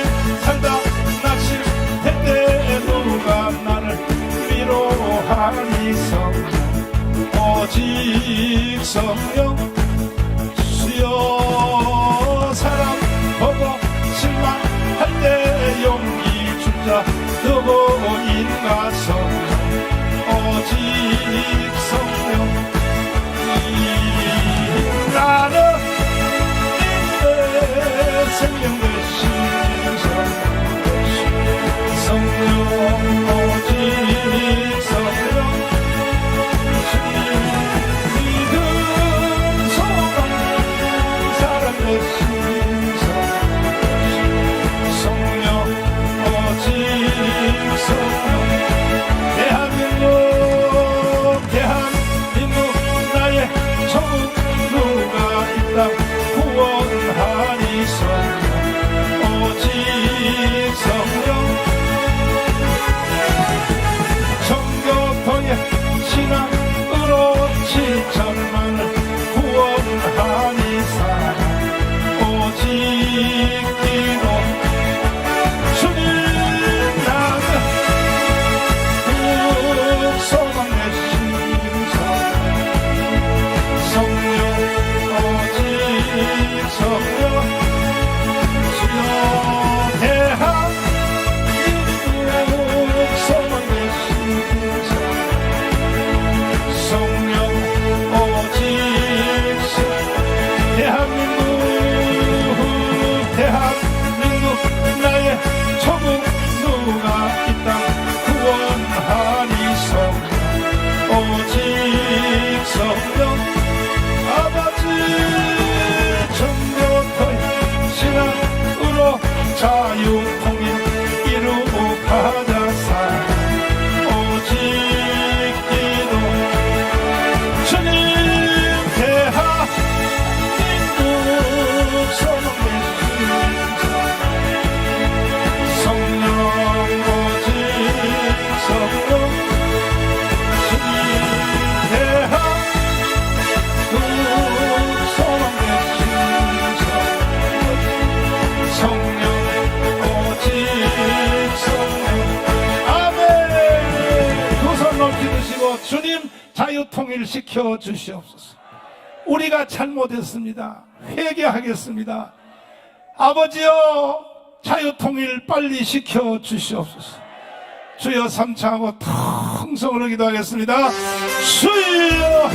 성령 주여 사람 보고 실망할 때 용기 주자 누구인가 성령 오직 성령 나는 내 생명 되신 성령 오직 성령 주님 믿음 소망 사랑 되신 성령 오직 성령 대한민국 나의 천국 누가 있다 구원하니 성령 오직 성령 정교통의 신앙으로 칭찬만을 구원하니 사랑 오직 기도 주님 나는 소망 내신 성령 오직 성령 주여 대한민국 소망 내신 성령 오직 대한민국 나의 천국 누가 이 땅 구원하니 성령 오직 성령 아버지 정교토의 신앙으로 자유통일 이루가자 사랑 오직 기도 주님 대한민국 소망 되신 성령 오직 성령 주님 대한민국 소망 되신 성령 오직 성령 아멘 두 손 높이 드시고 주님 자유통일 시켜 주시옵소서. 우리가 잘못했습니다. 회개하겠습니다. 아버지여 자유통일 빨리 시켜 주시옵소서. 주여 삼창하고 통성으로 기도하겠습니다. 주여